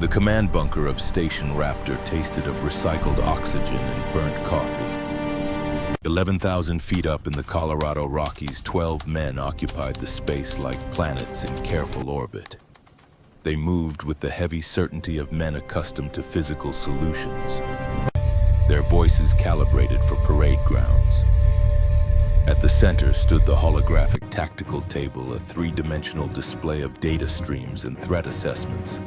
The command bunker of Station Raptor tasted of recycled oxygen and burnt coffee. 11,000 feet up in the Colorado Rockies, 12 men occupied the space like planets in careful orbit. They moved with the heavy certainty of men accustomed to physical solutions, their voices calibrated for parade grounds. At the center stood the holographic tactical table, a three-dimensional display of data streams and threat assessments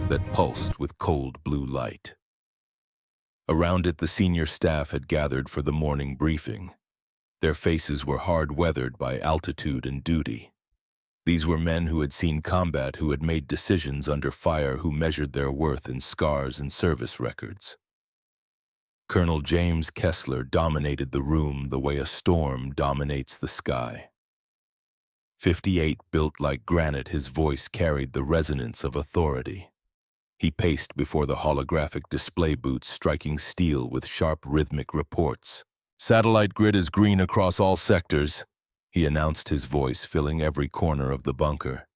that pulsed with cold blue light. Around it, the senior staff had gathered for the morning briefing. Their faces were hard-weathered by altitude and duty. These were men who had seen combat, who had made decisions under fire, who measured their worth in scars and service records. Colonel James Kessler dominated the room the way a storm dominates the sky. 58, built like granite, his voice carried the resonance of authority. He paced before the holographic display booths, striking steel with sharp rhythmic reports. "Satellite grid is green across all sectors," he announced, his voice filling every corner of the bunker.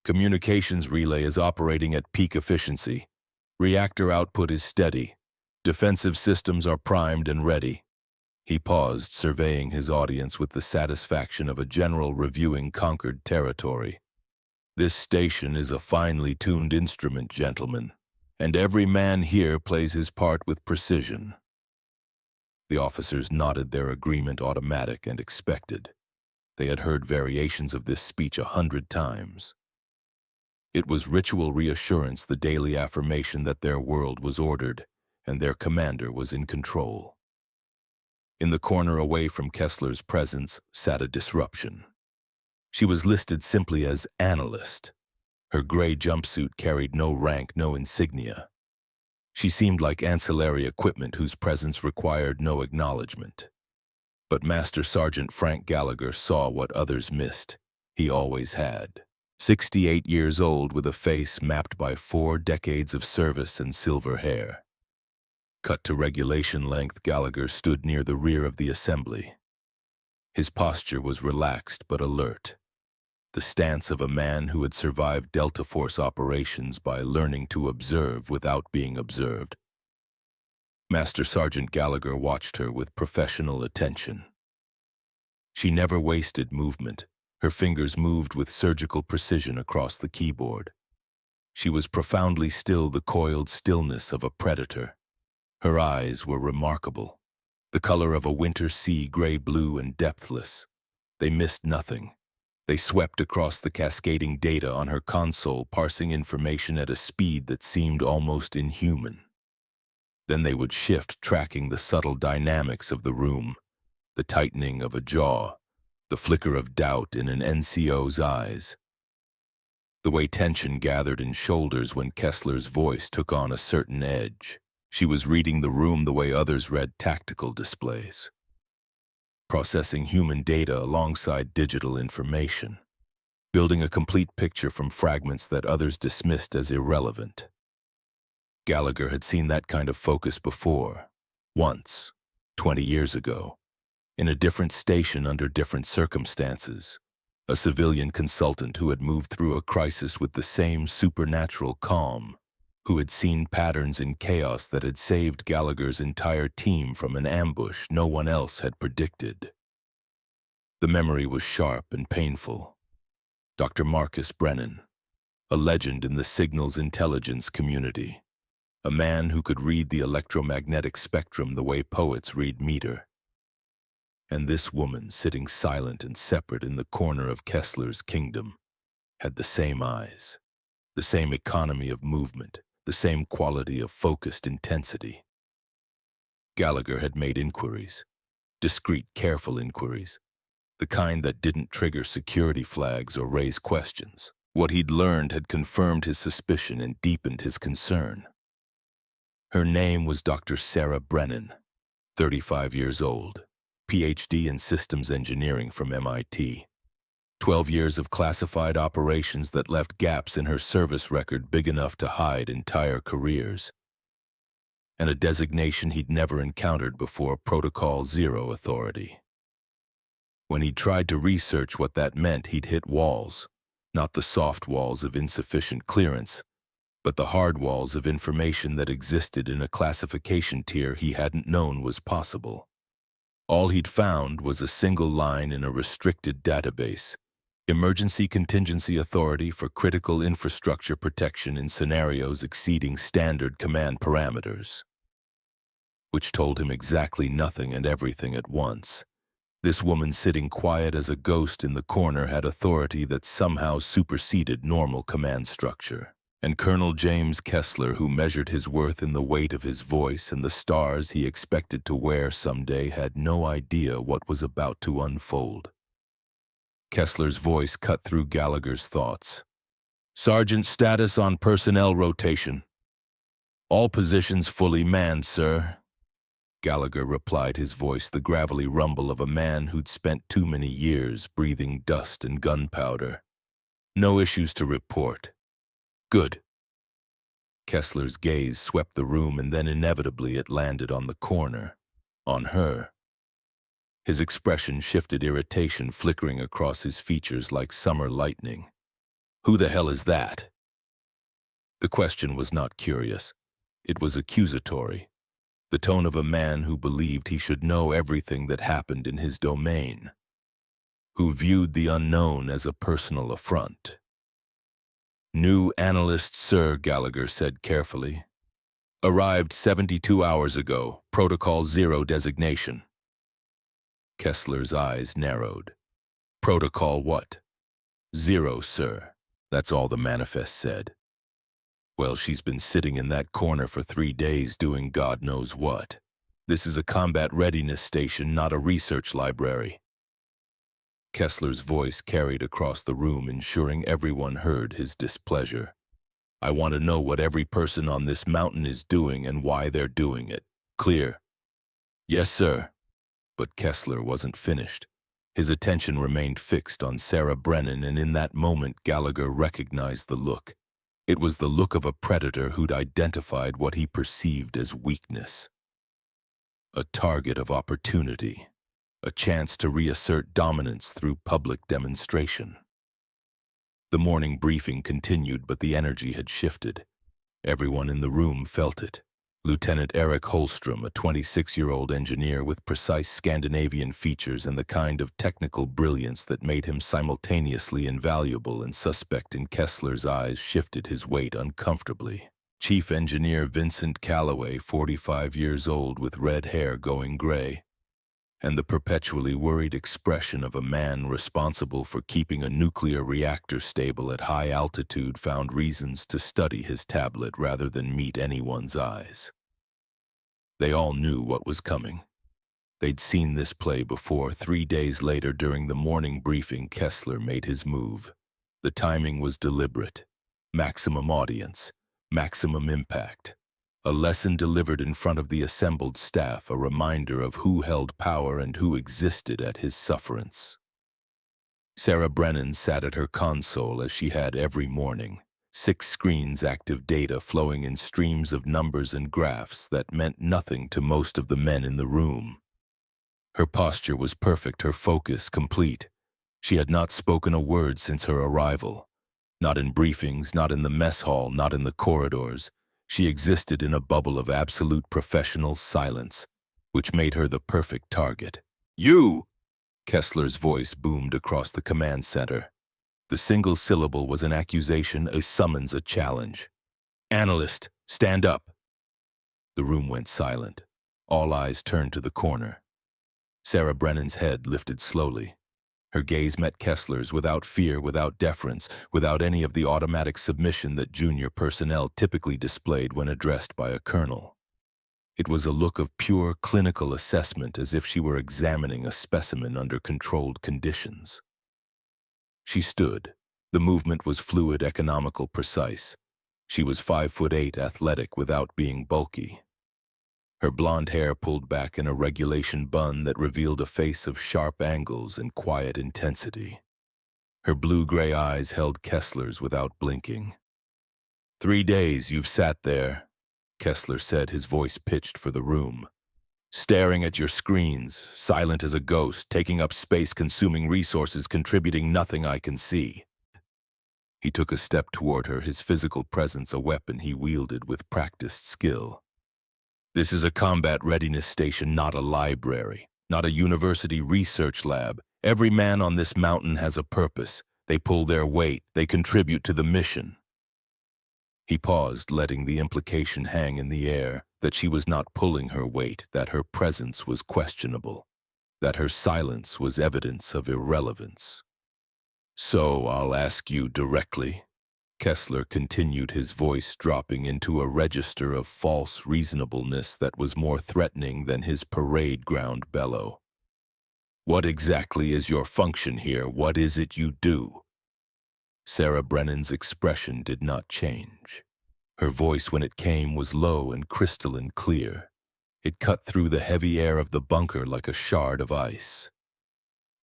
"Communications relay is operating at peak efficiency. Reactor output is steady. Defensive systems are primed and ready." He paused, surveying his audience with the satisfaction of a general reviewing conquered territory. "This station is a finely tuned instrument, gentlemen, and every man here plays his part with precision." The officers nodded their agreement, automatic and expected. They had heard variations of this speech 100 times. It was ritual reassurance, the daily affirmation that their world was ordered and their commander was in control. In the corner away from Kessler's presence sat a disruption. She was listed simply as analyst. Her gray jumpsuit carried no rank, no insignia. She seemed like ancillary equipment whose presence required no acknowledgement. But Master Sergeant Frank Gallagher saw what others missed. He always had. 68 years old, with a face mapped by 4 decades of service and silver hair. Cut to regulation length, Gallagher stood near the rear of the assembly. His posture was relaxed but alert, the stance of a man who had survived Delta Force operations by learning to observe without being observed. Master Sergeant Gallagher watched her with professional attention. She never wasted movement. Her fingers moved with surgical precision across the keyboard. She was profoundly still, the coiled stillness of a predator. Her eyes were remarkable, the color of a winter sea, gray-blue and depthless. They missed nothing. They swept across the cascading data on her console, parsing information at a speed that seemed almost inhuman. Then they would shift, tracking the subtle dynamics of the room, the tightening of a jaw, the flicker of doubt in an NCO's eyes, the way tension gathered in shoulders when Kessler's voice took on a certain edge. She was reading the room the way others read tactical displays, processing human data alongside digital information, building a complete picture from fragments that others dismissed as irrelevant. Gallagher had seen that kind of focus before, once, 20 years ago, in a different station under different circumstances. A civilian consultant who had moved through a crisis with the same supernatural calm, who had seen patterns in chaos that had saved Gallagher's entire team from an ambush no one else had predicted. The memory was sharp and painful. Dr. Marcus Brennan, a legend in the signals intelligence community, a man who could read the electromagnetic spectrum the way poets read meter. And this woman, sitting silent and separate in the corner of Kessler's kingdom, had the same eyes, the same economy of movement, the same quality of focused intensity. Gallagher had made inquiries, discreet, careful inquiries, the kind that didn't trigger security flags or raise questions. What he'd learned had confirmed his suspicion and deepened his concern. Her name was Dr. Sarah Brennan, 35 years old, PhD in systems engineering from MIT. 12 years of classified operations that left gaps in her service record big enough to hide entire careers. And a designation he'd never encountered before, Protocol Zero authority. When he'd tried to research what that meant, he'd hit walls, not the soft walls of insufficient clearance, but the hard walls of information that existed in a classification tier he hadn't known was possible. All he'd found was a single line in a restricted database: Emergency Contingency Authority for Critical Infrastructure Protection in Scenarios Exceeding Standard Command Parameters, which told him exactly nothing and everything at once. This woman sitting quiet as a ghost in the corner had authority that somehow superseded normal command structure. And Colonel James Kessler, who measured his worth in the weight of his voice and the stars he expected to wear someday, had no idea what was about to unfold. Kessler's voice cut through Gallagher's thoughts. "Sergeant status on personnel rotation. All positions fully manned, sir." Gallagher replied, his voice the gravelly rumble of a man who'd spent too many years breathing dust and gunpowder. "No issues to report." "Good." Kessler's gaze swept the room, and then inevitably it landed on the corner, on her. His expression shifted, irritation flickering across his features like summer lightning. "Who the hell is that?" The question was not curious. It was accusatory, the tone of a man who believed he should know everything that happened in his domain, who viewed the unknown as a personal affront. "New analyst, sir," Gallagher said carefully. "Arrived 72 hours ago. Protocol 0 designation." Kessler's eyes narrowed. "Protocol what?" "0, sir. That's all the manifest said." "Well, she's been sitting in that corner for 3 days doing God knows what. This is a combat readiness station, not a research library." Kessler's voice carried across the room, ensuring everyone heard his displeasure. "I want to know what every person on this mountain is doing and why they're doing it. Clear?" "Yes, sir." But Kessler wasn't finished. His attention remained fixed on Sarah Brennan, and in that moment Gallagher recognized the look. It was the look of a predator who'd identified what he perceived as weakness. A target of opportunity. A chance to reassert dominance through public demonstration. The morning briefing continued, but the energy had shifted. Everyone in the room felt it. Lieutenant Eric Holstrom, a 26-year-old engineer with precise Scandinavian features and the kind of technical brilliance that made him simultaneously invaluable and suspect in Kessler's eyes, shifted his weight uncomfortably. Chief Engineer Vincent Calloway, 45 years old with red hair going gray, and the perpetually worried expression of a man responsible for keeping a nuclear reactor stable at high altitude, found reasons to study his tablet rather than meet anyone's eyes. They all knew what was coming. They'd seen this play before. 3 days later, during the morning briefing, Kessler made his move. The timing was deliberate. Maximum audience, maximum impact. A lesson delivered in front of the assembled staff, a reminder of who held power and who existed at his sufferance. Sarah Brennan sat at her console as she had every morning. 6 screens, active data flowing in streams of numbers and graphs that meant nothing to most of the men in the room. Her posture was perfect, her focus complete. She had not spoken a word since her arrival. Not in briefings, not in the mess hall, not in the corridors. She existed in a bubble of absolute professional silence, which made her the perfect target. "You!" Kessler's voice boomed across the command center. The single syllable was an accusation, a summons, a challenge. "Analyst, stand up." The room went silent. All eyes turned to the corner. Sarah Brennan's head lifted slowly. Her gaze met Kessler's without fear, without deference, without any of the automatic submission that junior personnel typically displayed when addressed by a colonel. It was a look of pure clinical assessment, as if she were examining a specimen under controlled conditions. She stood. The movement was fluid, economical, precise. She was 5'8", athletic without being bulky. Her blonde hair pulled back in a regulation bun that revealed a face of sharp angles and quiet intensity. Her blue-gray eyes held Kessler's without blinking. 3 days you've sat there," Kessler said, his voice pitched for the room. "Staring at your screens, silent as a ghost, taking up space, consuming resources, contributing nothing I can see." He took a step toward her, his physical presence a weapon he wielded with practiced skill. This is a combat readiness station, not a library, not a university research lab. Every man on this mountain has a purpose. They pull their weight. They contribute to the mission. He paused, letting the implication hang in the air that she was not pulling her weight, that her presence was questionable, that her silence was evidence of irrelevance. So I'll ask you directly. Kessler continued, his voice dropping into a register of false reasonableness that was more threatening than his parade ground bellow. What exactly is your function here? What is it you do? Sarah Brennan's expression did not change. Her voice, when it came, was low and crystalline clear. It cut through the heavy air of the bunker like a shard of ice.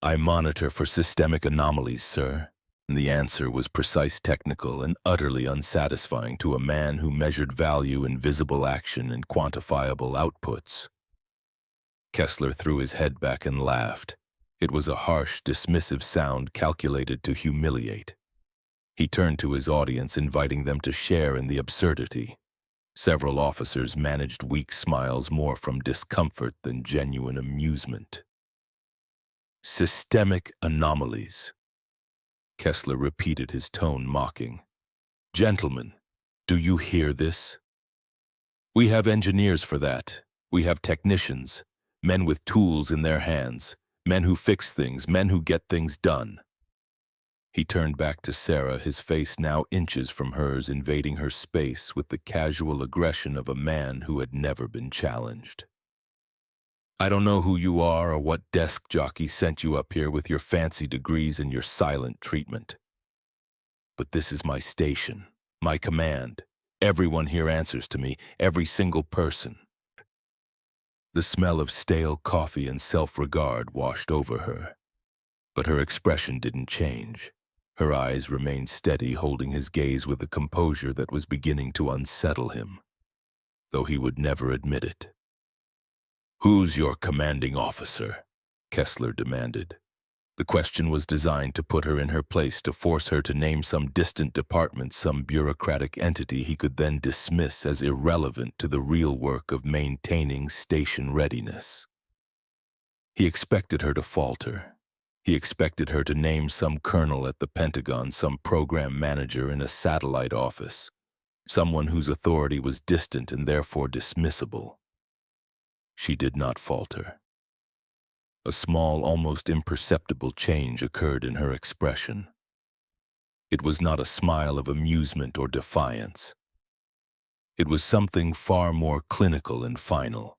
I monitor for systemic anomalies, sir. And the answer was precise, technical, and utterly unsatisfying to a man who measured value in visible action and quantifiable outputs. Kessler threw his head back and laughed. It was a harsh, dismissive sound calculated to humiliate. He turned to his audience, inviting them to share in the absurdity. Several officers managed weak smiles, more from discomfort than genuine amusement. Systemic anomalies. Kessler repeated, his tone mocking. Gentlemen, do you hear this? We have engineers for that. We have technicians, men with tools in their hands, men who fix things, men who get things done. He turned back to Sarah, his face now inches from hers, invading her space with the casual aggression of a man who had never been challenged. I don't know who you are or what desk jockey sent you up here with your fancy degrees and your silent treatment. But this is my station, my command. Everyone here answers to me, every single person. The smell of stale coffee and self-regard washed over her. But her expression didn't change. Her eyes remained steady, holding his gaze with a composure that was beginning to unsettle him, though he would never admit it. Who's your commanding officer? Kessler demanded. The question was designed to put her in her place, to force her to name some distant department, some bureaucratic entity he could then dismiss as irrelevant to the real work of maintaining station readiness. He expected her to falter. He expected her to name some colonel at the Pentagon, some program manager in a satellite office, someone whose authority was distant and therefore dismissible. She did not falter. A small, almost imperceptible change occurred in her expression. It was not a smile of amusement or defiance. It was something far more clinical and final.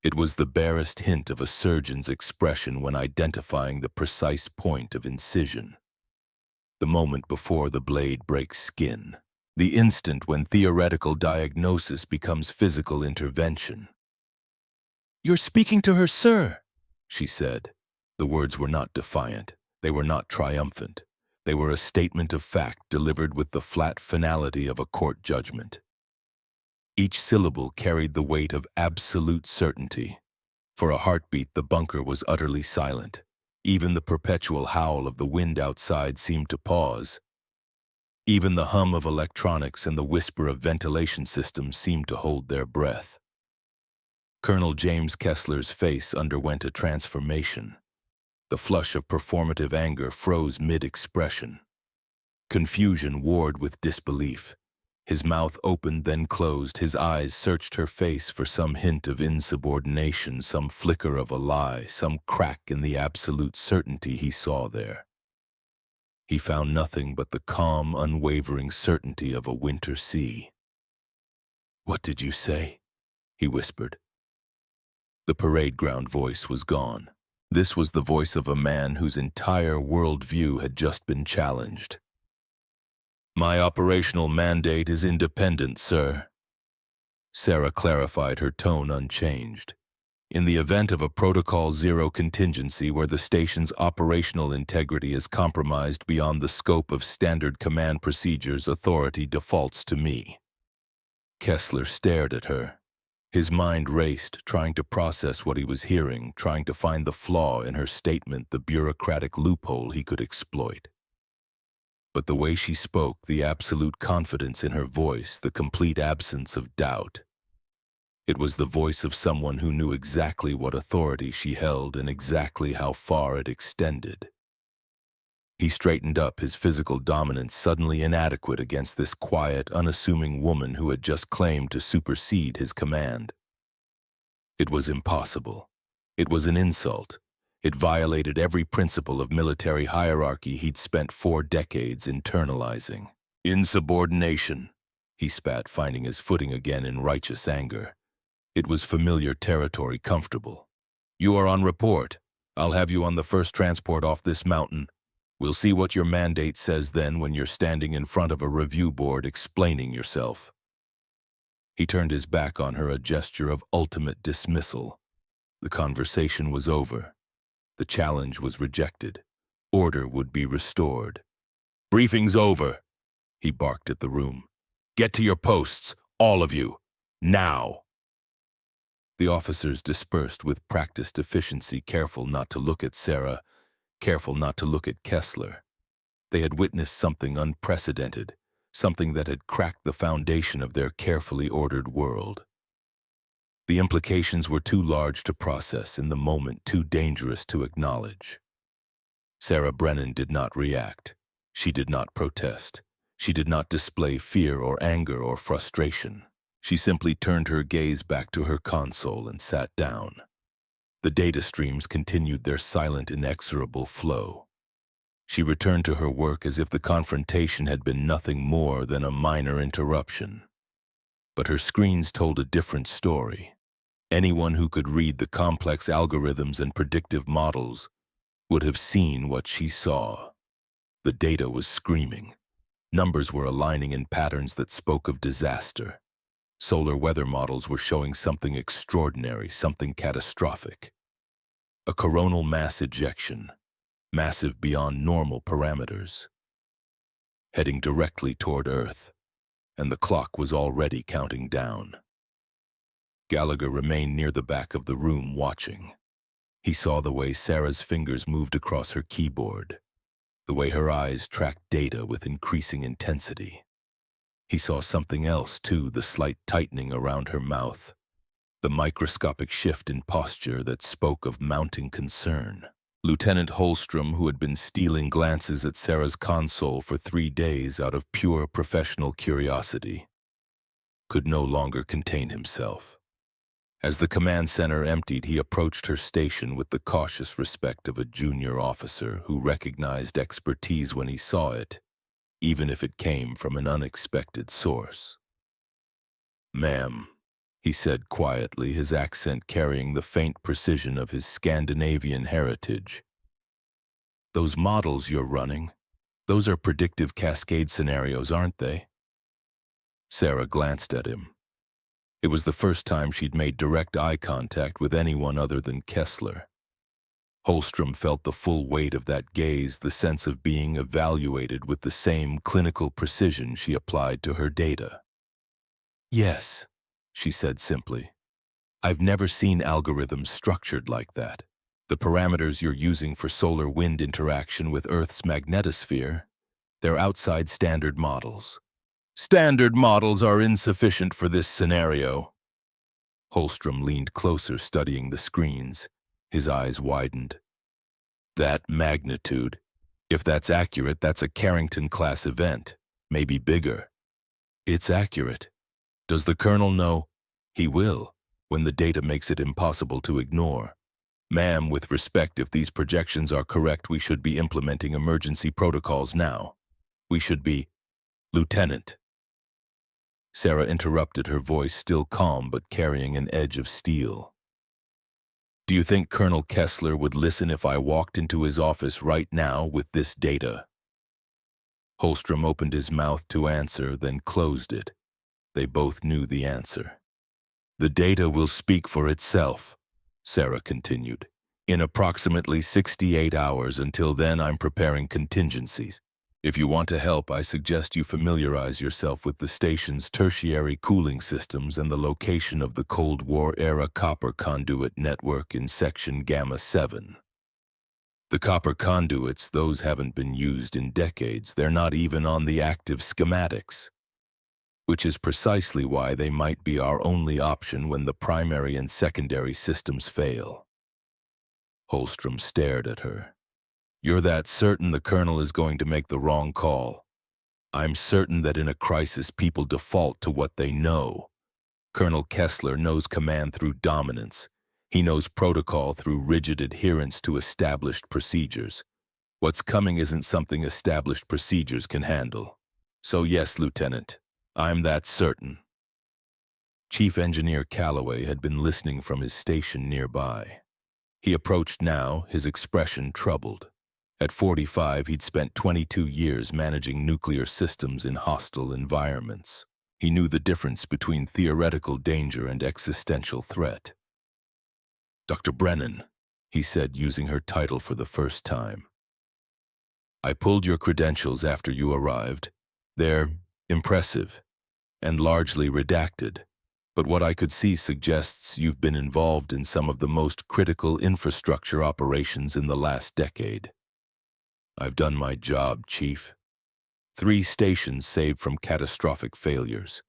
It was the barest hint of a surgeon's expression when identifying the precise point of incision. The moment before the blade breaks skin. The instant when theoretical diagnosis becomes physical intervention. "You're speaking to her, sir," she said. The words were not defiant. They were not triumphant. They were a statement of fact delivered with the flat finality of a court judgment. Each syllable carried the weight of absolute certainty. For a heartbeat, the bunker was utterly silent. Even the perpetual howl of the wind outside seemed to pause. Even the hum of electronics and the whisper of ventilation systems seemed to hold their breath. Colonel James Kessler's face underwent a transformation. The flush of performative anger froze mid-expression. Confusion warred with disbelief. His mouth opened, then closed. His eyes searched her face for some hint of insubordination, some flicker of a lie, some crack in the absolute certainty he saw there. He found nothing but the calm, unwavering certainty of a winter sea. "What did you say?" he whispered. The parade ground voice was gone. This was the voice of a man whose entire worldview had just been challenged. "My operational mandate is independent, sir." Sarah clarified, her tone unchanged. "In the event of a Protocol Zero contingency where the station's operational integrity is compromised beyond the scope of standard command procedures, authority defaults to me." Kessler stared at her. His mind raced, trying to process what he was hearing, trying to find the flaw in her statement, the bureaucratic loophole he could exploit. But the way she spoke, the absolute confidence in her voice, the complete absence of doubt. It was the voice of someone who knew exactly what authority she held and exactly how far it extended. He straightened up, his physical dominance suddenly inadequate against this quiet, unassuming woman who had just claimed to supersede his command. It was impossible. It was an insult. It violated every principle of military hierarchy he'd spent 4 decades internalizing. Insubordination, he spat, finding his footing again in righteous anger. It was familiar territory, comfortable. You are on report. I'll have you on the first transport off this mountain. We'll see what your mandate says then when you're standing in front of a review board explaining yourself. He turned his back on her, a gesture of ultimate dismissal. The conversation was over. The challenge was rejected. Order would be restored. Briefing's over, he barked at the room. Get to your posts, all of you, now. The officers dispersed with practiced efficiency, careful not to look at Sarah, careful not to look at Kessler. They had witnessed something unprecedented, something that had cracked the foundation of their carefully ordered world. The implications were too large to process in the moment, too dangerous to acknowledge. Sarah Brennan did not react. She did not protest. She did not display fear or anger or frustration. She simply turned her gaze back to her console and sat down. The data streams continued their silent, inexorable flow. She returned to her work as if the confrontation had been nothing more than a minor interruption. But her screens told a different story. Anyone who could read the complex algorithms and predictive models would have seen what she saw. The data was screaming. Numbers were aligning in patterns that spoke of disaster. Solar weather models were showing something extraordinary, something catastrophic. A coronal mass ejection, massive beyond normal parameters, heading directly toward Earth, and the clock was already counting down. Gallagher remained near the back of the room watching. He saw the way Sarah's fingers moved across her keyboard, the way her eyes tracked data with increasing intensity. He saw something else, too, the slight tightening around her mouth, the microscopic shift in posture that spoke of mounting concern. Lieutenant Holstrom, who had been stealing glances at Sarah's console for 3 days out of pure professional curiosity, could no longer contain himself. As the command center emptied, he approached her station with the cautious respect of a junior officer who recognized expertise when he saw it, even if it came from an unexpected source. "Ma'am," he said quietly, his accent carrying the faint precision of his Scandinavian heritage. "Those models you're running, those are predictive cascade scenarios, aren't they?" Sarah glanced at him. It was the first time she'd made direct eye contact with anyone other than Kessler. Holstrom felt the full weight of that gaze, the sense of being evaluated with the same clinical precision she applied to her data. "Yes," she said simply. "I've never seen algorithms structured like that. The parameters you're using for solar-wind interaction with Earth's magnetosphere, they're outside standard models." "Standard models are insufficient for this scenario." Holstrom leaned closer, studying the screens. His eyes widened. "That magnitude, if that's accurate, that's a Carrington-class event, maybe bigger." "It's accurate. Does the colonel know?" "He will, when the data makes it impossible to ignore. Ma'am, with respect, if these projections are correct, we should be implementing emergency protocols now. We should be—" "Lieutenant." Sarah interrupted, her voice still calm but carrying an edge of steel. "Do you think Colonel Kessler would listen if I walked into his office right now with this data?" Holstrom opened his mouth to answer, then closed it. They both knew the answer. "The data will speak for itself," Sarah continued. "In approximately 68 hours. Until then, I'm preparing contingencies. If you want to help, I suggest you familiarize yourself with the station's tertiary cooling systems and the location of the Cold War-era copper conduit network in Section Gamma 7. The copper conduits, those haven't been used in decades. They're not even on the active schematics, which is precisely why they might be our only option when the primary and secondary systems fail. Holstrom stared at her. You're that certain the colonel is going to make the wrong call? I'm certain that in a crisis people default to what they know. Colonel Kessler knows command through dominance. He knows protocol through rigid adherence to established procedures. What's coming isn't something established procedures can handle. So yes, Lieutenant, I'm that certain. Chief Engineer Calloway had been listening from his station nearby. He approached now, his expression troubled. At 45, he'd spent 22 years managing nuclear systems in hostile environments. He knew the difference between theoretical danger and existential threat. Dr. Brennan, he said, using her title for the first time. I pulled your credentials after you arrived. They're impressive and largely redacted, but what I could see suggests you've been involved in some of the most critical infrastructure operations in the last decade. I've done my job, Chief. 3 stations saved from catastrophic failures.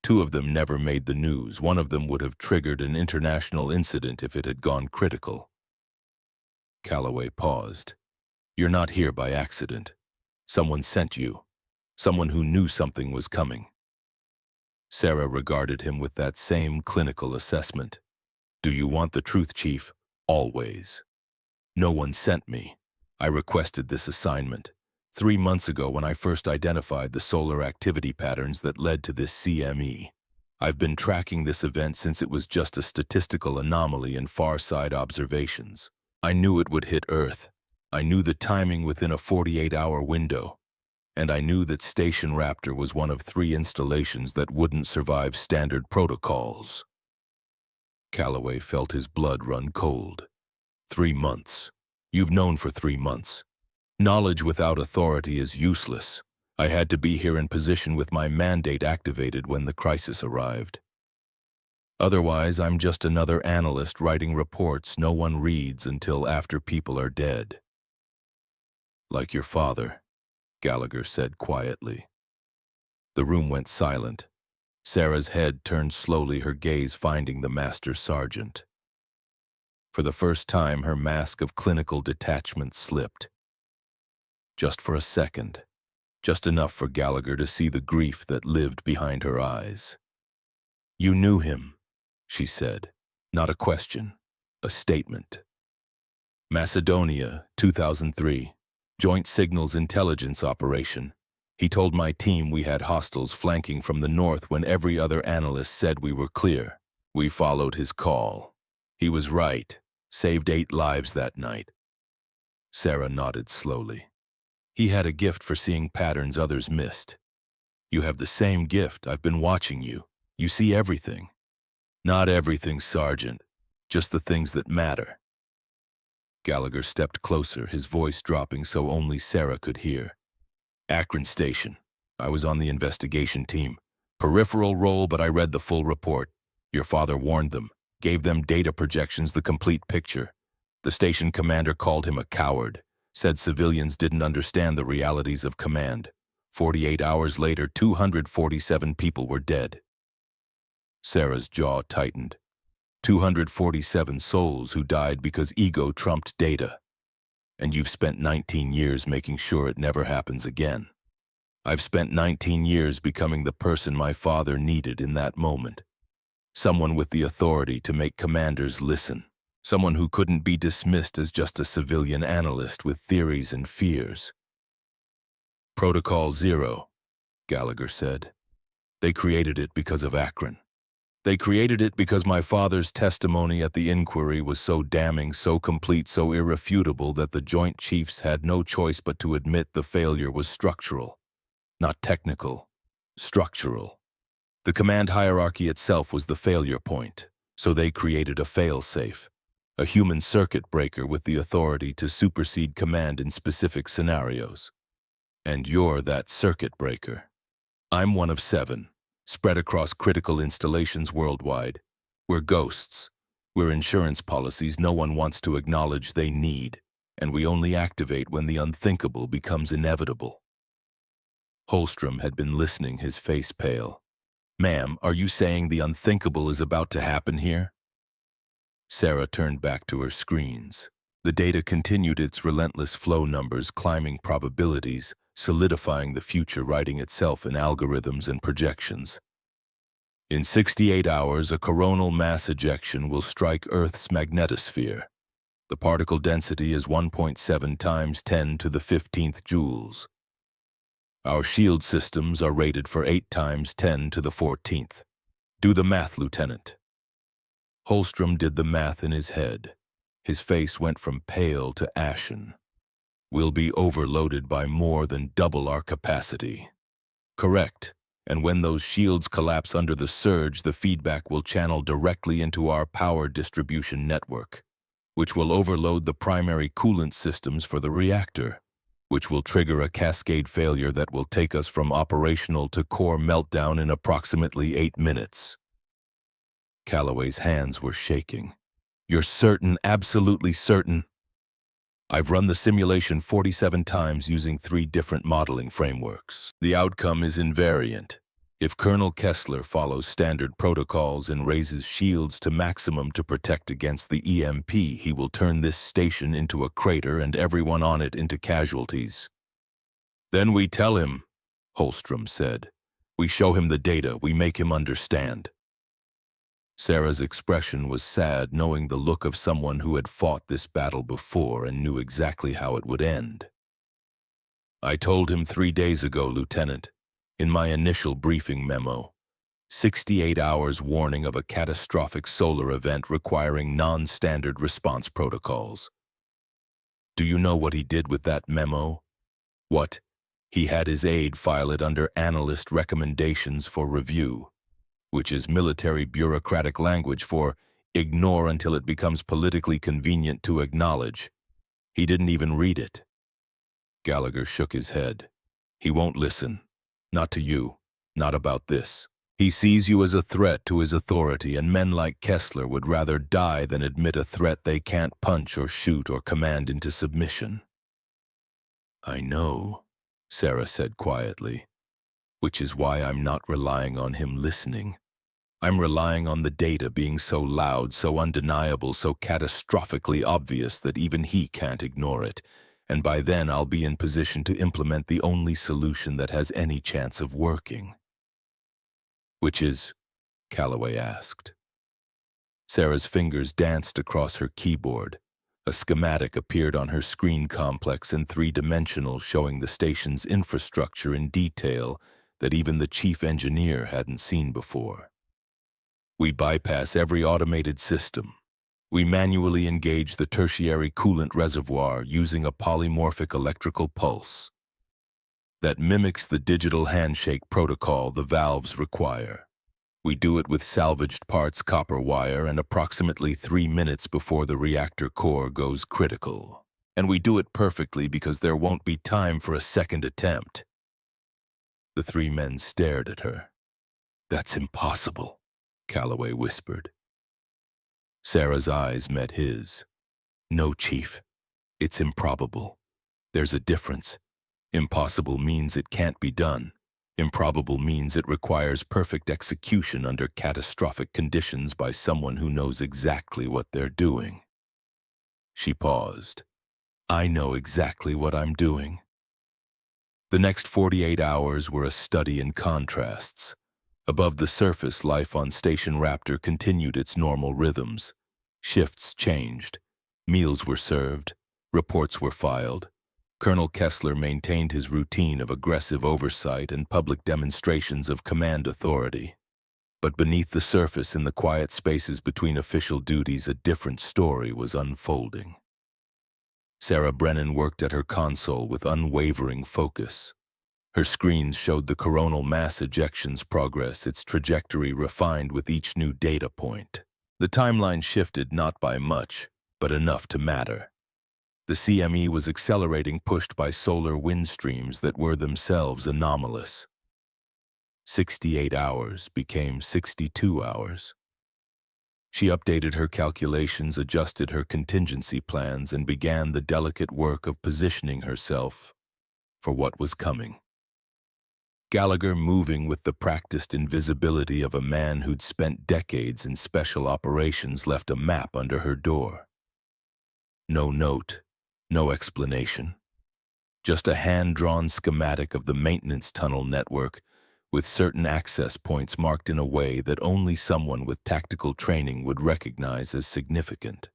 2 of them never made the news. 1 of them would have triggered an international incident if it had gone critical. Calloway paused. You're not here by accident. Someone sent you. Someone who knew something was coming. Sarah regarded him with that same clinical assessment. Do you want the truth, Chief? Always. No one sent me. I requested this assignment 3 months ago when I first identified the solar activity patterns that led to this CME. I've been tracking this event since it was just a statistical anomaly in far-side observations. I knew it would hit Earth. I knew the timing within a 48-hour window. And I knew that Station Raptor was one of 3 installations that wouldn't survive standard protocols. Calloway felt his blood run cold. 3 months. You've known for 3 months. Knowledge without authority is useless. I had to be here in position with my mandate activated when the crisis arrived. Otherwise, I'm just another analyst writing reports no one reads until after people are dead. Like your father, Gallagher said quietly. The room went silent. Sarah's head turned slowly, her gaze finding the master sergeant. For the first time, her mask of clinical detachment slipped. Just for a second, just enough for Gallagher to see the grief that lived behind her eyes. You knew him, she said. Not a question, a statement. Macedonia, 2003. Joint Signals Intelligence Operation. He told my team we had hostiles flanking from the north when every other analyst said we were clear. We followed his call. He was right. Saved 8 lives that night. Sarah nodded slowly. He had a gift for seeing patterns others missed. You have the same gift. I've been watching you. You see everything. Not everything, Sergeant. Just the things that matter. Gallagher stepped closer, his voice dropping so only Sarah could hear. Akron Station. I was on the investigation team. Peripheral role, but I read the full report. Your father warned them, gave them data projections, the complete picture. The station commander called him a coward, said civilians didn't understand the realities of command. 48 hours later, 247 people were dead. Sarah's jaw tightened. 247 souls who died because ego trumped data. And you've spent 19 years making sure it never happens again. I've spent 19 years becoming the person my father needed in that moment. Someone with the authority to make commanders listen. Someone who couldn't be dismissed as just a civilian analyst with theories and fears. Protocol Zero, Gallagher said. They created it because of Akron. They created it because my father's testimony at the inquiry was so damning, so complete, so irrefutable that the Joint Chiefs had no choice but to admit the failure was structural. Not technical, structural. The command hierarchy itself was the failure point, so they created a fail-safe, a human circuit breaker with the authority to supersede command in specific scenarios. And you're that circuit breaker. I'm one of 7. Spread across critical installations worldwide. We're ghosts. We're insurance policies no one wants to acknowledge they need. and we only activate when the unthinkable becomes inevitable. Holstrom had been listening, his face pale. "Ma'am, are you saying the unthinkable is about to happen here?" Sarah turned back to her screens. The data continued its relentless flow, numbers climbing probabilities, solidifying the future, writing itself in algorithms and projections. In 68 hours, a coronal mass ejection will strike Earth's magnetosphere. The particle density is 1.7 times 10 to the 15th joules. Our shield systems are rated for 8 times 10 to the 14th. Do the math, Lieutenant. Holstrom did the math in his head. His face went from pale to ashen. We'll be overloaded by more than double our capacity. Correct. And when those shields collapse under the surge, the feedback will channel directly into our power distribution network, which will overload the primary coolant systems for the reactor, which will trigger a cascade failure that will take us from operational to core meltdown in approximately 8 minutes. Calloway's hands were shaking. "You're certain, absolutely certain?" "I've run the simulation 47 times using 3 different modeling frameworks. The outcome is invariant. If Colonel Kessler follows standard protocols and raises shields to maximum to protect against the EMP, he will turn this station into a crater and everyone on it into casualties." "Then we tell him," Holstrom said. "We show him the data, we make him understand." Sarah's expression was sad, knowing the look of someone who had fought this battle before and knew exactly how it would end. "I told him 3 days ago, Lieutenant, in my initial briefing memo. 68 hours warning of a catastrophic solar event requiring non-standard response protocols." "Do you know what he did with that memo?" "What? He had his aide file it under analyst recommendations for review, which is military bureaucratic language for ignore until it becomes politically convenient to acknowledge. He didn't even read it." Gallagher shook his head. "He won't listen. Not to you. Not about this. He sees you as a threat to his authority, and men like Kessler would rather die than admit a threat they can't punch or shoot or command into submission." "I know," Sarah said quietly, "which is why I'm not relying on him listening. I'm relying on the data being so loud, so undeniable, so catastrophically obvious that even he can't ignore it, and by then I'll be in position to implement the only solution that has any chance of working." "Which is?" Calloway asked. Sarah's fingers danced across her keyboard. A schematic appeared on her screen complex in 3-dimensional, showing the station's infrastructure in detail that even the chief engineer hadn't seen before. "We bypass every automated system. We manually engage the tertiary coolant reservoir using a polymorphic electrical pulse that mimics the digital handshake protocol the valves require. We do it with salvaged parts copper wire and approximately 3 minutes before the reactor core goes critical. And we do it perfectly because there won't be time for a second attempt." The 3 men stared at her. "That's impossible," Calloway whispered. Sarah's eyes met his. "No, Chief. It's improbable. There's a difference. Impossible means it can't be done. Improbable means it requires perfect execution under catastrophic conditions by someone who knows exactly what they're doing." She paused. "I know exactly what I'm doing." The next 48 hours were a study in contrasts. Above the surface, life on Station Raptor continued its normal rhythms. Shifts changed. Meals were served. Reports were filed. Colonel Kessler maintained his routine of aggressive oversight and public demonstrations of command authority. But beneath the surface, in the quiet spaces between official duties, a different story was unfolding. Sarah Brennan worked at her console with unwavering focus. Her screens showed the coronal mass ejection's progress, its trajectory refined with each new data point. The timeline shifted not by much, but enough to matter. The CME was accelerating, pushed by solar wind streams that were themselves anomalous. 68 hours became 62 hours. She updated her calculations, adjusted her contingency plans, and began the delicate work of positioning herself for what was coming. Gallagher, moving with the practiced invisibility of a man who'd spent decades in special operations, left a map under her door. No note, no explanation. Just a hand-drawn schematic of the maintenance tunnel network with certain access points marked in a way that only someone with tactical training would recognize as significant.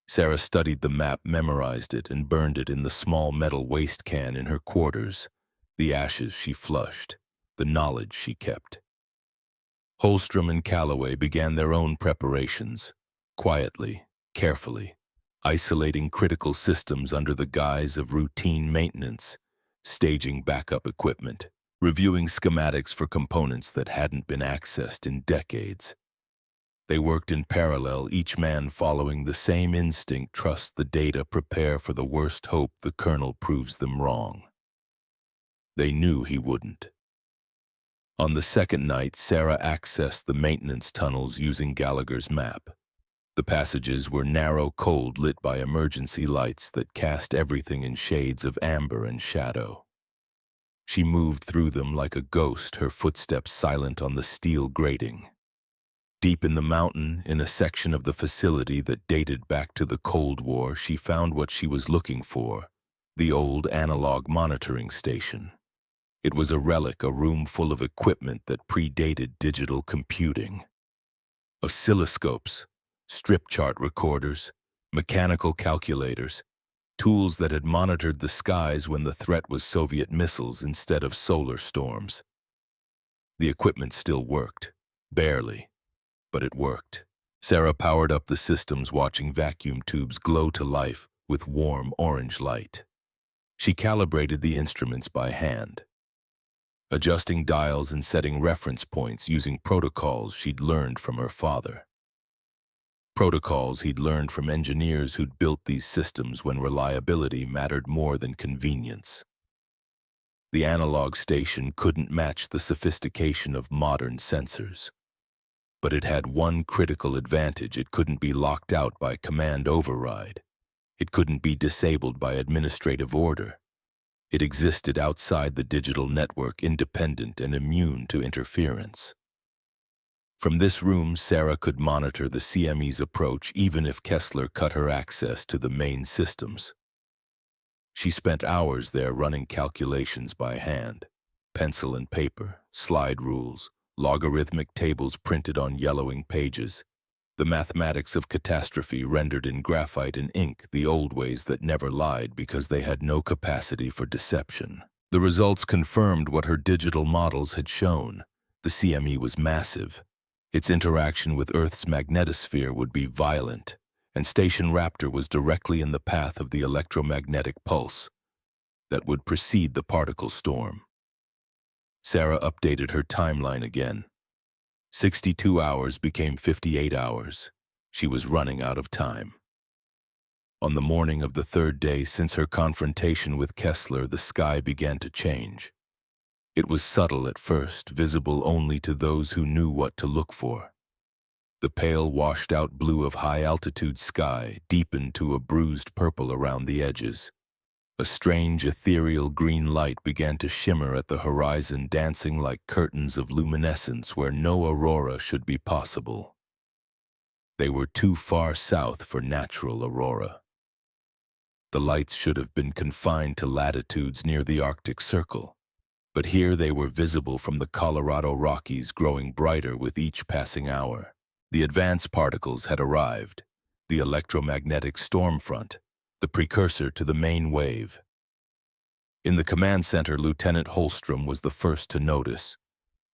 Sarah studied the map, memorized it, and burned it in the small metal waste can in her quarters. The ashes she flushed, the knowledge she kept. Holstrom and Calloway began their own preparations, quietly, carefully, isolating critical systems under the guise of routine maintenance, staging backup equipment, reviewing schematics for components that hadn't been accessed in decades. They worked in parallel, each man following the same instinct: trust the data, prepare for the worst, hope the colonel proves them wrong. They knew he wouldn't. On the second night, Sarah accessed the maintenance tunnels using Gallagher's map. The passages were narrow, cold, lit by emergency lights that cast everything in shades of amber and shadow. She moved through them like a ghost, her footsteps silent on the steel grating. Deep in the mountain, in a section of the facility that dated back to the Cold War, she found what she was looking for: the old analog monitoring station. It was a relic, a room full of equipment that predated digital computing. Oscilloscopes, strip chart recorders, mechanical calculators, tools that had monitored the skies when the threat was Soviet missiles instead of solar storms. The equipment still worked, barely, but it worked. Sarah powered up the systems, watching vacuum tubes glow to life with warm orange light. She calibrated the instruments by hand, adjusting dials and setting reference points using protocols she'd learned from her father. Protocols he'd learned from engineers who'd built these systems when reliability mattered more than convenience. The analog station couldn't match the sophistication of modern sensors. But it had one critical advantage: it couldn't be locked out by command override. It couldn't be disabled by administrative order. It existed outside the digital network, independent and immune to interference. From this room, Sarah could monitor the CME's approach even if Kessler cut her access to the main systems. She spent hours there running calculations by hand, pencil and paper, slide rules, logarithmic tables printed on yellowing pages, the mathematics of catastrophe rendered in graphite and ink, the old ways that never lied because they had no capacity for deception. The results confirmed what her digital models had shown. The CME was massive. Its interaction with Earth's magnetosphere would be violent, and Station Raptor was directly in the path of the electromagnetic pulse that would precede the particle storm. Sarah updated her timeline again. 62 hours became 58 hours. She was running out of time. On the morning of the third day since her confrontation with Kessler, the sky began to change. It was subtle at first, visible only to those who knew what to look for. The pale, washed-out blue of high-altitude sky deepened to a bruised purple around the edges. A strange, ethereal green light began to shimmer at the horizon, dancing like curtains of luminescence where no aurora should be possible. They were too far south for natural aurora. The lights should have been confined to latitudes near the Arctic Circle, but here they were visible from the Colorado Rockies, growing brighter with each passing hour. The advanced particles had arrived, the electromagnetic storm front, the precursor to the main wave. In the command center, Lieutenant Holstrom was the first to notice.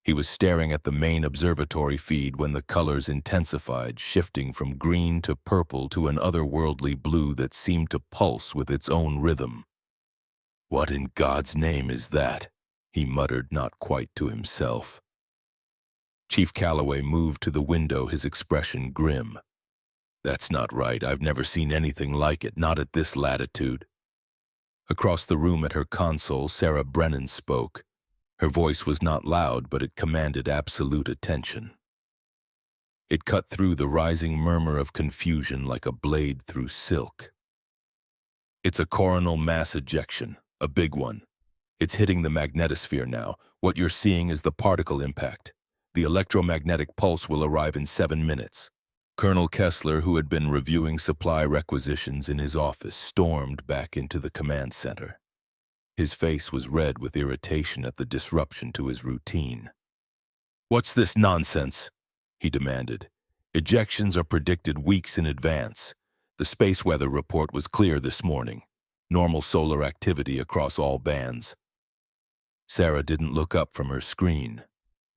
He was staring at the main observatory feed when the colors intensified, shifting from green to purple to an otherworldly blue that seemed to pulse with its own rhythm. "What in God's name is that?" he muttered, not quite to himself. Chief Calloway moved to the window, his expression grim. "That's not right. I've never seen anything like it, not at this latitude." Across the room at her console, Sarah Brennan spoke. Her voice was not loud, but it commanded absolute attention. It cut through the rising murmur of confusion like a blade through silk. It's a coronal mass ejection, a big one. It's hitting the magnetosphere now. What you're seeing is the particle impact. The electromagnetic pulse will arrive in 7 minutes. Colonel Kessler, who had been reviewing supply requisitions in his office, stormed back into the command center. His face was red with irritation at the disruption to his routine. "What's this nonsense?" he demanded. "Ejections are predicted weeks in advance. The space weather report was clear this morning. Normal solar activity across all bands." Sarah didn't look up from her screen.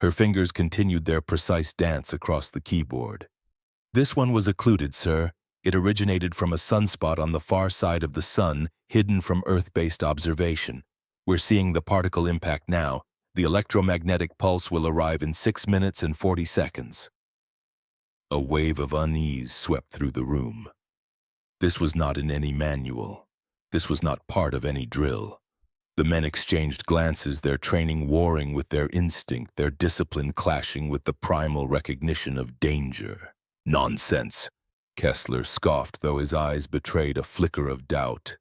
Her fingers continued their precise dance across the keyboard. "This one was occluded, sir. It originated from a sunspot on the far side of the sun, hidden from Earth-based observation. We're seeing the particle impact now. The electromagnetic pulse will arrive in 6 minutes and 40 seconds. A wave of unease swept through the room. This was not in any manual. This was not part of any drill. The men exchanged glances, their training warring with their instinct, their discipline clashing with the primal recognition of danger. "Nonsense," Kessler scoffed, though his eyes betrayed a flicker of doubt.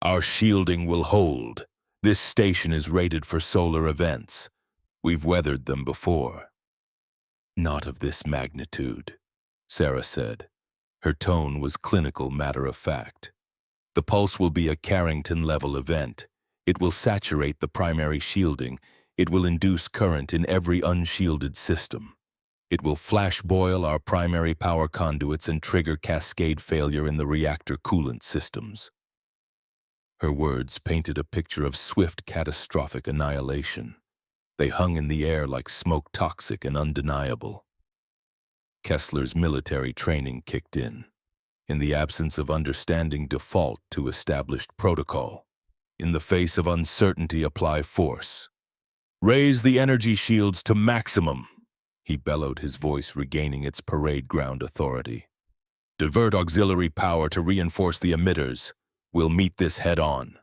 "Our shielding will hold. This station is rated for solar events. We've weathered them before." "Not of this magnitude," Sarah said. Her tone was clinical matter-of-fact. "The pulse will be a Carrington-level event. It will saturate the primary shielding. It will induce current in every unshielded system. It will flash boil our primary power conduits and trigger cascade failure in the reactor coolant systems." Her words painted a picture of swift, catastrophic annihilation. They hung in the air like smoke, toxic and undeniable. Kessler's military training kicked in. In the absence of understanding, default to established protocol. In the face of uncertainty, apply force. "Raise the energy shields to maximum," he bellowed, his voice regaining its parade ground authority. "Divert auxiliary power to reinforce the emitters. We'll meet this head-on."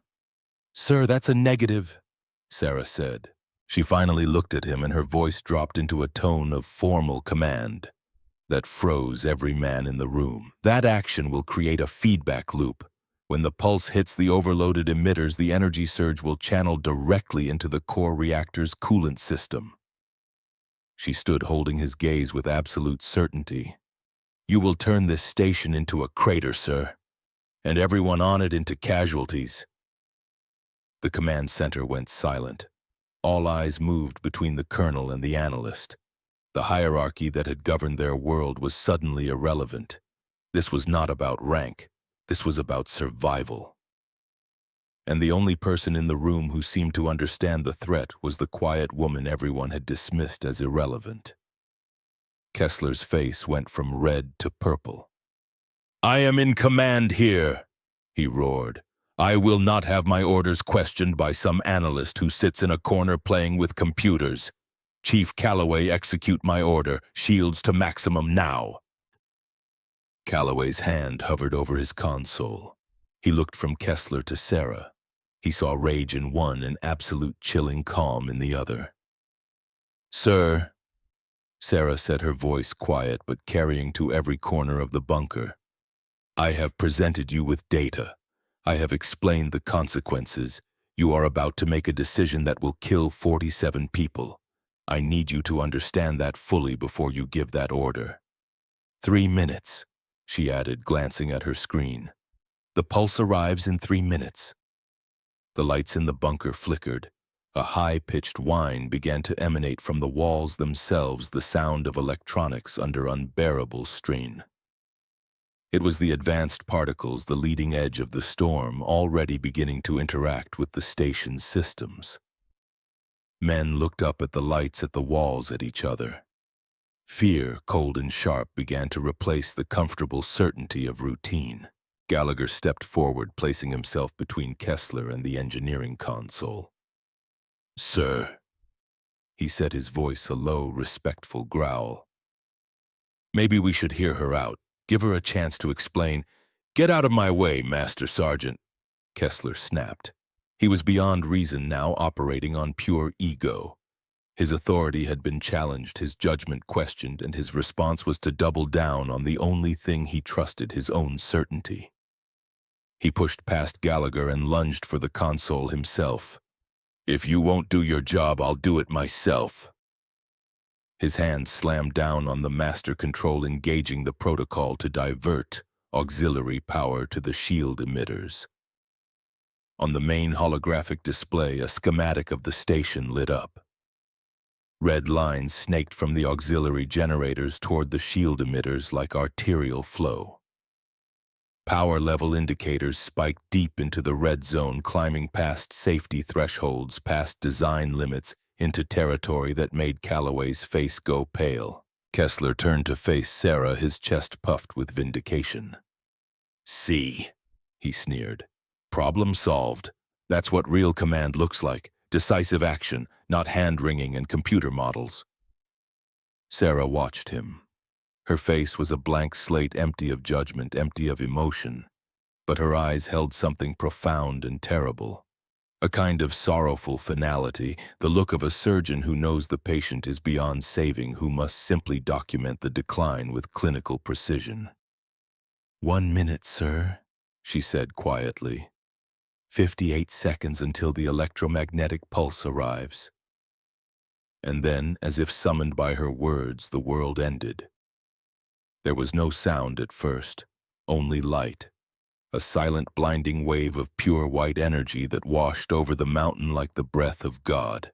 "Sir, that's a negative," Sarah said. She finally looked at him, and her voice dropped into a tone of formal command that froze every man in the room. "That action will create a feedback loop. When the pulse hits the overloaded emitters, the energy surge will channel directly into the core reactor's coolant system." She stood holding his gaze with absolute certainty. "You will turn this station into a crater, sir, and everyone on it into casualties." The command center went silent. All eyes moved between the colonel and the analyst. The hierarchy that had governed their world was suddenly irrelevant. This was not about rank. This was about survival. And the only person in the room who seemed to understand the threat was the quiet woman everyone had dismissed as irrelevant. Kessler's face went from red to purple. "I am in command here," he roared. "I will not have my orders questioned by some analyst who sits in a corner playing with computers. Chief Calloway, execute my order. Shields to maximum now." Calloway's hand hovered over his console. He looked from Kessler to Sarah. He saw rage in one and absolute chilling calm in the other. "Sir," Sarah said, her voice quiet but carrying to every corner of the bunker, "I have presented you with data. I have explained the consequences. You are about to make a decision that will kill 47 people. I need you to understand that fully before you give that order." 3 minutes, she added, glancing at her screen. "The pulse arrives in 3 minutes." The lights in the bunker flickered. A high-pitched whine began to emanate from the walls themselves, the sound of electronics under unbearable strain. It was the advanced particles, the leading edge of the storm, already beginning to interact with the station's systems. Men looked up at the lights, at the walls, at each other. Fear, cold and sharp, began to replace the comfortable certainty of routine. Gallagher stepped forward, placing himself between Kessler and the engineering console. "Sir," he said, his voice a low, respectful growl. "Maybe we should hear her out. Give her a chance to explain." "Get out of my way, Master Sergeant," Kessler snapped. He was beyond reason now, operating on pure ego. His authority had been challenged, his judgment questioned, and his response was to double down on the only thing he trusted, his own certainty. He pushed past Gallagher and lunged for the console himself. "If you won't do your job, I'll do it myself." His hand slammed down on the master control, engaging the protocol to divert auxiliary power to the shield emitters. On the main holographic display, a schematic of the station lit up. Red lines snaked from the auxiliary generators toward the shield emitters like arterial flow. Power level indicators spiked deep into the red zone, climbing past safety thresholds, past design limits, into territory that made Calloway's face go pale. Kessler turned to face Sarah, his chest puffed with vindication. "See," he sneered. "Problem solved. That's what real command looks like. Decisive action, not hand-wringing and computer models." Sarah watched him. Her face was a blank slate, empty of judgment, empty of emotion, but her eyes held something profound and terrible. A kind of sorrowful finality, the look of a surgeon who knows the patient is beyond saving, who must simply document the decline with clinical precision. "1 minute, sir," she said quietly. 58 seconds until the electromagnetic pulse arrives." And then, as if summoned by her words, the world ended. There was no sound at first, only light. A silent, blinding wave of pure white energy that washed over the mountain like the breath of God.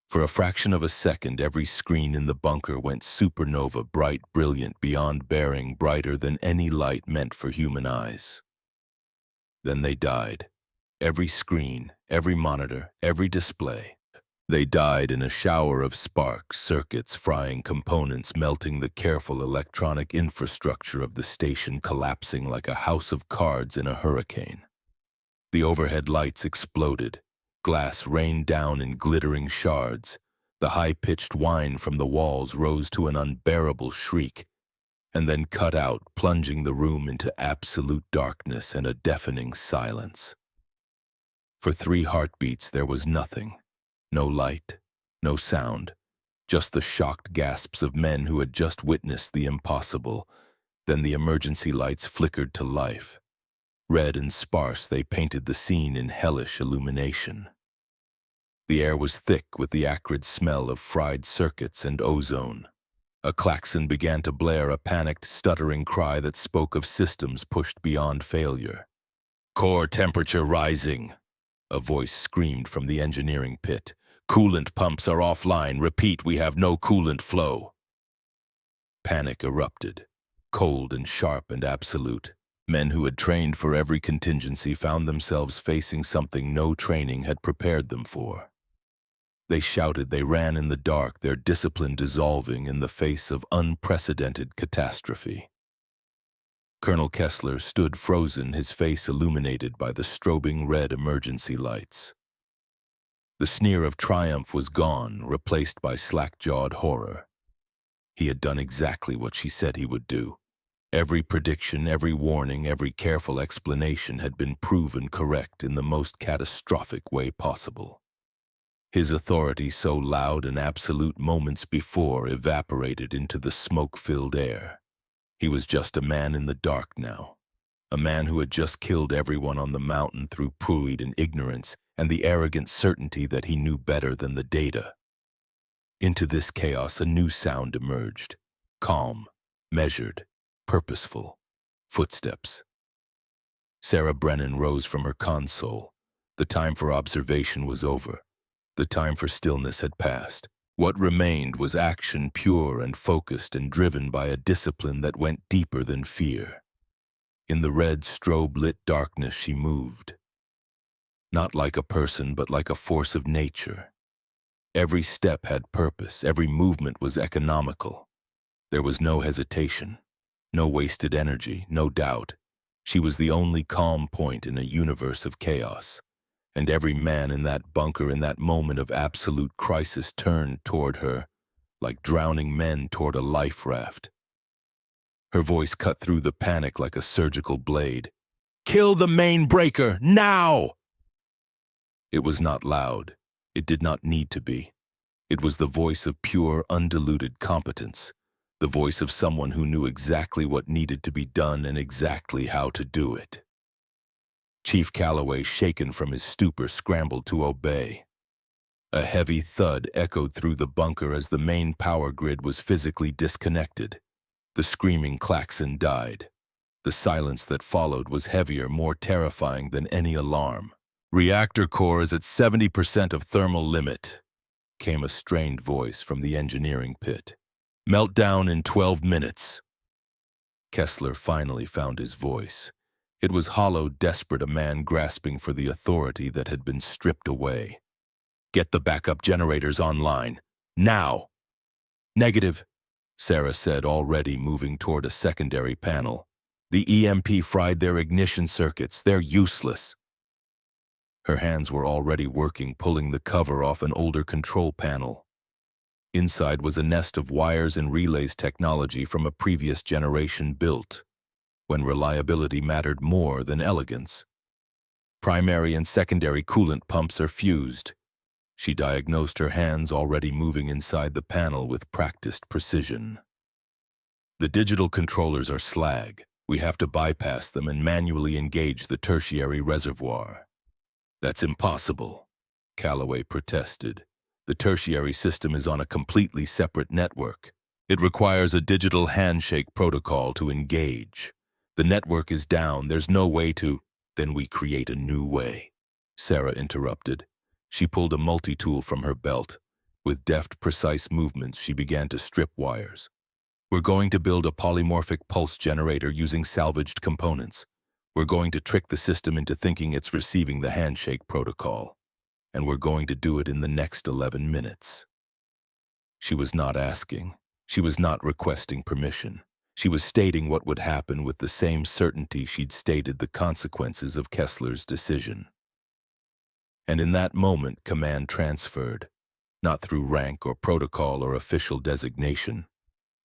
For a fraction of a second, every screen in the bunker went supernova, bright, brilliant, beyond bearing, brighter than any light meant for human eyes. Then they died. Every screen, every monitor, every display. They died in a shower of sparks, circuits, frying components, melting the careful electronic infrastructure of the station, collapsing like a house of cards in a hurricane. The overhead lights exploded. Glass rained down in glittering shards. The high-pitched whine from the walls rose to an unbearable shriek, and then cut out, plunging the room into absolute darkness and a deafening silence. For 3 heartbeats there was nothing. No light, no sound, just the shocked gasps of men who had just witnessed the impossible. Then the emergency lights flickered to life. Red and sparse, they painted the scene in hellish illumination. The air was thick with the acrid smell of fried circuits and ozone. A klaxon began to blare, a panicked, stuttering cry that spoke of systems pushed beyond failure. "Core temperature rising," a voice screamed from the engineering pit. "Coolant pumps are offline. Repeat, we have no coolant flow." Panic erupted, cold and sharp and absolute. Men who had trained for every contingency found themselves facing something no training had prepared them for. They shouted, they ran in the dark, their discipline dissolving in the face of unprecedented catastrophe. Colonel Kessler stood frozen, his face illuminated by the strobing red emergency lights. The sneer of triumph was gone, replaced by slack-jawed horror. He had done exactly what she said he would do. Every prediction, every warning, every careful explanation had been proven correct in the most catastrophic way possible. His authority, so loud and absolute moments before, evaporated into the smoke-filled air. He was just a man in the dark now. A man who had just killed everyone on the mountain through pride and ignorance and the arrogant certainty that he knew better than the data. Into this chaos, a new sound emerged. Calm, measured, purposeful. Footsteps. Sarah Brennan rose from her console. The time for observation was over. The time for stillness had passed. What remained was action, pure and focused and driven by a discipline that went deeper than fear. In the red, strobe-lit darkness she moved. Not like a person, but like a force of nature. Every step had purpose, every movement was economical. There was no hesitation, no wasted energy, no doubt. She was the only calm point in a universe of chaos. And every man in that bunker, in that moment of absolute crisis, turned toward her, like drowning men toward a life raft. Her voice cut through the panic like a surgical blade. "Kill the main breaker, now!" It was not loud. It did not need to be. It was the voice of pure, undiluted competence, the voice of someone who knew exactly what needed to be done and exactly how to do it. Chief Calloway, shaken from his stupor, scrambled to obey. A heavy thud echoed through the bunker as the main power grid was physically disconnected. The screaming klaxon died. The silence that followed was heavier, more terrifying than any alarm. "Reactor core is at 70% of thermal limit," came a strained voice from the engineering pit. "Meltdown in 12 minutes. Kessler finally found his voice. It was hollow, desperate, a man grasping for the authority that had been stripped away. "Get the backup generators online. Now!" "Negative," Sarah said, already moving toward a secondary panel. "The EMP fried their ignition circuits. They're useless." Her hands were already working, pulling the cover off an older control panel. Inside was a nest of wires and relays technology from a previous generation built when reliability mattered more than elegance. Primary and secondary coolant pumps are fused. She diagnosed her hands, already moving inside the panel with practiced precision. "The digital controllers are slag. We have to bypass them and manually engage the tertiary reservoir." "That's impossible," Calloway protested. "The tertiary system is on a completely separate network. It requires a digital handshake protocol to engage. The network is down. There's no way to—" "Then we create a new way," Sarah interrupted. She pulled a multi-tool from her belt. With deft, precise movements, she began to strip wires. "We're going to build a polymorphic pulse generator using salvaged components. We're going to trick the system into thinking it's receiving the handshake protocol. And we're going to do it in the next 11 minutes. She was not asking. She was not requesting permission. She was stating what would happen with the same certainty she'd stated the consequences of Kessler's decision. And in that moment, command transferred, not through rank or protocol or official designation.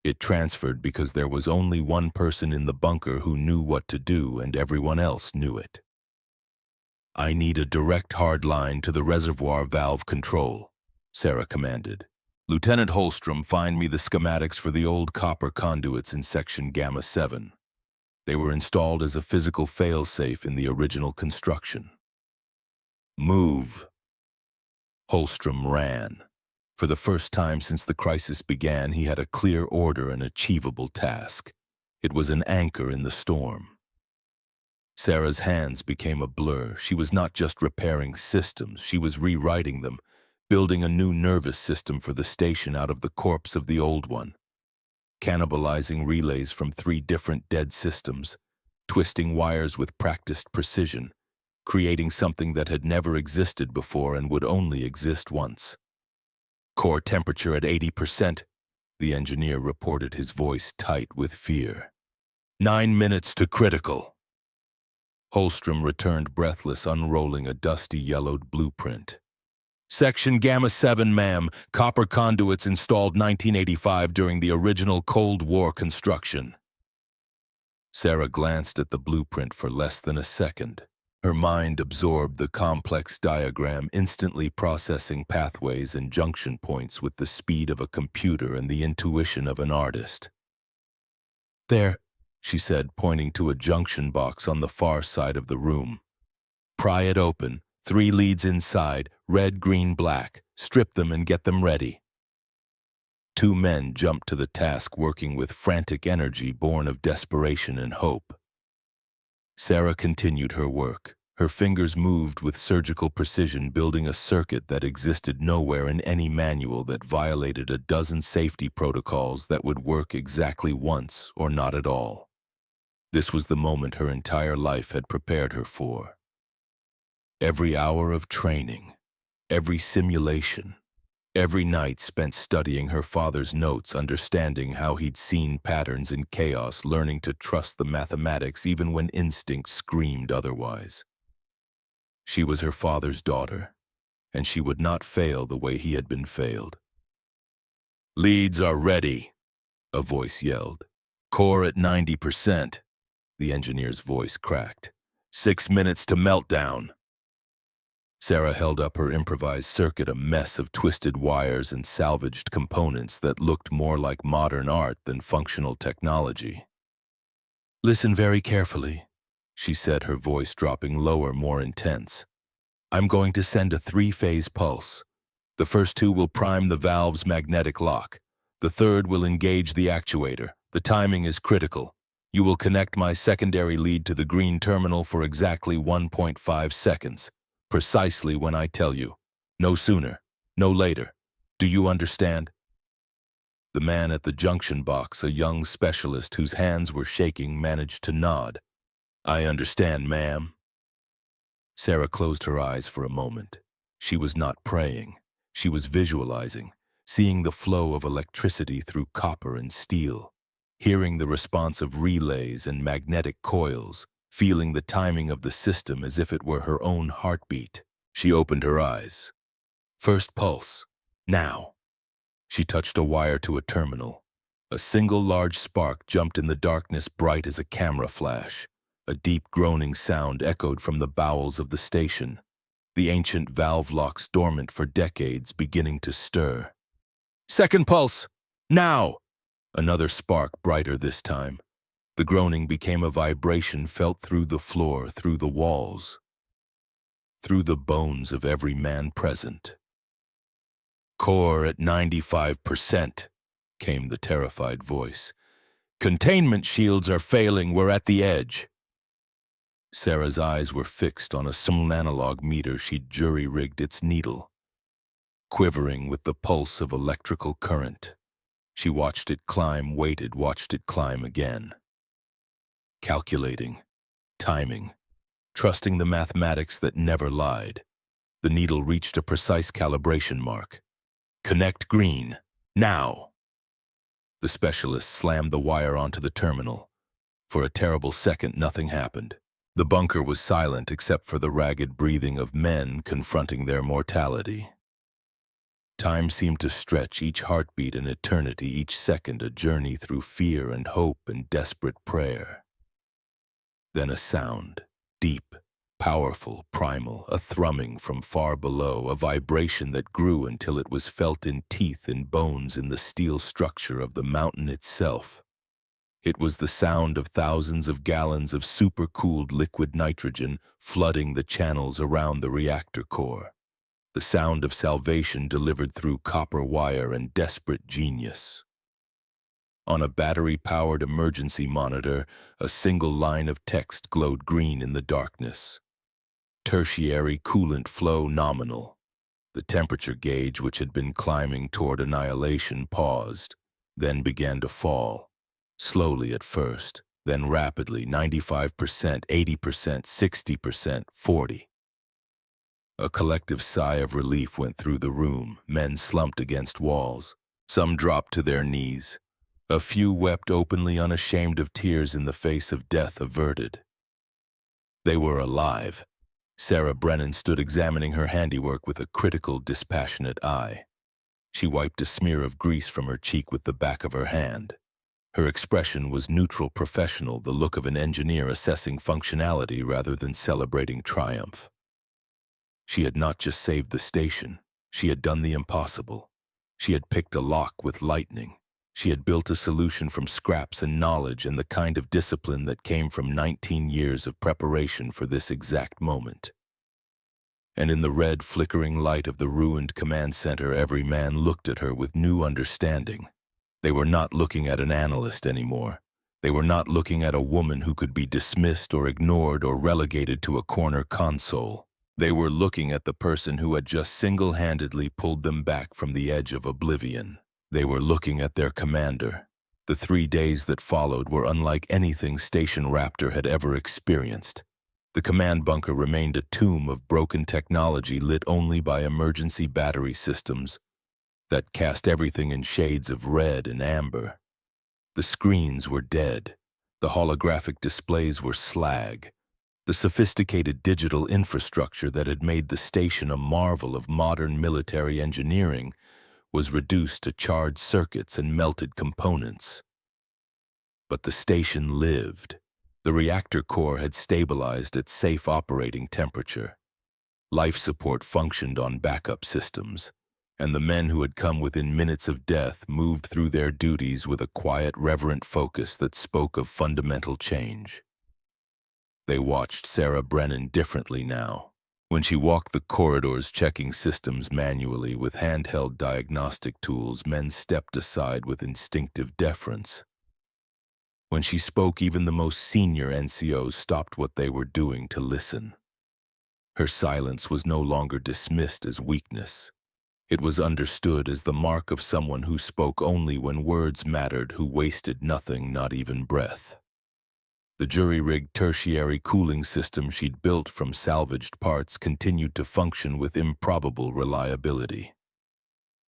It transferred because there was only one person in the bunker who knew what to do, and everyone else knew it. "I need a direct hard line to the reservoir valve control," Sarah commanded. "Lieutenant Holstrom, find me the schematics for the old copper conduits in section Gamma 7. They were installed as a physical failsafe in the original construction." "Move." Holstrom ran. For the first time since the crisis began, he had a clear order and achievable task. It was an anchor in the storm. Sarah's hands became a blur. She was not just repairing systems, she was rewriting them, building a new nervous system for the station out of the corpse of the old one. Cannibalizing relays from 3 different dead systems, twisting wires with practiced precision, creating something that had never existed before and would only exist once. "Core temperature at 80%, the engineer reported, his voice tight with fear. 9 minutes to critical." Holstrom returned breathless, unrolling a dusty yellowed blueprint. "Section Gamma 7, ma'am. Copper conduits installed 1985 during the original Cold War construction." Sarah glanced at the blueprint for less than a second. Her mind absorbed the complex diagram, instantly processing pathways and junction points with the speed of a computer and the intuition of an artist. "There," she said, pointing to a junction box on the far side of the room. "Pry it open. 3 leads inside, red, green, black. Strip them and get them ready." 2 men jumped to the task, working with frantic energy born of desperation and hope. Sarah continued her work. Her fingers moved with surgical precision, building a circuit that existed nowhere in any manual, that violated a dozen safety protocols, that would work exactly once or not at all. This was the moment her entire life had prepared her for. Every hour of training, every simulation, every night spent studying her father's notes, understanding how he'd seen patterns in chaos, learning to trust the mathematics even when instinct screamed otherwise. She was her father's daughter, and she would not fail the way he had been failed. "Leads are ready," a voice yelled. "Core at 90%, the engineer's voice cracked. 6 minutes to meltdown." Sarah held up her improvised circuit, a mess of twisted wires and salvaged components that looked more like modern art than functional technology. "Listen very carefully," she said, her voice dropping lower, more intense. "I'm going to send a three-phase pulse. The first two will prime the valve's magnetic lock. The third will engage the actuator. The timing is critical. You will connect my secondary lead to the green terminal for exactly 1.5 seconds, precisely when I tell you. No sooner, no later. Do you understand?" The man at the junction box, a young specialist whose hands were shaking, managed to nod. "I understand, ma'am." Sarah closed her eyes for a moment. She was not praying. She was visualizing, seeing the flow of electricity through copper and steel, hearing the response of relays and magnetic coils, feeling the timing of the system as if it were her own heartbeat. She opened her eyes. "First pulse. Now." She touched a wire to a terminal. A single large spark jumped in the darkness, bright as a camera flash. A deep groaning sound echoed from the bowels of the station, the ancient valve locks dormant for decades beginning to stir. "Second pulse! Now!" Another spark, brighter this time. The groaning became a vibration felt through the floor, through the walls, through the bones of every man present. "Core at 95%, came the terrified voice. "Containment shields are failing, we're at the edge." Sarah's eyes were fixed on a small analog meter. She'd jury-rigged its needle, quivering with the pulse of electrical current. She watched it climb, waited, watched it climb again. Calculating, timing, trusting the mathematics that never lied. The needle reached a precise calibration mark. "Connect green, now!" The specialist slammed the wire onto the terminal. For a terrible second, nothing happened. The bunker was silent except for the ragged breathing of men confronting their mortality. Time seemed to stretch, each heartbeat an eternity, each second a journey through fear and hope and desperate prayer. Then a sound, deep, powerful, primal, a thrumming from far below, a vibration that grew until it was felt in teeth and bones in the steel structure of the mountain itself. It was the sound of thousands of gallons of supercooled liquid nitrogen flooding the channels around the reactor core. The sound of salvation delivered through copper wire and desperate genius. On a battery-powered emergency monitor, a single line of text glowed green in the darkness. Tertiary coolant flow nominal. The temperature gauge, which had been climbing toward annihilation, paused, then began to fall. Slowly at first, then rapidly, 95%, 80%, 60%, 40%. A collective sigh of relief went through the room. Men slumped against walls. Some dropped to their knees. A few wept openly, unashamed of tears in the face of death averted. They were alive. Sarah Brennan stood examining her handiwork with a critical, dispassionate eye. She wiped a smear of grease from her cheek with the back of her hand. Her expression was neutral, professional, the look of an engineer assessing functionality rather than celebrating triumph. She had not just saved the station. She had done the impossible. She had picked a lock with lightning. She had built a solution from scraps and knowledge and the kind of discipline that came from 19 years of preparation for this exact moment. And in the red, flickering light of the ruined command center, every man looked at her with new understanding. They were not looking at an analyst anymore. They were not looking at a woman who could be dismissed or ignored or relegated to a corner console. They were looking at the person who had just single-handedly pulled them back from the edge of oblivion. They were looking at their commander. The 3 days that followed were unlike anything Station Raptor had ever experienced. The command bunker remained a tomb of broken technology lit only by emergency battery systems that cast everything in shades of red and amber. The screens were dead. The holographic displays were slag. The sophisticated digital infrastructure that had made the station a marvel of modern military engineering was reduced to charred circuits and melted components. But the station lived. The reactor core had stabilized at safe operating temperature. Life support functioned on backup systems, and the men who had come within minutes of death moved through their duties with a quiet, reverent focus that spoke of fundamental change. They watched Sarah Brennan differently now. When she walked the corridors checking systems manually with handheld diagnostic tools, men stepped aside with instinctive deference. When she spoke, even the most senior NCOs stopped what they were doing to listen. Her silence was no longer dismissed as weakness. It was understood as the mark of someone who spoke only when words mattered, who wasted nothing, not even breath. The jury-rigged tertiary cooling system she'd built from salvaged parts continued to function with improbable reliability.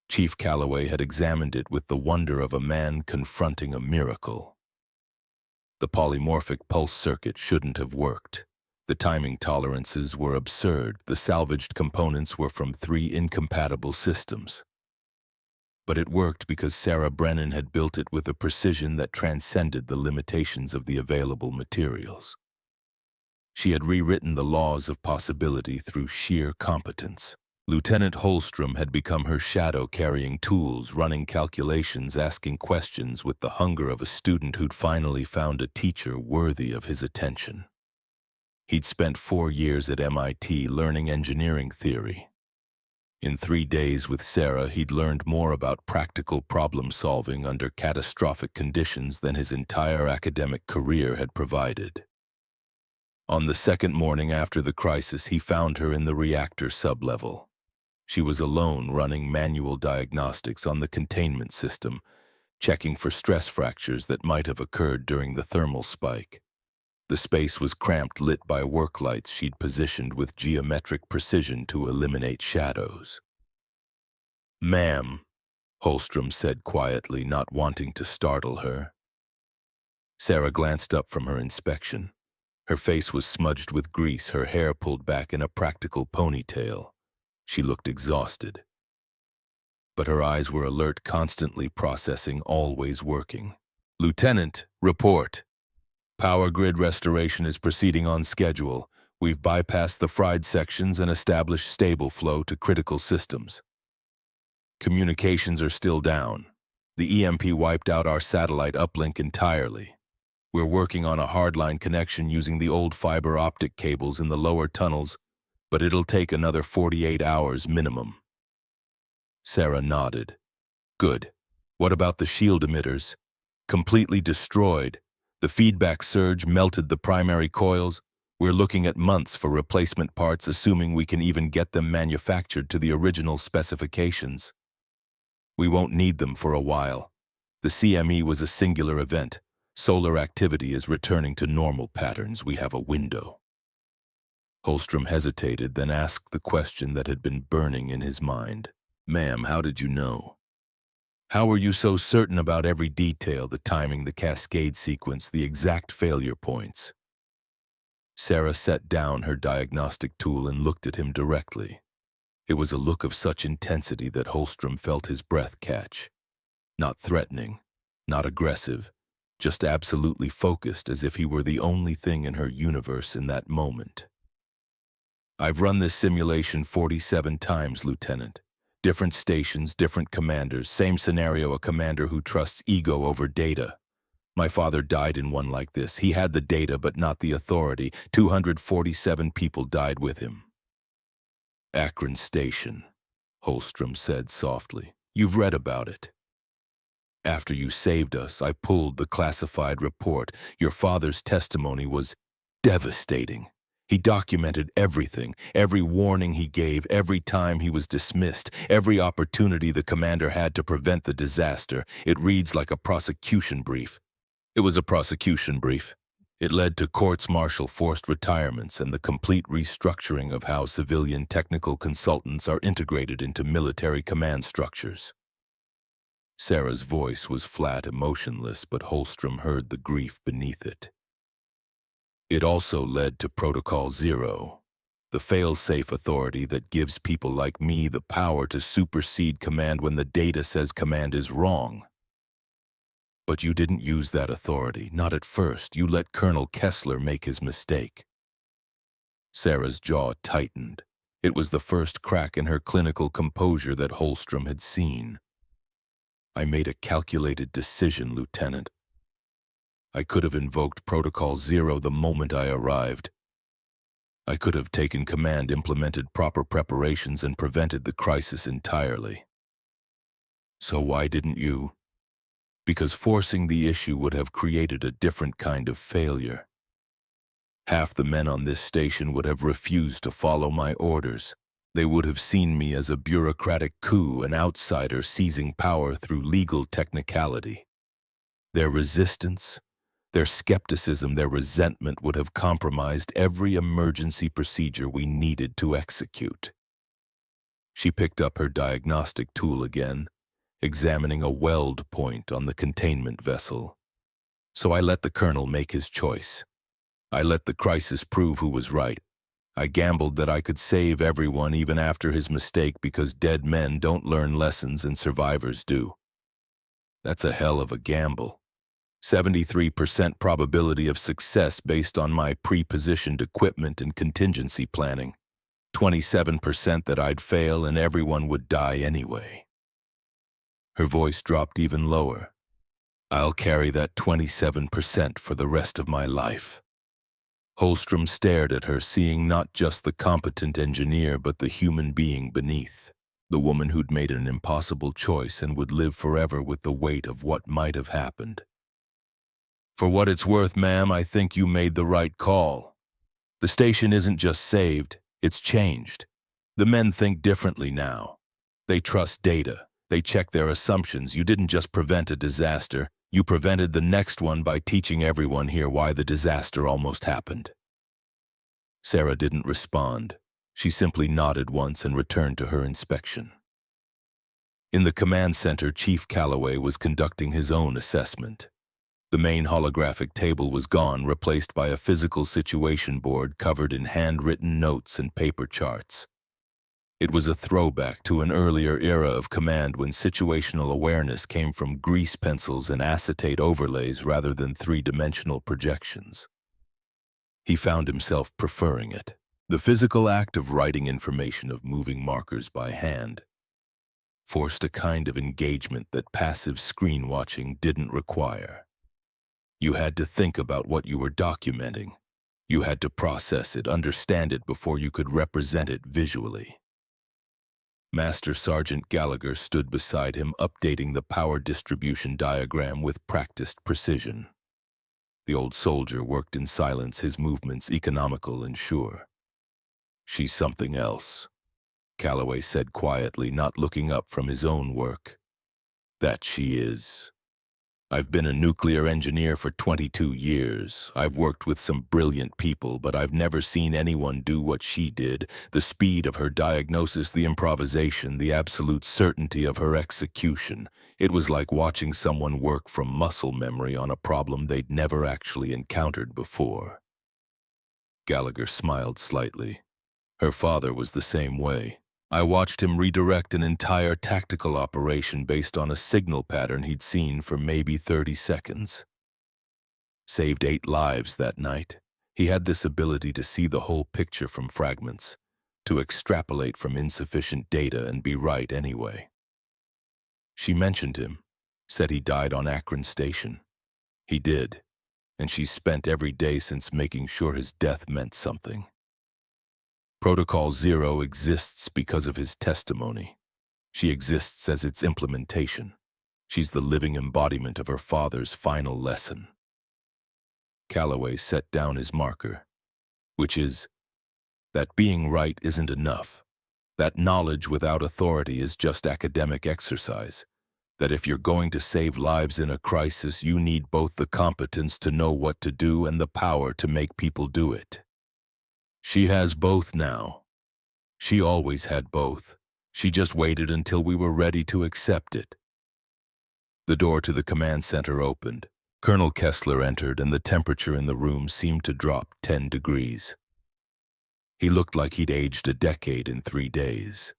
Chief Calloway had examined it with the wonder of a man confronting a miracle. The polymorphic pulse circuit shouldn't have worked. The timing tolerances were absurd. The salvaged components were from 3 incompatible systems. But it worked because Sarah Brennan had built it with a precision that transcended the limitations of the available materials. She had rewritten the laws of possibility through sheer competence. Lieutenant Holstrom had become her shadow, carrying tools, running calculations, asking questions with the hunger of a student who'd finally found a teacher worthy of his attention. He'd spent 4 years at MIT learning engineering theory. In 3 days with Sarah, he'd learned more about practical problem-solving under catastrophic conditions than his entire academic career had provided. On the second morning after the crisis, he found her in the reactor sublevel. She was alone, running manual diagnostics on the containment system, checking for stress fractures that might have occurred during the thermal spike. The space was cramped, lit by work lights she'd positioned with geometric precision to eliminate shadows. "Ma'am," Holstrom said quietly, not wanting to startle her. Sarah glanced up from her inspection. Her face was smudged with grease, her hair pulled back in a practical ponytail. She looked exhausted. But her eyes were alert, constantly processing, always working. "Lieutenant, report. Power grid restoration is proceeding on schedule. We've bypassed the fried sections and established stable flow to critical systems. Communications are still down. The EMP wiped out our satellite uplink entirely. We're working on a hardline connection using the old fiber optic cables in the lower tunnels, but it'll take another 48 hours minimum." Sarah nodded. "Good. What about the shield emitters? Completely destroyed. The feedback surge melted the primary coils. We're looking at months for replacement parts, assuming we can even get them manufactured to the original specifications. We won't need them for a while. The CME was a singular event. Solar activity is returning to normal patterns. We have a window." Holstrom hesitated, then asked the question that had been burning in his mind. "Ma'am, how did you know? How were you so certain about every detail, the timing, the cascade sequence, the exact failure points?" Sarah set down her diagnostic tool and looked at him directly. It was a look of such intensity that Holstrom felt his breath catch. Not threatening, not aggressive, just absolutely focused, as if he were the only thing in her universe in that moment. "I've run this simulation 47 times, Lieutenant. Different stations, different commanders, same scenario, a commander who trusts ego over data. My father died in one like this. He had the data but not the authority. 247 people died with him." "Akron Station," Holstrom said softly. "You've read about it. After you saved us, I pulled the classified report. Your father's testimony was devastating. He documented everything, every warning he gave, every time he was dismissed, every opportunity the commander had to prevent the disaster. It reads like a prosecution brief." It was a prosecution brief. It led to courts-martial, forced retirements, and the complete restructuring of how civilian technical consultants are integrated into military command structures. Sarah's voice was flat, emotionless, but Holstrom heard the grief beneath it. It also led to Protocol Zero, the fail-safe authority that gives people like me the power to supersede command when the data says command is wrong. But you didn't use that authority, not at first. You let Colonel Kessler make his mistake. Sarah's jaw tightened. It was the first crack in her clinical composure that Holstrom had seen. "I made a calculated decision, Lieutenant. I could have invoked Protocol Zero the moment I arrived. I could have taken command, implemented proper preparations, and prevented the crisis entirely. So why didn't you? Because forcing the issue would have created a different kind of failure. Half the men on this station would have refused to follow my orders. They would have seen me as a bureaucratic coup, an outsider seizing power through legal technicality. Their resistance, their skepticism, their resentment would have compromised every emergency procedure we needed to execute." She picked up her diagnostic tool again, examining a weld point on the containment vessel. "So I let the colonel make his choice. I let the crisis prove who was right. I gambled that I could save everyone even after his mistake, because dead men don't learn lessons and survivors do. That's a hell of a gamble. 73% probability of success based on my pre-positioned equipment and contingency planning. 27% that I'd fail and everyone would die anyway." Her voice dropped even lower. "I'll carry that 27% for the rest of my life." Holstrom stared at her, seeing not just the competent engineer but the human being beneath, the woman who'd made an impossible choice and would live forever with the weight of what might have happened. "For what it's worth, ma'am, I think you made the right call. The station isn't just saved, it's changed. The men think differently now. They trust data. They check their assumptions. You didn't just prevent a disaster, you prevented the next one by teaching everyone here why the disaster almost happened." Sarah didn't respond. She simply nodded once and returned to her inspection. In the command center, Chief Calloway was conducting his own assessment. The main holographic table was gone, replaced by a physical situation board covered in handwritten notes and paper charts. It was a throwback to an earlier era of command when situational awareness came from grease pencils and acetate overlays rather than three-dimensional projections. He found himself preferring it. The physical act of writing information, of moving markers by hand, forced a kind of engagement that passive screen watching didn't require. You had to think about what you were documenting. You had to process it, understand it before you could represent it visually. Master Sergeant Gallagher stood beside him, updating the power distribution diagram with practiced precision. The old soldier worked in silence, his movements economical and sure. "She's something else," Calloway said quietly, not looking up from his own work. "That she is. I've been a nuclear engineer for 22 years. I've worked with some brilliant people, but I've never seen anyone do what she did. The speed of her diagnosis, the improvisation, the absolute certainty of her execution. It was like watching someone work from muscle memory on a problem they'd never actually encountered before." Gallagher smiled slightly. "Her father was the same way. I watched him redirect an entire tactical operation based on a signal pattern he'd seen for maybe 30 seconds. Saved 8 lives that night. He had this ability to see the whole picture from fragments, to extrapolate from insufficient data and be right anyway." She mentioned him, said he died on Akron Station. He did, and she spent every day since making sure his death meant something. Protocol Zero exists because of his testimony. She exists as its implementation. She's the living embodiment of her father's final lesson. Calloway set down his marker, which is that being right isn't enough, that knowledge without authority is just academic exercise, that if you're going to save lives in a crisis, you need both the competence to know what to do and the power to make people do it. She has both now. She always had both. She just waited until we were ready to accept it. The door to the command center opened. Colonel Kessler entered, and the temperature in the room seemed to drop 10 degrees. He looked like he'd aged a decade in 3 days.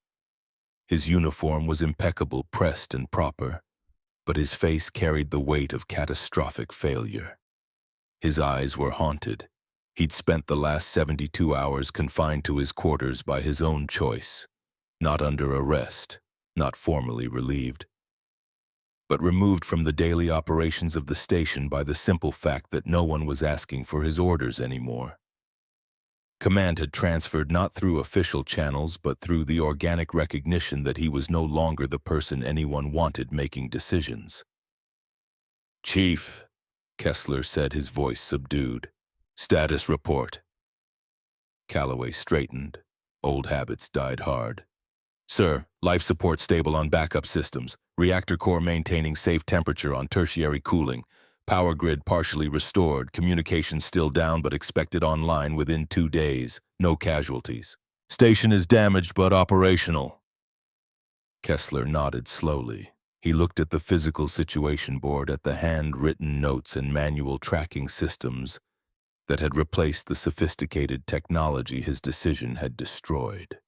His uniform was impeccable, pressed and proper, but his face carried the weight of catastrophic failure. His eyes were haunted. He'd spent the last 72 hours confined to his quarters by his own choice, not under arrest, not formally relieved, but removed from the daily operations of the station by the simple fact that no one was asking for his orders anymore. Command had transferred not through official channels but through the organic recognition that he was no longer the person anyone wanted making decisions. "Chief," Kessler said, his voice subdued. "Status report." Calloway straightened. Old habits died hard. "Sir, life support stable on backup systems. Reactor core maintaining safe temperature on tertiary cooling. Power grid partially restored. Communications still down but expected online within 2 days. No casualties. Station is damaged but operational." Kessler nodded slowly. He looked at the physical situation board, at the handwritten notes and manual tracking systems that had replaced the sophisticated technology his decision had destroyed.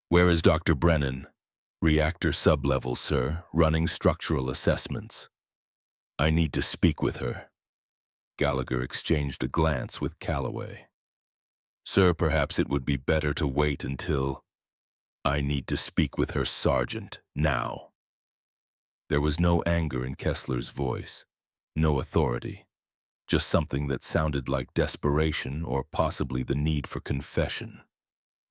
"Where is Dr. Brennan?" "Reactor sublevel, sir, running structural assessments." "I need to speak with her." Gallagher exchanged a glance with Calloway. "Sir, perhaps it would be better to wait until—" "I need to speak with her, Sergeant, now." There was no anger in Kessler's voice, no authority, just something that sounded like desperation or possibly the need for confession.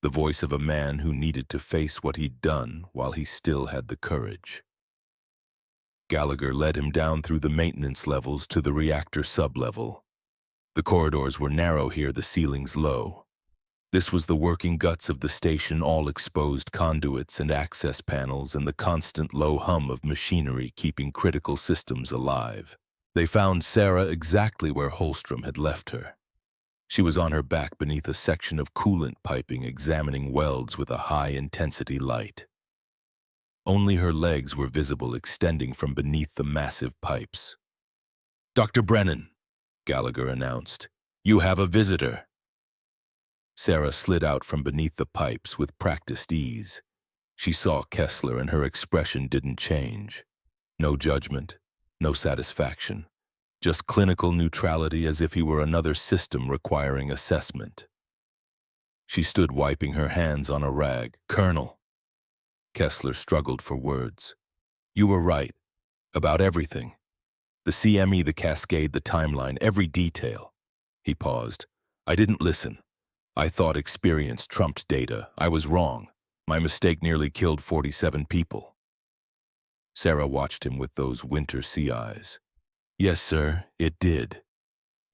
The voice of a man who needed to face what he'd done while he still had the courage. Gallagher led him down through the maintenance levels to the reactor sublevel. The corridors were narrow here, the ceilings low. This was the working guts of the station, all exposed conduits and access panels and the constant low hum of machinery keeping critical systems alive. They found Sarah exactly where Holstrom had left her. She was on her back beneath a section of coolant piping, examining welds with a high-intensity light. Only her legs were visible, extending from beneath the massive pipes. "Dr. Brennan," Gallagher announced, "you have a visitor." Sarah slid out from beneath the pipes with practiced ease. She saw Kessler and her expression didn't change. No judgment, no satisfaction, just clinical neutrality, as if he were another system requiring assessment. She stood wiping her hands on a rag. "Colonel." Kessler struggled for words. "You were right. About everything. The CME, the cascade, the timeline, every detail." He paused. "I didn't listen. I thought experience trumped data. I was wrong. My mistake nearly killed 47 people." Sarah watched him with those winter sea eyes. "Yes, sir, it did.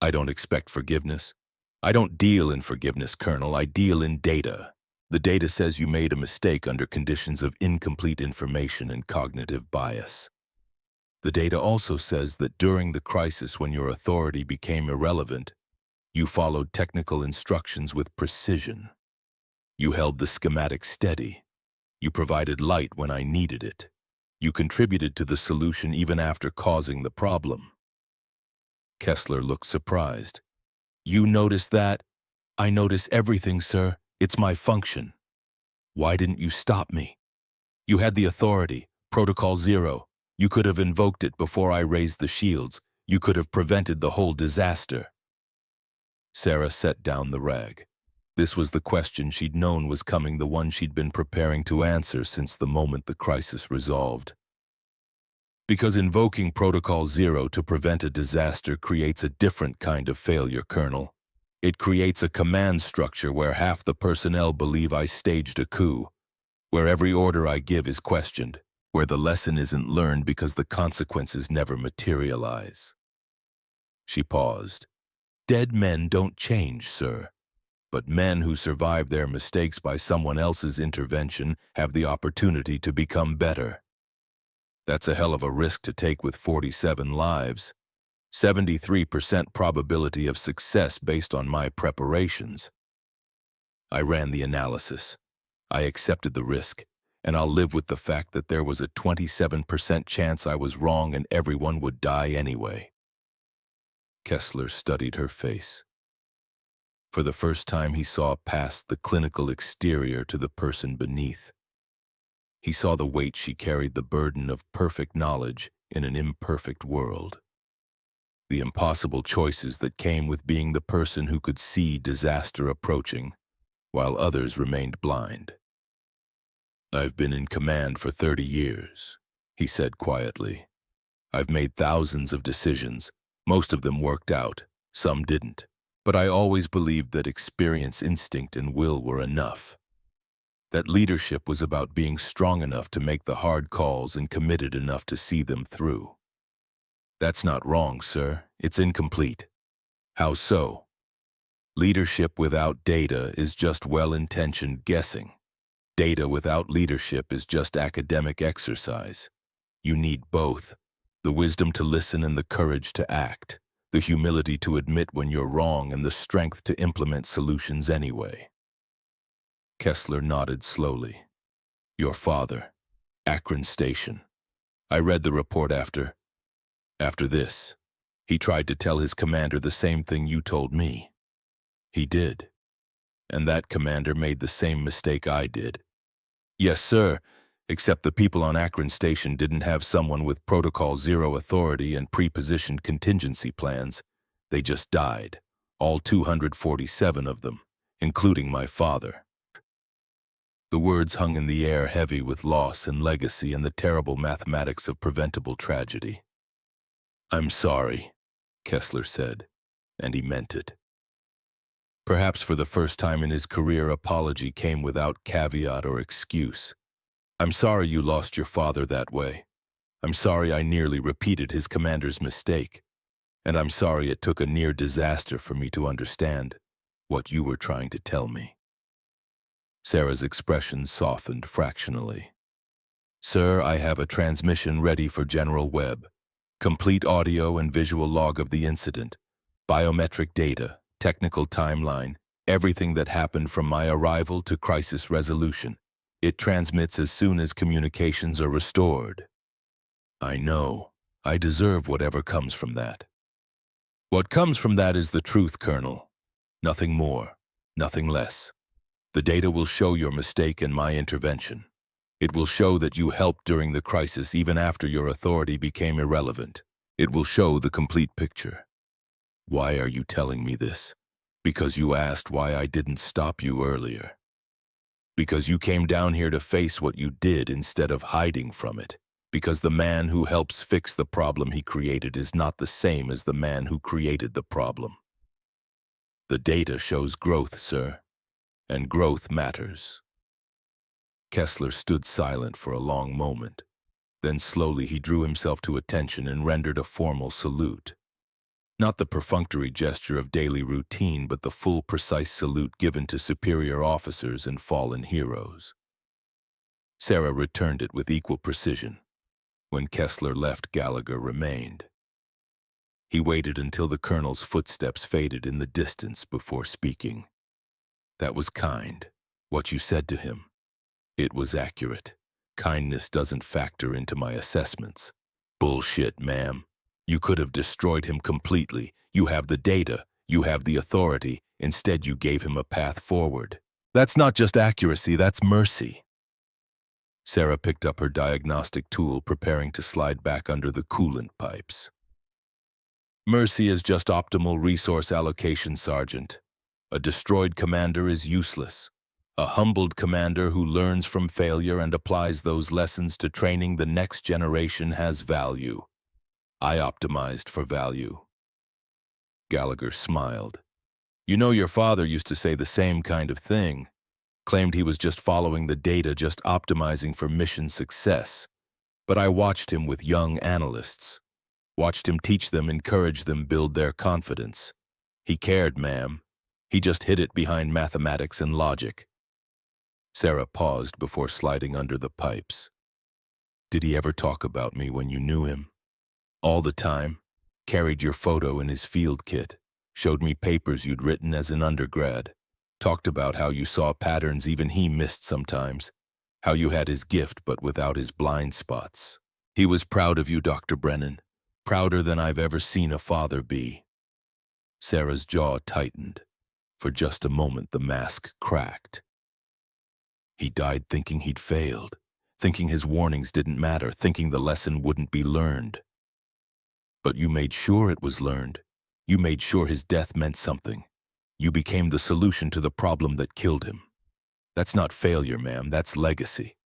I don't expect forgiveness. I don't deal in forgiveness, Colonel. I deal in data. The data says you made a mistake under conditions of incomplete information and cognitive bias. The data also says that during the crisis, when your authority became irrelevant, you followed technical instructions with precision. You held the schematic steady. You provided light when I needed it. You contributed to the solution even after causing the problem." Kessler looked surprised. "You noticed that?" "I notice everything, sir. It's my function." "Why didn't you stop me? You had the authority, Protocol Zero. You could have invoked it before I raised the shields. You could have prevented the whole disaster." Sarah set down the rag. This was the question she'd known was coming, the one she'd been preparing to answer since the moment the crisis resolved. "Because invoking Protocol Zero to prevent a disaster creates a different kind of failure, Colonel. It creates a command structure where half the personnel believe I staged a coup, where every order I give is questioned, where the lesson isn't learned because the consequences never materialize." She paused. "Dead men don't change, sir. But men who survive their mistakes by someone else's intervention have the opportunity to become better. That's a hell of a risk to take with 47 lives. 73% probability of success based on my preparations. I ran the analysis. I accepted the risk, and I'll live with the fact that there was a 27% chance I was wrong and everyone would die anyway." Kessler studied her face. For the first time, he saw past the clinical exterior to the person beneath. He saw the weight she carried, the burden of perfect knowledge in an imperfect world. The impossible choices that came with being the person who could see disaster approaching, while others remained blind. "I've been in command for 30 years," he said quietly. "I've made thousands of decisions. Most of them worked out, some didn't. But I always believed that experience, instinct, and will were enough. That leadership was about being strong enough to make the hard calls and committed enough to see them through." "That's not wrong, sir. It's incomplete." "How so?" "Leadership without data is just well-intentioned guessing. Data without leadership is just academic exercise. You need both. The wisdom to listen and the courage to act. The humility to admit when you're wrong and the strength to implement solutions anyway." Kessler nodded slowly. "Your father, Akron Station. I read the report after this. He tried to tell his commander the same thing you told me." "He did. And that commander made the same mistake I did." "Yes, sir, except the people on Akron Station didn't have someone with Protocol Zero authority and pre-positioned contingency plans. They just died, all 247 of them, including my father." The words hung in the air, heavy with loss and legacy and the terrible mathematics of preventable tragedy. "I'm sorry," Kessler said, and he meant it. Perhaps for the first time in his career, apology came without caveat or excuse. "I'm sorry you lost your father that way. I'm sorry I nearly repeated his commander's mistake. And I'm sorry it took a near disaster for me to understand what you were trying to tell me." Sarah's expression softened fractionally. "Sir, I have a transmission ready for General Webb. Complete audio and visual log of the incident, biometric data, technical timeline, everything that happened from my arrival to crisis resolution. It transmits as soon as communications are restored." "I know. I deserve whatever comes from that." "What comes from that is the truth, Colonel. Nothing more, nothing less. The data will show your mistake and my intervention. It will show that you helped during the crisis even after your authority became irrelevant. It will show the complete picture." "Why are you telling me this?" "Because you asked why I didn't stop you earlier. Because you came down here to face what you did instead of hiding from it. Because the man who helps fix the problem he created is not the same as the man who created the problem. The data shows growth, sir, and growth matters." Kessler stood silent for a long moment. Then slowly he drew himself to attention and rendered a formal salute. Not the perfunctory gesture of daily routine, but the full, precise salute given to superior officers and fallen heroes. Sarah returned it with equal precision. When Kessler left, Gallagher remained. He waited until the colonel's footsteps faded in the distance before speaking. "That was kind, what you said to him. It was accurate. Kindness doesn't factor into my assessments." "Bullshit, ma'am. You could have destroyed him completely. You have the data. You have the authority. Instead, you gave him a path forward. That's not just accuracy, that's mercy." Sarah picked up her diagnostic tool, preparing to slide back under the coolant pipes. "Mercy is just optimal resource allocation, Sergeant. A destroyed commander is useless. A humbled commander who learns from failure and applies those lessons to training the next generation has value. I optimized for value." Gallagher smiled. "You know, your father used to say the same kind of thing. Claimed he was just following the data, just optimizing for mission success. But I watched him with young analysts. Watched him teach them, encourage them, build their confidence. He cared, ma'am. He just hid it behind mathematics and logic." Sarah paused before sliding under the pipes. "Did he ever talk about me when you knew him?" "All the time. Carried your photo in his field kit. Showed me papers you'd written as an undergrad. Talked about how you saw patterns even he missed sometimes. How you had his gift but without his blind spots. He was proud of you, Dr. Brennan. Prouder than I've ever seen a father be." Sarah's jaw tightened. For just a moment the mask cracked. He died thinking he'd failed, thinking his warnings didn't matter, thinking the lesson wouldn't be learned. But you made sure it was learned. You made sure his death meant something. You became the solution to the problem that killed him. That's not failure, ma'am, that's legacy.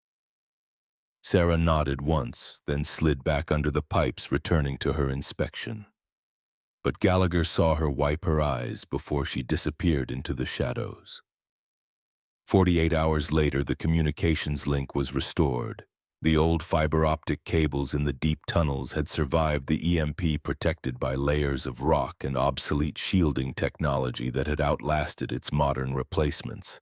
Sarah nodded once, then slid back under the pipes, returning to her inspection. But Gallagher saw her wipe her eyes before she disappeared into the shadows. 48 hours later, the communications link was restored. The old fiber optic cables in the deep tunnels had survived the EMP, protected by layers of rock and obsolete shielding technology that had outlasted its modern replacements.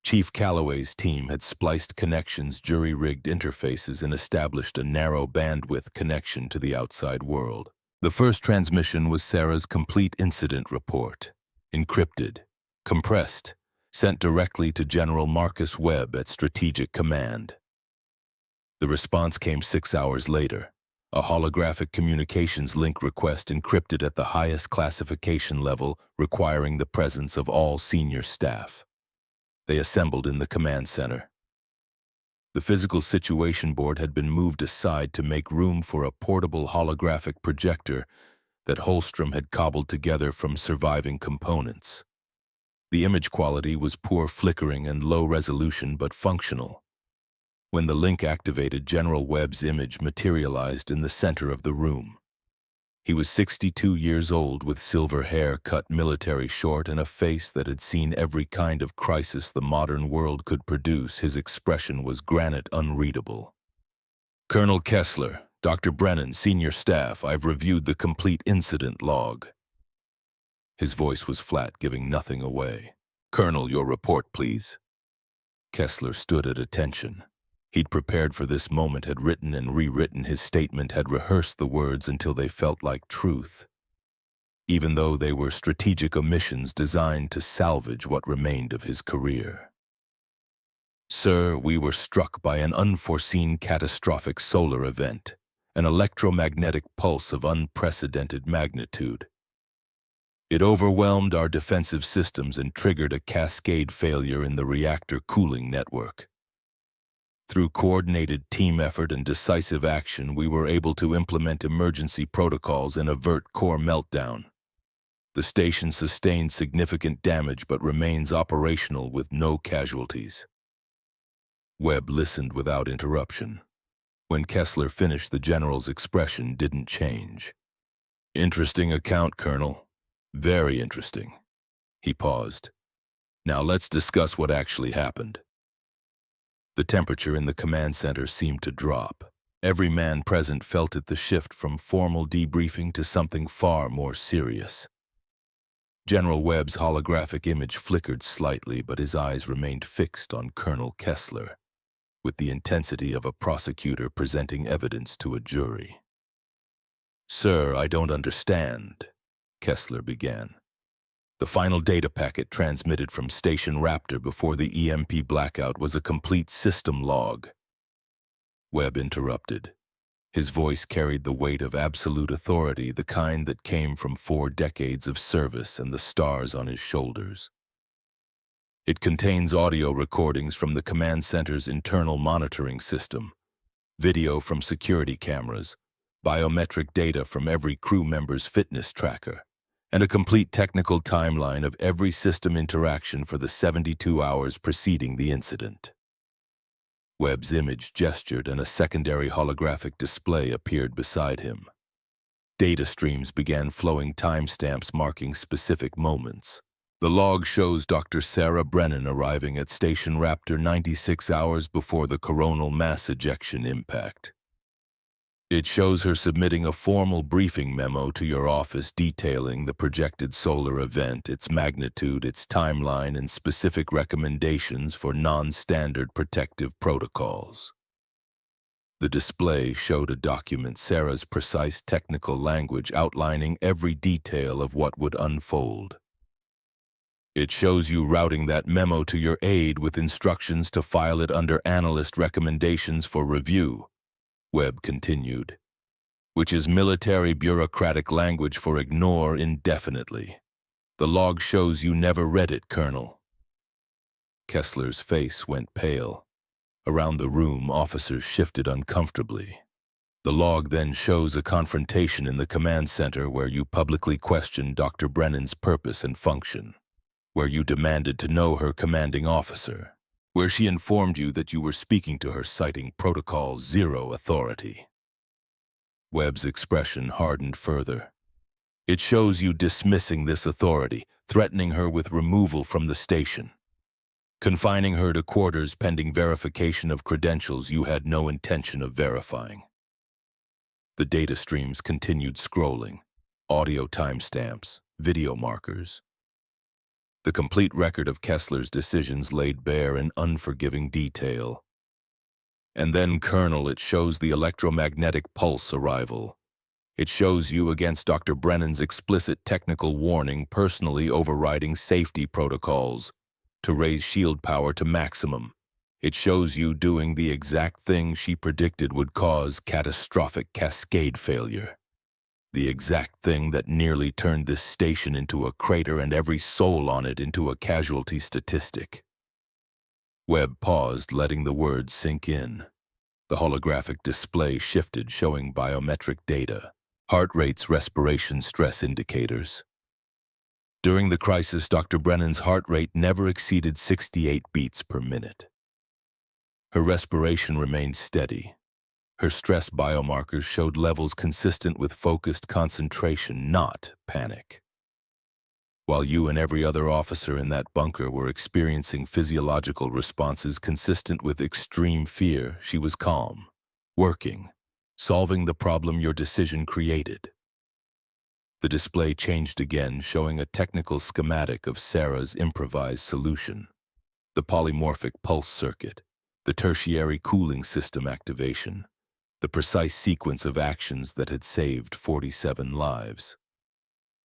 Chief Calloway's team had spliced connections, jury-rigged interfaces, and established a narrow bandwidth connection to the outside world. The first transmission was Sarah's complete incident report, encrypted, compressed, sent directly to General Marcus Webb at Strategic Command. The response came 6 hours later, a holographic communications link request encrypted at the highest classification level, requiring the presence of all senior staff. They assembled in the command center. The physical situation board had been moved aside to make room for a portable holographic projector that Holstrom had cobbled together from surviving components. The image quality was poor, flickering and low resolution, but functional. When the link activated, General Webb's image materialized in the center of the room. He was 62 years old, with silver hair cut military short and a face that had seen every kind of crisis the modern world could produce. His expression was granite unreadable. "Colonel Kessler, Dr. Brennan, senior staff, I've reviewed the complete incident log." His voice was flat, giving nothing away. "Colonel, your report, please." Kessler stood at attention. He'd prepared for this moment, had written and rewritten his statement, had rehearsed the words until they felt like truth, even though they were strategic omissions designed to salvage what remained of his career. "Sir, we were struck by an unforeseen catastrophic solar event, an electromagnetic pulse of unprecedented magnitude. It overwhelmed our defensive systems and triggered a cascade failure in the reactor cooling network. Through coordinated team effort and decisive action, we were able to implement emergency protocols and avert core meltdown. The station sustained significant damage but remains operational with no casualties." Webb listened without interruption. When Kessler finished, the general's expression didn't change. "Interesting account, Colonel. Very interesting." He paused. "Now let's discuss what actually happened." The temperature in the command center seemed to drop. Every man present felt it, the shift from formal debriefing to something far more serious. General Webb's holographic image flickered slightly, but his eyes remained fixed on Colonel Kessler, with the intensity of a prosecutor presenting evidence to a jury. "Sir, I don't understand," Kessler began. "The final data packet transmitted from Station Raptor before the EMP blackout was a complete system log." Webb interrupted. His voice carried the weight of absolute authority, the kind that came from 4 decades of service and the stars on his shoulders. "It contains audio recordings from the command center's internal monitoring system, video from security cameras, biometric data from every crew member's fitness tracker, and a complete technical timeline of every system interaction for the 72 hours preceding the incident." Webb's image gestured and a secondary holographic display appeared beside him. Data streams began flowing, timestamps marking specific moments. The log shows Dr. Sarah Brennan arriving at Station Raptor 96 hours before the coronal mass ejection impact. It shows her submitting a formal briefing memo to your office detailing the projected solar event, its magnitude, its timeline, and specific recommendations for non-standard protective protocols. The display showed a document, Sarah's precise technical language outlining every detail of what would unfold. "It shows you routing that memo to your aide with instructions to file it under analyst recommendations for review," Webb continued, "which is military bureaucratic language for ignore indefinitely. The log shows you never read it, Colonel." Kessler's face went pale. Around the room, officers shifted uncomfortably. The log then shows a confrontation in the command center where you publicly questioned Dr. Brennan's purpose and function, where you demanded to know her commanding officer, where she informed you that you were speaking to her citing Protocol Zero authority. Webb's expression hardened further. It shows you dismissing this authority, threatening her with removal from the station, confining her to quarters pending verification of credentials you had no intention of verifying. The data streams continued scrolling, audio timestamps, video markers. The complete record of Kessler's decisions laid bare in unforgiving detail. And then, Colonel, it shows the electromagnetic pulse arrival. It shows you against Dr. Brennan's explicit technical warning personally overriding safety protocols to raise shield power to maximum. It shows you doing the exact thing she predicted would cause catastrophic cascade failure. The exact thing that nearly turned this station into a crater and every soul on it into a casualty statistic. Webb paused, letting the words sink in. The holographic display shifted, showing biometric data, heart rates, respiration, stress indicators. During the crisis, Dr. Brennan's heart rate never exceeded 68 beats per minute. Her respiration remained steady. Her stress biomarkers showed levels consistent with focused concentration, not panic. While you and every other officer in that bunker were experiencing physiological responses consistent with extreme fear, she was calm, working, solving the problem your decision created. The display changed again, showing a technical schematic of Sarah's improvised solution. The polymorphic pulse circuit, the tertiary cooling system activation, the precise sequence of actions that had saved 47 lives.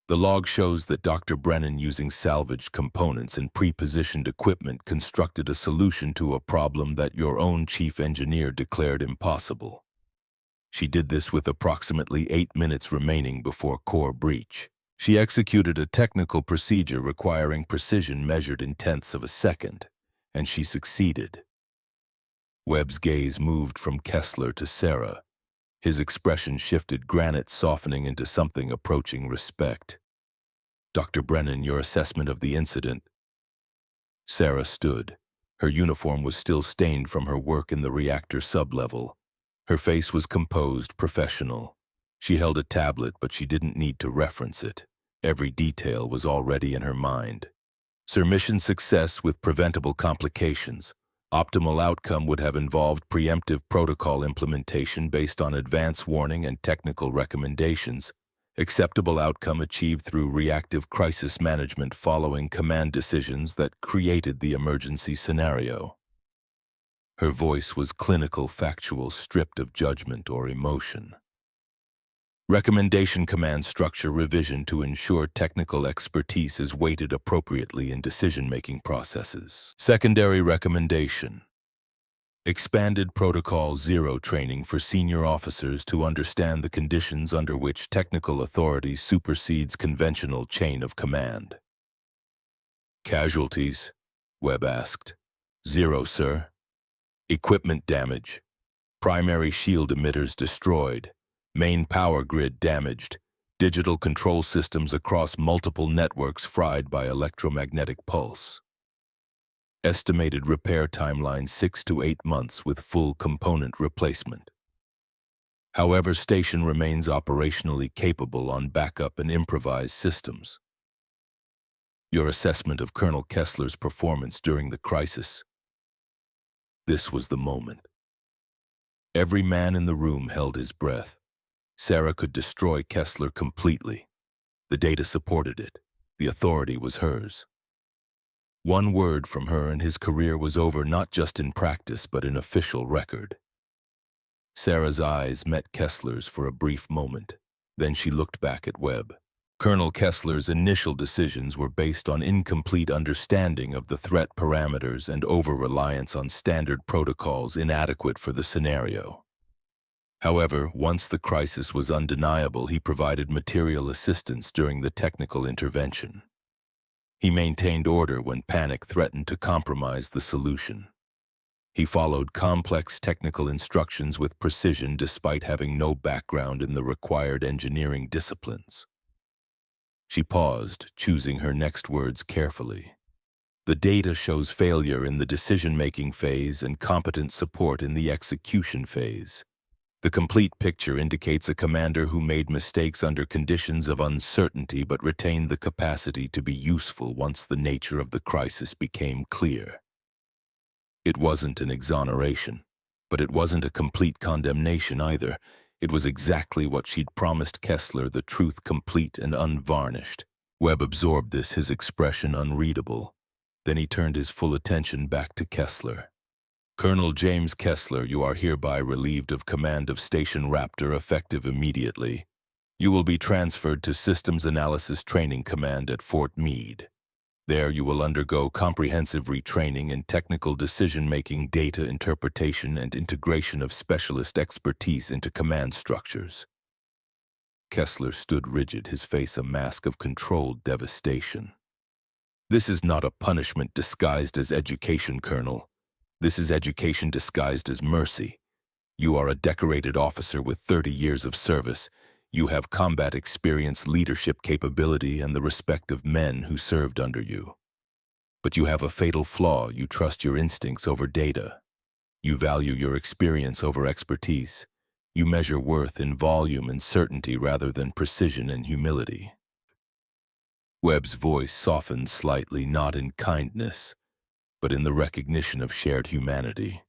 The log shows that Dr. Brennan, using salvaged components and pre-positioned equipment, constructed a solution to a problem that your own chief engineer declared impossible. She did this with approximately 8 minutes remaining before core breach. She executed a technical procedure requiring precision measured in tenths of a second, and she succeeded. Webb's gaze moved from Kessler to Sarah. His expression shifted, granite softening into something approaching respect. Dr. Brennan, your assessment of the incident. Sarah stood. Her uniform was still stained from her work in the reactor sublevel. Her face was composed, professional. She held a tablet, but she didn't need to reference it. Every detail was already in her mind. Sir, mission success with preventable complications. Optimal outcome would have involved preemptive protocol implementation based on advance warning and technical recommendations. Acceptable outcome achieved through reactive crisis management following command decisions that created the emergency scenario. Her voice was clinical, factual, stripped of judgment or emotion. Recommendation command structure revision to ensure technical expertise is weighted appropriately in decision-making processes. Secondary recommendation. Expanded Protocol Zero training for senior officers to understand the conditions under which technical authority supersedes conventional chain of command. Casualties? Webb asked. 0, sir. Equipment damage. Primary shield emitters destroyed. Main power grid damaged. Digital control systems across multiple networks fried by electromagnetic pulse. Estimated repair timeline 6 to 8 months with full component replacement. However, station remains operationally capable on backup and improvised systems. Your assessment of Colonel Kessler's performance during the crisis. This was the moment. Every man in the room held his breath. Sarah could destroy Kessler completely. The data supported it. The authority was hers. One word from her and his career was over, not just in practice, but in official record. Sarah's eyes met Kessler's for a brief moment. Then she looked back at Webb. Colonel Kessler's initial decisions were based on incomplete understanding of the threat parameters and over-reliance on standard protocols inadequate for the scenario. However, once the crisis was undeniable, he provided material assistance during the technical intervention. He maintained order when panic threatened to compromise the solution. He followed complex technical instructions with precision despite having no background in the required engineering disciplines. She paused, choosing her next words carefully. The data shows failure in the decision-making phase and competent support in the execution phase. The complete picture indicates a commander who made mistakes under conditions of uncertainty but retained the capacity to be useful once the nature of the crisis became clear. It wasn't an exoneration, but it wasn't a complete condemnation either. It was exactly what she'd promised Kessler, the truth complete and unvarnished. Webb absorbed this, his expression unreadable. Then he turned his full attention back to Kessler. Colonel James Kessler, you are hereby relieved of command of Station Raptor effective immediately. You will be transferred to Systems Analysis Training Command at Fort Meade. There you will undergo comprehensive retraining in technical decision-making, data interpretation, and integration of specialist expertise into command structures. Kessler stood rigid, his face a mask of controlled devastation. This is not a punishment disguised as education, Colonel. This is education disguised as mercy. You are a decorated officer with 30 years of service. You have combat experience, leadership capability, and the respect of men who served under you. But you have a fatal flaw. You trust your instincts over data. You value your experience over expertise. You measure worth in volume and certainty rather than precision and humility. Webb's voice softened slightly, not in kindness, but in the recognition of shared humanity.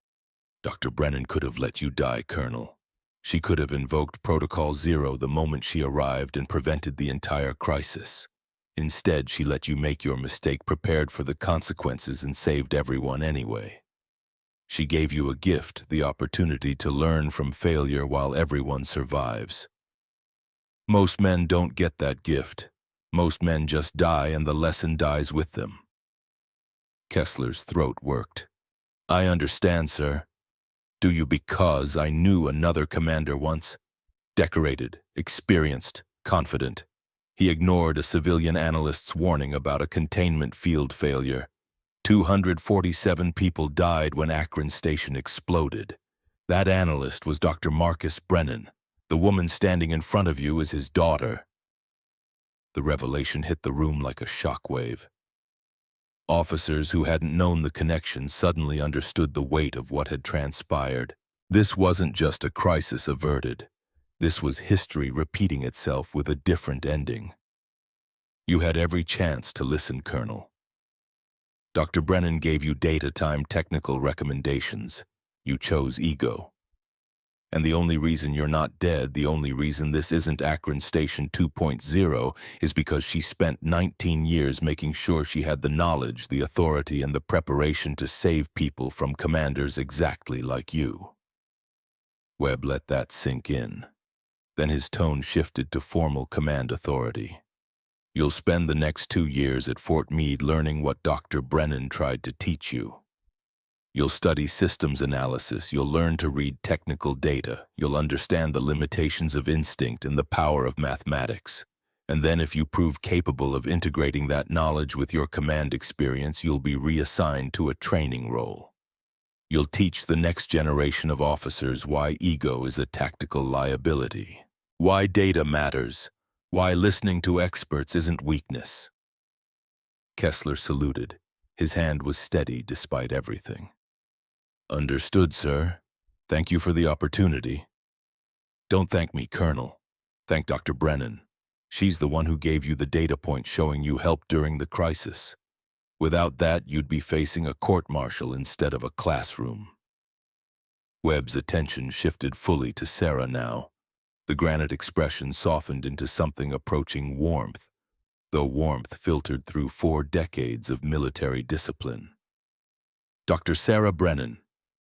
Dr. Brennan could have let you die, Colonel. She could have invoked Protocol Zero the moment she arrived and prevented the entire crisis. Instead, she let you make your mistake, prepared for the consequences, and saved everyone anyway. She gave you a gift, the opportunity to learn from failure while everyone survives. Most men don't get that gift. Most men just die and the lesson dies with them. Kessler's throat worked. I understand, sir. Do you? Because I knew another commander once. Decorated, experienced, confident. He ignored a civilian analyst's warning about a containment field failure. 247 people died when Akron Station exploded. That analyst was Dr. Marcus Brennan. The woman standing in front of you is his daughter. The revelation hit the room like a shockwave. Officers who hadn't known the connection suddenly understood the weight of what had transpired. This wasn't just a crisis averted. This was history repeating itself with a different ending. You had every chance to listen, Colonel. Dr. Brennan gave you data-time technical recommendations. You chose ego. And the only reason you're not dead, the only reason this isn't Akron Station 2.0, is because she spent 19 years making sure she had the knowledge, the authority, and the preparation to save people from commanders exactly like you. Webb let that sink in. Then his tone shifted to formal command authority. You'll spend the next 2 years at Fort Meade learning what Dr. Brennan tried to teach you. You'll study systems analysis, you'll learn to read technical data, you'll understand the limitations of instinct and the power of mathematics. And then if you prove capable of integrating that knowledge with your command experience, you'll be reassigned to a training role. You'll teach the next generation of officers why ego is a tactical liability, why data matters, why listening to experts isn't weakness. Kessler saluted. His hand was steady despite everything. Understood, sir. Thank you for the opportunity. Don't thank me, Colonel. Thank Dr. Brennan. She's the one who gave you the data point showing you helped during the crisis. Without that, you'd be facing a court-martial instead of a classroom. Webb's attention shifted fully to Sarah now. The granite expression softened into something approaching warmth, though warmth filtered through 4 decades of military discipline. Dr. Sarah Brennan,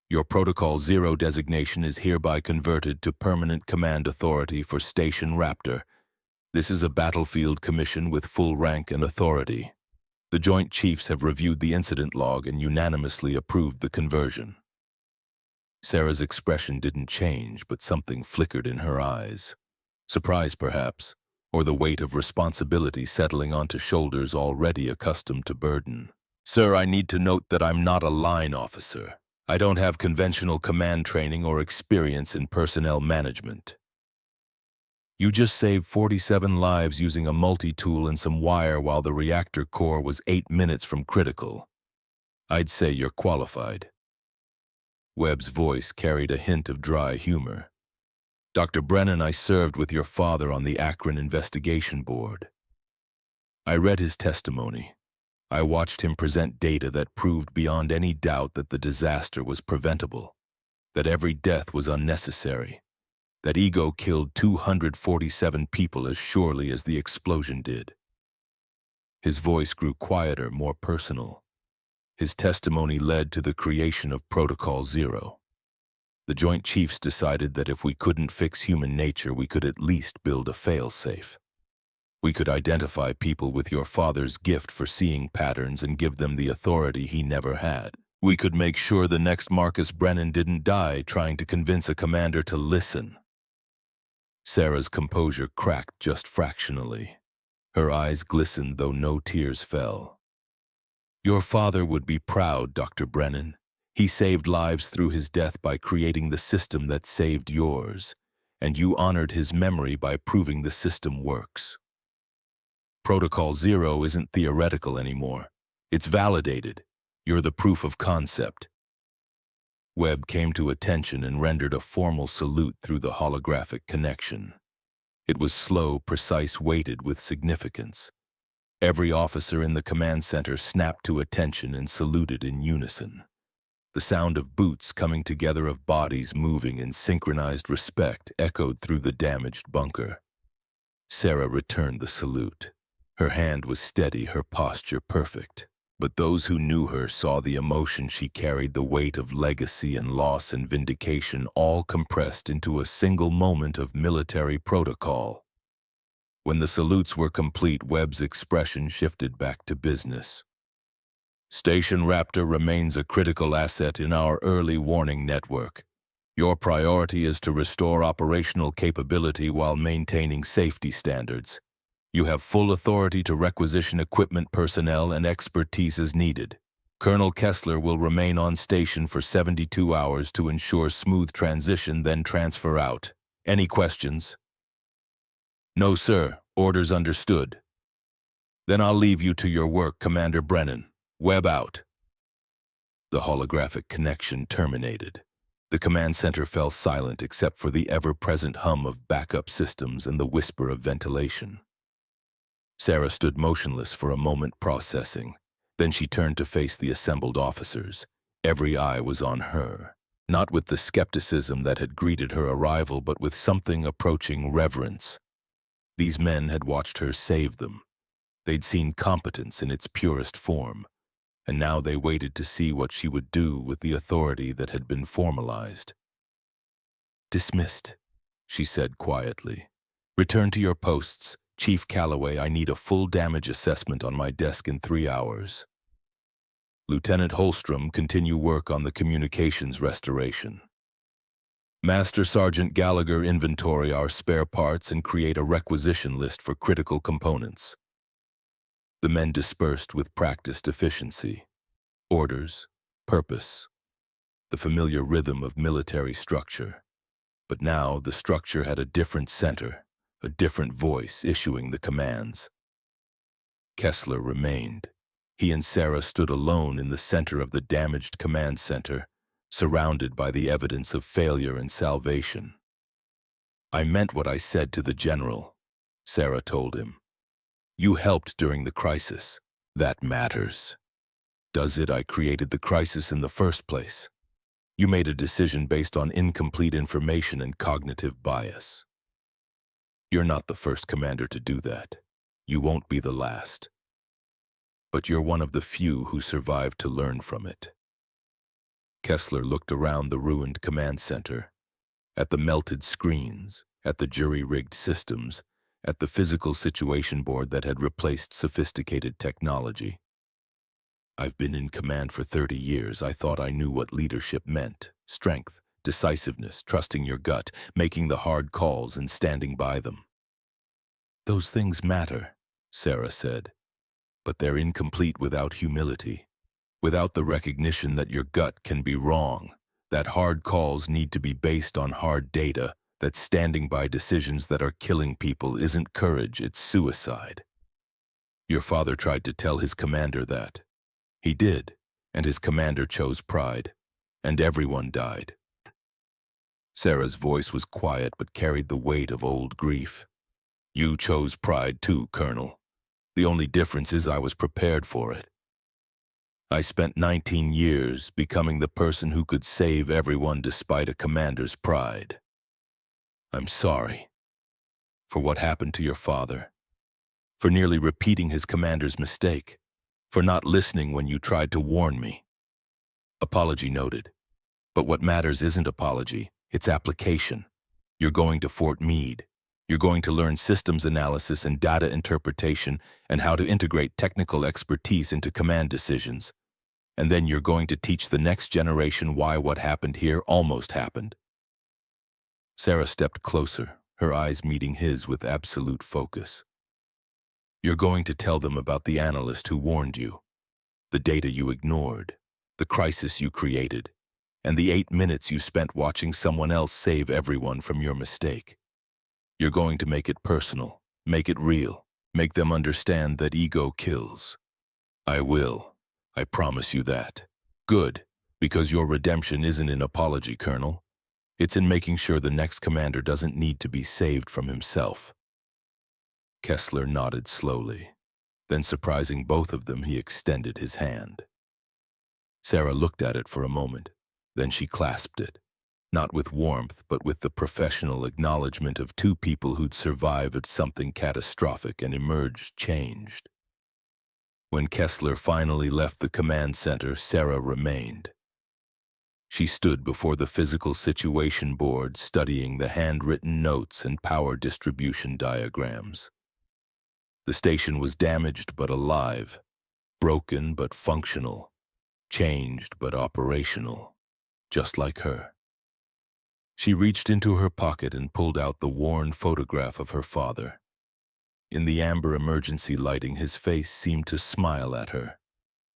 your Protocol Zero designation is hereby converted to permanent command authority for Station Raptor. This is a battlefield commission with full rank and authority. The Joint Chiefs have reviewed the incident log and unanimously approved the conversion. Sarah's expression didn't change, but something flickered in her eyes. Surprise, perhaps, or the weight of responsibility settling onto shoulders already accustomed to burden. Sir, I need to note that I'm not a line officer. I don't have conventional command training or experience in personnel management. You just saved 47 lives using a multi-tool and some wire while the reactor core was 8 minutes from critical. I'd say you're qualified." Webb's voice carried a hint of dry humor. "Dr. Brennan, I served with your father on the Akron Investigation Board. I read his testimony. I watched him present data that proved beyond any doubt that the disaster was preventable, that every death was unnecessary, that ego killed 247 people as surely as the explosion did." His voice grew quieter, more personal. His testimony led to the creation of Protocol Zero. The Joint Chiefs decided that if we couldn't fix human nature, we could at least build a fail-safe. We could identify people with your father's gift for seeing patterns and give them the authority he never had. We could make sure the next Marcus Brennan didn't die trying to convince a commander to listen. Sarah's composure cracked just fractionally. Her eyes glistened, though no tears fell. "Your father would be proud, Dr. Brennan. He saved lives through his death by creating the system that saved yours, and you honored his memory by proving the system works. Protocol Zero isn't theoretical anymore. It's validated. You're the proof of concept." Webb came to attention and rendered a formal salute through the holographic connection. It was slow, precise, weighted with significance. Every officer in the command center snapped to attention and saluted in unison. The sound of boots coming together, of bodies moving in synchronized respect, echoed through the damaged bunker. Sarah returned the salute. Her hand was steady, her posture perfect. But those who knew her saw the emotion she carried, the weight of legacy and loss and vindication, all compressed into a single moment of military protocol. When the salutes were complete, Webb's expression shifted back to business. "Station Raptor remains a critical asset in our early warning network. Your priority is to restore operational capability while maintaining safety standards. You have full authority to requisition equipment, personnel, and expertise as needed. Colonel Kessler will remain on station for 72 hours to ensure smooth transition, then transfer out. Any questions?" "No, sir. Orders understood." "Then I'll leave you to your work, Commander Brennan. Webb out." The holographic connection terminated. The command center fell silent except for the ever-present hum of backup systems and the whisper of ventilation. Sarah stood motionless for a moment, processing. Then she turned to face the assembled officers. Every eye was on her, not with the skepticism that had greeted her arrival, but with something approaching reverence. These men had watched her save them. They'd seen competence in its purest form, and now they waited to see what she would do with the authority that had been formalized. "Dismissed," she said quietly. "Return to your posts. Chief Calloway, I need a full damage assessment on my desk in 3 hours. Lieutenant Holstrom, continue work on the communications restoration. Master Sergeant Gallagher, inventory our spare parts and create a requisition list for critical components." The men dispersed with practiced efficiency. Orders, purpose, the familiar rhythm of military structure. But now the structure had a different center, a different voice issuing the commands. Kessler remained. He and Sarah stood alone in the center of the damaged command center, surrounded by the evidence of failure and salvation. "I meant what I said to the general," Sarah told him. "You helped during the crisis. That matters." "Does it? I created the crisis in the first place. You made a decision based on incomplete information and cognitive bias. You're not the first commander to do that. You won't be the last. But you're one of the few who survived to learn from it." Kessler looked around the ruined command center, at the melted screens, at the jury-rigged systems, at the physical situation board that had replaced sophisticated technology. "I've been in command for 30 years. I thought I knew what leadership meant. Strength, decisiveness, trusting your gut, making the hard calls and standing by them." "Those things matter," Sarah said, "but they're incomplete without humility. without the recognition that your gut can be wrong, that hard calls need to be based on hard data, that standing by decisions that are killing people isn't courage, it's suicide. Your father tried to tell his commander that. He did, and his commander chose pride, and everyone died. Sarah's voice was quiet but carried the weight of old grief. You chose pride too, Colonel. The only difference is I was prepared for it. I spent 19 years becoming the person who could save everyone despite a commander's pride. I'm sorry for what happened to your father, for nearly repeating his commander's mistake, for not listening when you tried to warn me. Apology noted. But what matters isn't apology, it's application. You're going to Fort Meade. You're going to learn systems analysis and data interpretation and how to integrate technical expertise into command decisions. And then you're going to teach the next generation why what happened here almost happened. Sarah stepped closer, her eyes meeting his with absolute focus. You're going to tell them about the analyst who warned you, the data you ignored, the crisis you created, and the 8 minutes you spent watching someone else save everyone from your mistake. You're going to make it personal, make it real, make them understand that ego kills. I will. I promise you that. Good, because your redemption isn't in apology, Colonel. It's in making sure the next commander doesn't need to be saved from himself. Kessler nodded slowly. Then, surprising both of them, he extended his hand. Sarah looked at it for a moment. Then she clasped it, not with warmth, but with the professional acknowledgement of two people who'd survived something catastrophic and emerged changed. When Kessler finally left the command center, Sarah remained. She stood before the physical situation board, studying the handwritten notes and power distribution diagrams. The station was damaged but alive, broken but functional, changed but operational, just like her. She reached into her pocket and pulled out the worn photograph of her father. In the amber emergency lighting, his face seemed to smile at her,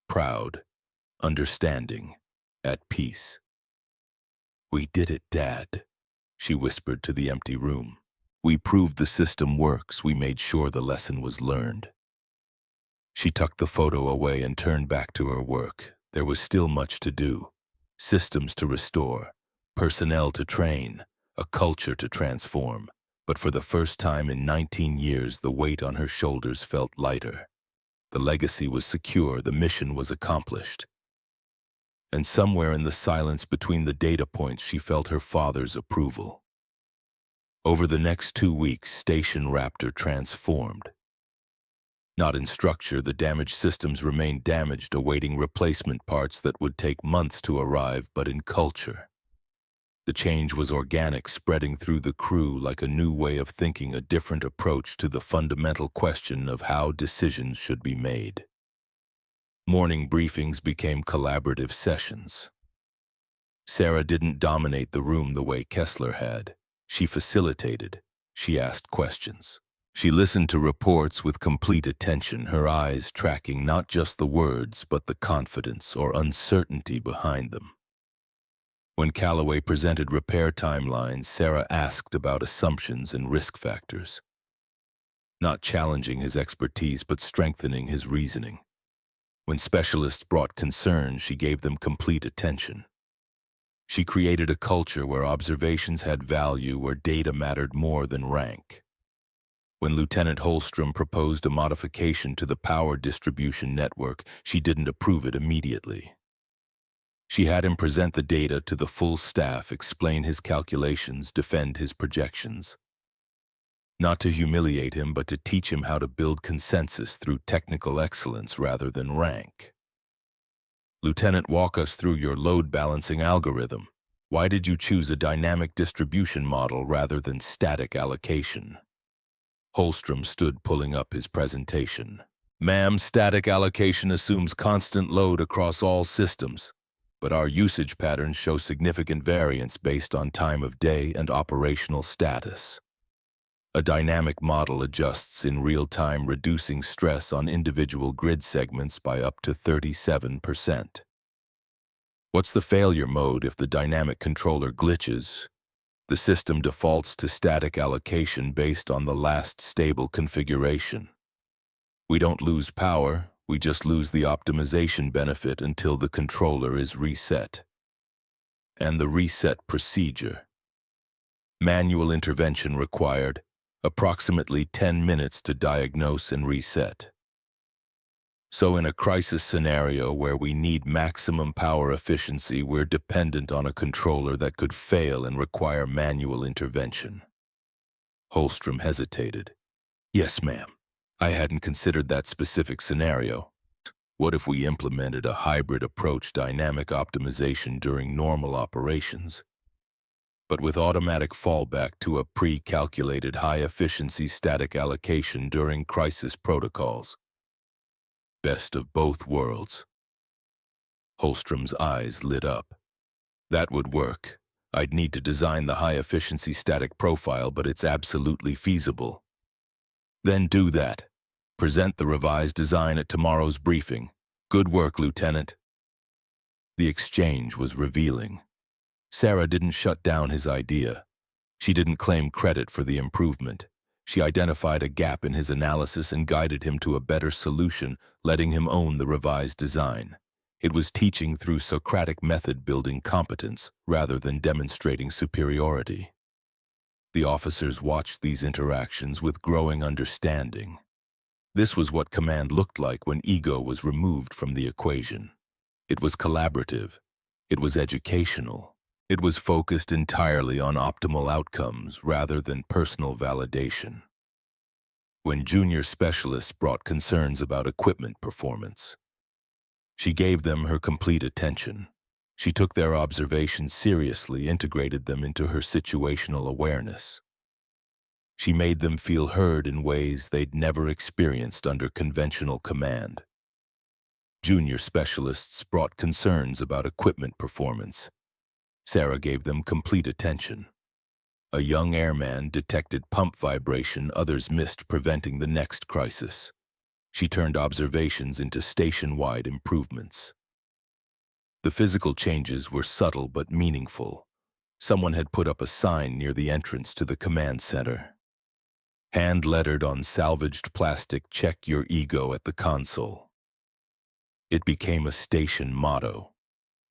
proud, understanding, at peace. We did it, Dad, she whispered to the empty room. We proved the system works. We made sure the lesson was learned. She tucked the photo away and turned back to her work. There was still much to do. Systems to restore, personnel to train, a culture to transform. But for the first time in 19 years, the weight on her shoulders felt lighter. The legacy was secure, the mission was accomplished. And somewhere in the silence between the data points, she felt her father's approval. Over the next 2 weeks, Station Raptor transformed. Not in structure, the damaged systems remained damaged, awaiting replacement parts that would take months to arrive, but in culture. The change was organic, spreading through the crew like a new way of thinking, a different approach to the fundamental question of how decisions should be made. Morning briefings became collaborative sessions. Sarah didn't dominate the room the way Kessler had. She facilitated. She asked questions. She listened to reports with complete attention, her eyes tracking not just the words, but the confidence or uncertainty behind them. When Calloway presented repair timelines, Sarah asked about assumptions and risk factors, not challenging his expertise but strengthening his reasoning. When specialists brought concerns, she gave them complete attention. She created a culture where observations had value, where data mattered more than rank. When Lieutenant Holstrom proposed a modification to the power distribution network, she didn't approve it immediately. She had him present the data to the full staff, explain his calculations, defend his projections. Not to humiliate him, but to teach him how to build consensus through technical excellence rather than rank. Lieutenant, walk us through your load balancing algorithm. Why did you choose a dynamic distribution model rather than static allocation? Holstrom stood, pulling up his presentation. Ma'am, static allocation assumes constant load across all systems, but our usage patterns show significant variance based on time of day and operational status. A dynamic model adjusts in real time, reducing stress on individual grid segments by up to 37%. What's the failure mode if the dynamic controller glitches? The system defaults to static allocation based on the last stable configuration. We don't lose power, we just lose the optimization benefit until the controller is reset. And the reset procedure. Manual intervention required, approximately 10 minutes to diagnose and reset. So in a crisis scenario where we need maximum power efficiency, we're dependent on a controller that could fail and require manual intervention. Holstrom hesitated. Yes, ma'am. I hadn't considered that specific scenario. What if we implemented a hybrid approach, dynamic optimization during normal operations, but with automatic fallback to a pre-calculated high-efficiency static allocation during crisis protocols? Best of both worlds. Holstrom's eyes lit up. That would work. I'd need to design the high-efficiency static profile, but it's absolutely feasible. Then do that. Present the revised design at tomorrow's briefing. Good work, Lieutenant. The exchange was revealing. Sarah didn't shut down his idea. She didn't claim credit for the improvement. She identified a gap in his analysis and guided him to a better solution, letting him own the revised design. It was teaching through Socratic method, building competence rather than demonstrating superiority. The officers watched these interactions with growing understanding. This was what command looked like when ego was removed from the equation. It was collaborative. It was educational. It was focused entirely on optimal outcomes rather than personal validation. When junior specialists brought concerns about equipment performance, she gave them her complete attention. She took their observations seriously, integrated them into her situational awareness. She made them feel heard in ways they'd never experienced under conventional command. Junior specialists brought concerns about equipment performance. Sarah gave them complete attention. A young airman detected pump vibration others missed, preventing the next crisis. She turned observations into station-wide improvements. The physical changes were subtle but meaningful. Someone had put up a sign near the entrance to the command center. Hand-lettered on salvaged plastic, "Check your ego at the console." It became a station motto,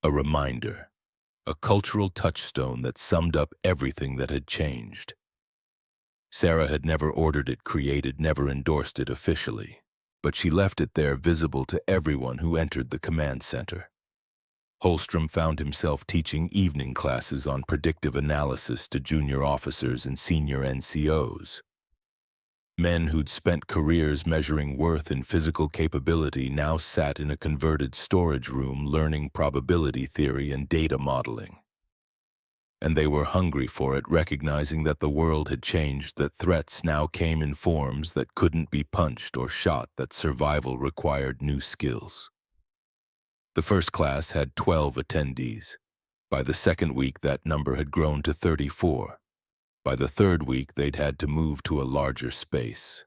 a reminder, a cultural touchstone that summed up everything that had changed. Sarah had never ordered it created, never endorsed it officially, but she left it there, visible to everyone who entered the command center. Holstrom found himself teaching evening classes on predictive analysis to junior officers and senior NCOs. Men who'd spent careers measuring worth in physical capability now sat in a converted storage room learning probability theory and data modeling. And they were hungry for it, recognizing that the world had changed, that threats now came in forms that couldn't be punched or shot, that survival required new skills. The first class had 12 attendees. By the second week, that number had grown to 34. By the third week, they'd had to move to a larger space.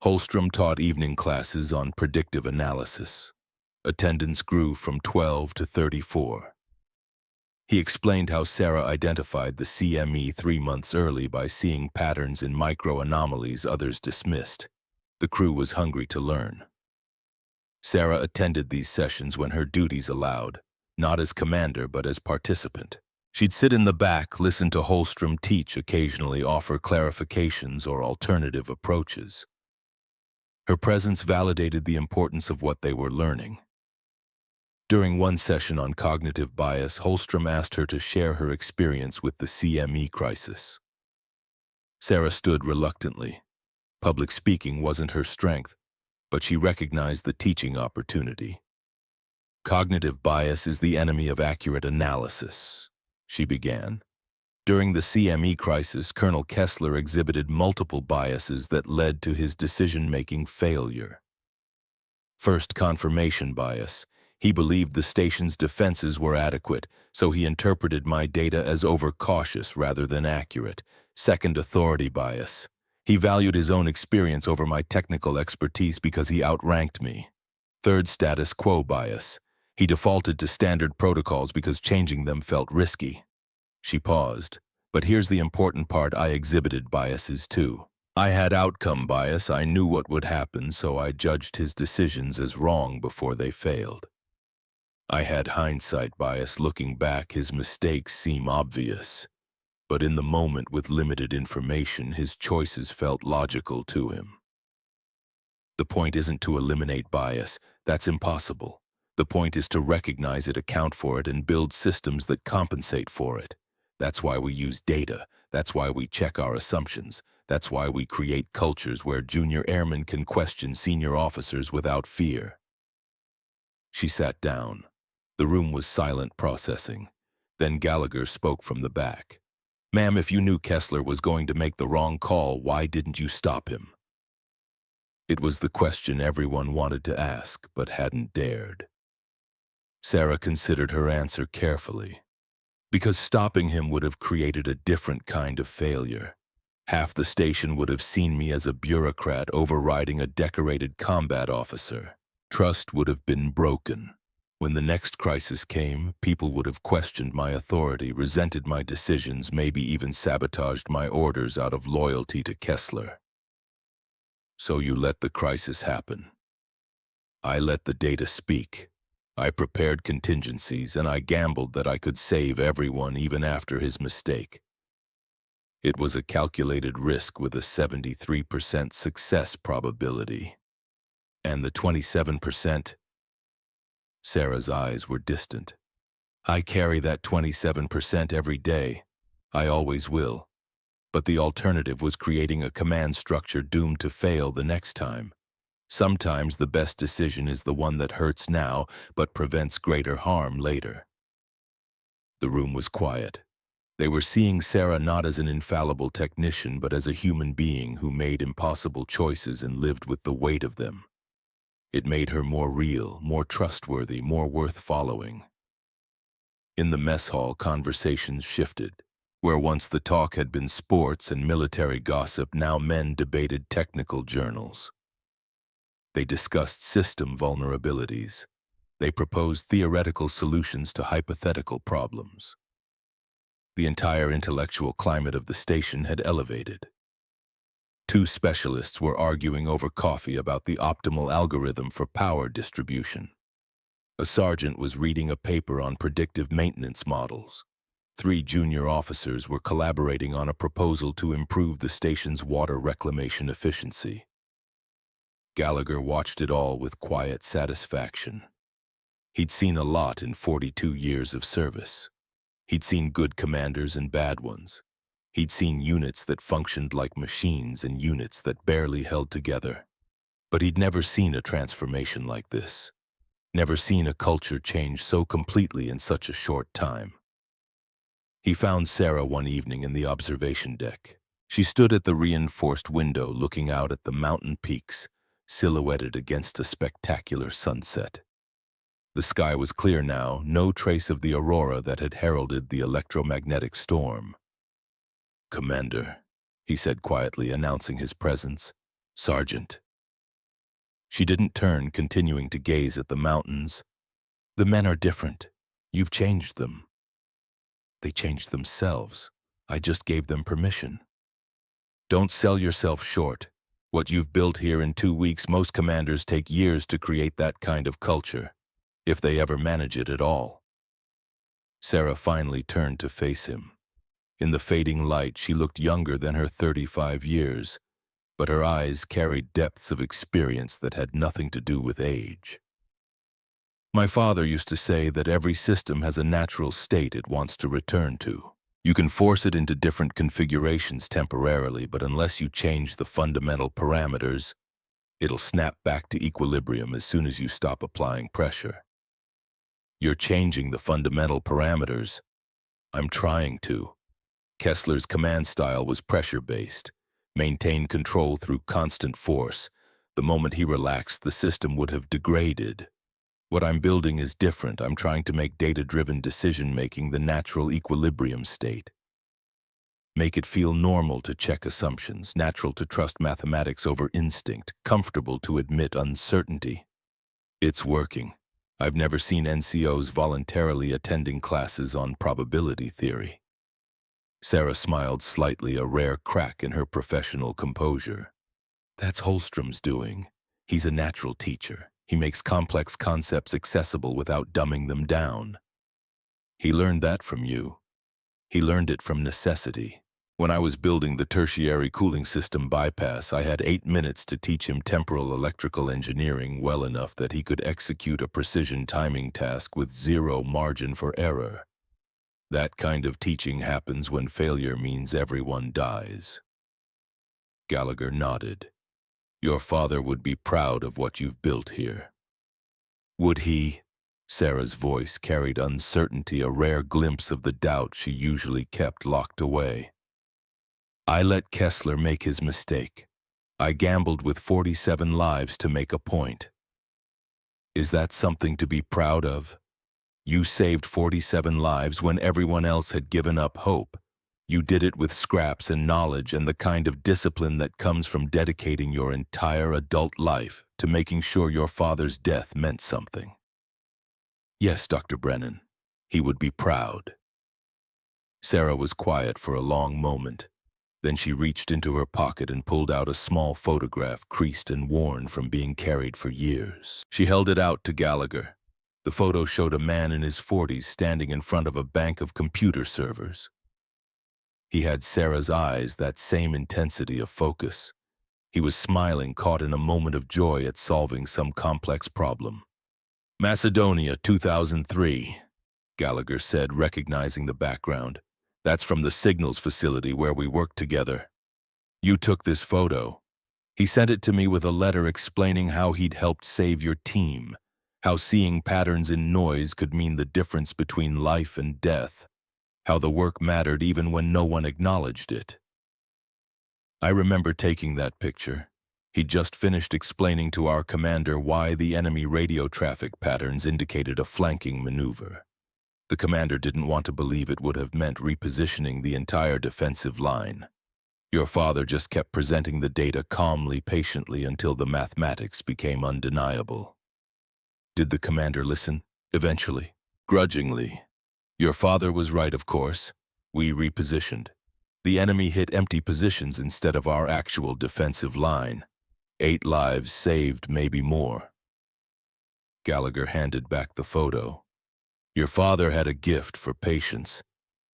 Holstrom taught evening classes on predictive analysis. Attendance grew from 12 to 34. He explained how Sarah identified the CME 3 months early by seeing patterns in micro-anomalies others dismissed. The crew was hungry to learn. Sarah attended these sessions when her duties allowed, not as commander but as participant. She'd sit in the back, listen to Holstrom teach, occasionally offer clarifications or alternative approaches. Her presence validated the importance of what they were learning. During one session on cognitive bias, Holstrom asked her to share her experience with the CME crisis. Sarah stood reluctantly. Public speaking wasn't her strength, but she recognized the teaching opportunity. Cognitive bias is the enemy of accurate analysis, she began. During the CME crisis, Colonel Kessler exhibited multiple biases that led to his decision-making failure. First, confirmation bias. He believed the station's defenses were adequate, so he interpreted my data as overcautious rather than accurate. Second, authority bias. He valued his own experience over my technical expertise because he outranked me. Third, status quo bias. He defaulted to standard protocols because changing them felt risky. She paused. But here's the important part: I exhibited biases too. I had outcome bias. I knew what would happen, so I judged his decisions as wrong before they failed. I had hindsight bias. Looking back, his mistakes seem obvious. But in the moment, with limited information, his choices felt logical to him. The point isn't to eliminate bias. That's impossible. The point is to recognize it, account for it, and build systems that compensate for it. That's why we use data. That's why we check our assumptions. That's why we create cultures where junior airmen can question senior officers without fear. She sat down. The room was silent, processing. Then Gallagher spoke from the back. "Ma'am, if you knew Kessler was going to make the wrong call, why didn't you stop him?" It was the question everyone wanted to ask, but hadn't dared. Sarah considered her answer carefully. Because stopping him would have created a different kind of failure. Half the station would have seen me as a bureaucrat overriding a decorated combat officer. Trust would have been broken. When the next crisis came, people would have questioned my authority, resented my decisions, maybe even sabotaged my orders out of loyalty to Kessler. So you let the crisis happen. I let the data speak. I prepared contingencies, and I gambled that I could save everyone even after his mistake. It was a calculated risk with a 73% success probability. And the 27%? Sarah's eyes were distant. I carry that 27% every day. I always will. But the alternative was creating a command structure doomed to fail the next time. Sometimes the best decision is the one that hurts now, but prevents greater harm later. The room was quiet. They were seeing Sarah not as an infallible technician, but as a human being who made impossible choices and lived with the weight of them. It made her more real, more trustworthy, more worth following. In the mess hall, conversations shifted. Where once the talk had been sports and military gossip, now men debated technical journals. They discussed system vulnerabilities. They proposed theoretical solutions to hypothetical problems. The entire intellectual climate of the station had elevated. Two specialists were arguing over coffee about the optimal algorithm for power distribution. A sergeant was reading a paper on predictive maintenance models. 3 junior officers were collaborating on a proposal to improve the station's water reclamation efficiency. Gallagher watched it all with quiet satisfaction. He'd seen a lot in 42 years of service. He'd seen good commanders and bad ones. He'd seen units that functioned like machines and units that barely held together. But he'd never seen a transformation like this. Never seen a culture change so completely in such a short time. He found Sarah one evening in the observation deck. She stood at the reinforced window looking out at the mountain peaks, silhouetted against a spectacular sunset. The sky was clear now, no trace of the aurora that had heralded the electromagnetic storm. "Commander," he said quietly, announcing his presence. "Sergeant." She didn't turn, continuing to gaze at the mountains. "The men are different. You've changed them." "They changed themselves. I just gave them permission." "Don't sell yourself short. What you've built here in 2 weeks, most commanders take years to create that kind of culture, if they ever manage it at all." Sarah finally turned to face him. In the fading light, she looked younger than her 35 years, but her eyes carried depths of experience that had nothing to do with age. "My father used to say that every system has a natural state it wants to return to. You can force it into different configurations temporarily, but unless you change the fundamental parameters, it'll snap back to equilibrium as soon as you stop applying pressure. You're changing the fundamental parameters." "I'm trying to." Kessler's command style was pressure-based, maintain control through constant force. The moment he relaxed, the system would have degraded. What I'm building is different. I'm trying to make data-driven decision-making the natural equilibrium state. Make it feel normal to check assumptions, natural to trust mathematics over instinct, comfortable to admit uncertainty. It's working. I've never seen NCOs voluntarily attending classes on probability theory. Sarah smiled slightly, a rare crack in her professional composure. That's Holstrom's doing. He's a natural teacher. He makes complex concepts accessible without dumbing them down. He learned that from you. He learned it from necessity. When I was building the tertiary cooling system bypass, I had 8 minutes to teach him temporal electrical engineering well enough that he could execute a precision timing task with zero margin for error. That kind of teaching happens when failure means everyone dies. Gallagher nodded. Your father would be proud of what you've built here. Would he? Sarah's voice carried uncertainty, a rare glimpse of the doubt she usually kept locked away. I let Kessler make his mistake. I gambled with 47 lives to make a point. Is that something to be proud of? You saved 47 lives when everyone else had given up hope. You did it with scraps and knowledge and the kind of discipline that comes from dedicating your entire adult life to making sure your father's death meant something. Yes, Dr. Brennan, he would be proud. Sarah was quiet for a long moment. Then she reached into her pocket and pulled out a small photograph creased and worn from being carried for years. She held it out to Gallagher. The photo showed a man in his 40s standing in front of a bank of computer servers. He had Sarah's eyes, that same intensity of focus. He was smiling, caught in a moment of joy at solving some complex problem. Macedonia, 2003, Gallagher said, recognizing the background. That's from the signals facility where we worked together. You took this photo. He sent it to me with a letter explaining how he'd helped save your team, how seeing patterns in noise could mean the difference between life and death, how the work mattered even when no one acknowledged it. I remember taking that picture. He'd just finished explaining to our commander why the enemy radio traffic patterns indicated a flanking maneuver. The commander didn't want to believe it would have meant repositioning the entire defensive line. Your father just kept presenting the data calmly, patiently, until the mathematics became undeniable. Did the commander listen? Eventually. Grudgingly. Your father was right, of course. We repositioned. The enemy hit empty positions instead of our actual defensive line. 8 lives saved, maybe more. Gallagher handed back the photo. Your father had a gift for patience,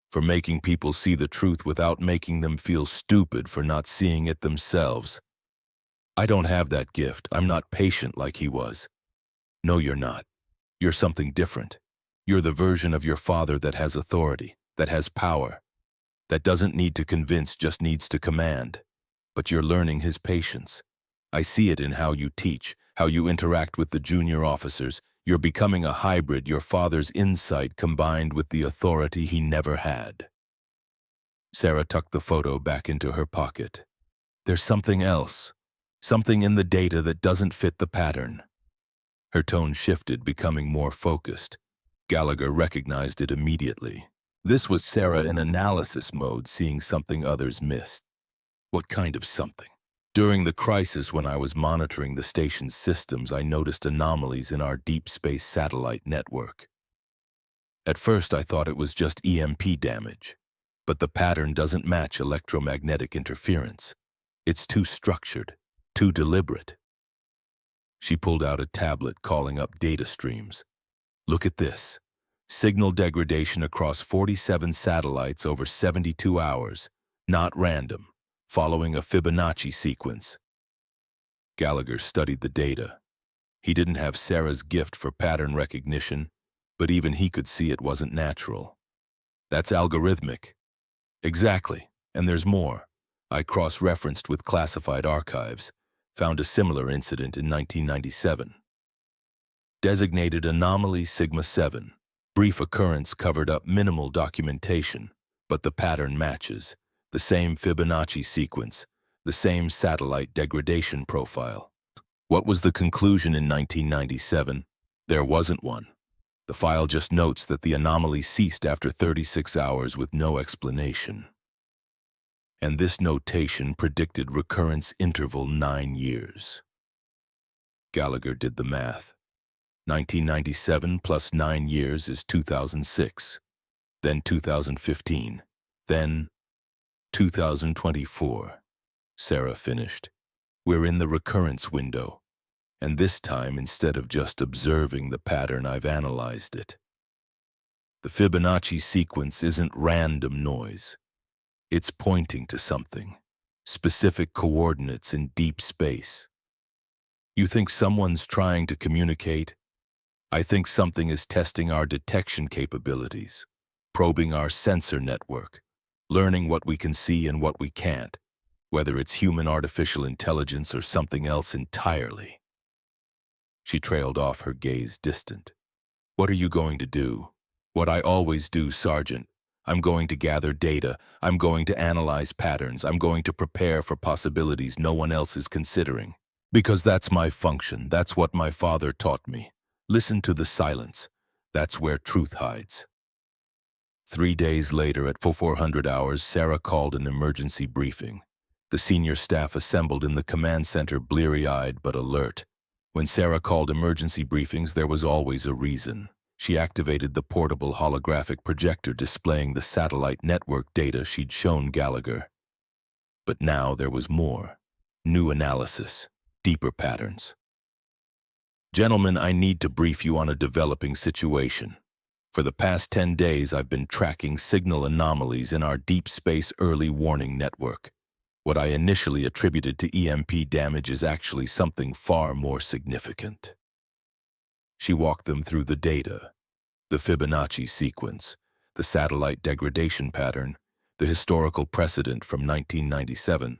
for making people see the truth without making them feel stupid for not seeing it themselves. I don't have that gift. I'm not patient like he was. No, you're not. You're something different. You're the version of your father that has authority, that has power, that doesn't need to convince, just needs to command. But you're learning his patience. I see it in how you teach, how you interact with the junior officers. You're becoming a hybrid, your father's insight combined with the authority he never had. Sarah tucked the photo back into her pocket. There's something else, something in the data that doesn't fit the pattern. Her tone shifted, becoming more focused. Gallagher recognized it immediately. This was Sarah in analysis mode, seeing something others missed. What kind of something? During the crisis, when I was monitoring the station's systems, I noticed anomalies in our deep space satellite network. At first, I thought it was just EMP damage, but the pattern doesn't match electromagnetic interference. It's too structured, too deliberate. She pulled out a tablet, calling up data streams. Look at this. Signal degradation across 47 satellites over 72 hours, not random. Following a Fibonacci sequence. Gallagher studied the data. He didn't have Sarah's gift for pattern recognition, but even he could see it wasn't natural. That's algorithmic. Exactly, and there's more. I cross-referenced with classified archives, found a similar incident in 1997. Designated anomaly Sigma 7. Brief occurrence covered up, minimal documentation, but the pattern matches. The same Fibonacci sequence, the same satellite degradation profile. What was the conclusion in 1997? There wasn't one. The file just notes that the anomaly ceased after 36 hours with no explanation. And this notation predicted recurrence interval 9 years. Gallagher did the math. 1997 plus 9 years is 2006, then 2015, then 2024. Sarah finished. We're in the recurrence window, and this time, instead of just observing the pattern, I've analyzed it. The Fibonacci sequence isn't random noise. It's pointing to something, specific coordinates in deep space. You think someone's trying to communicate? I think something is testing our detection capabilities, probing our sensor network, learning what we can see and what we can't, whether it's human artificial intelligence or something else entirely. She trailed off, her gaze distant. What are you going to do? What I always do, Sergeant. I'm going to gather data. I'm going to analyze patterns. I'm going to prepare for possibilities no one else is considering. Because that's my function. That's what my father taught me. Listen to the silence. That's where truth hides. 3 days later, at 400 hours, Sarah called an emergency briefing. The senior staff assembled in the command center, bleary-eyed but alert. When Sarah called emergency briefings, there was always a reason. She activated the portable holographic projector displaying the satellite network data she'd shown Gallagher. But now there was more. New analysis. Deeper patterns. Gentlemen, I need to brief you on a developing situation. For the past 10 days, I've been tracking signal anomalies in our deep space early warning network. What I initially attributed to EMP damage is actually something far more significant. She walked them through the data, the Fibonacci sequence, the satellite degradation pattern, the historical precedent from 1997,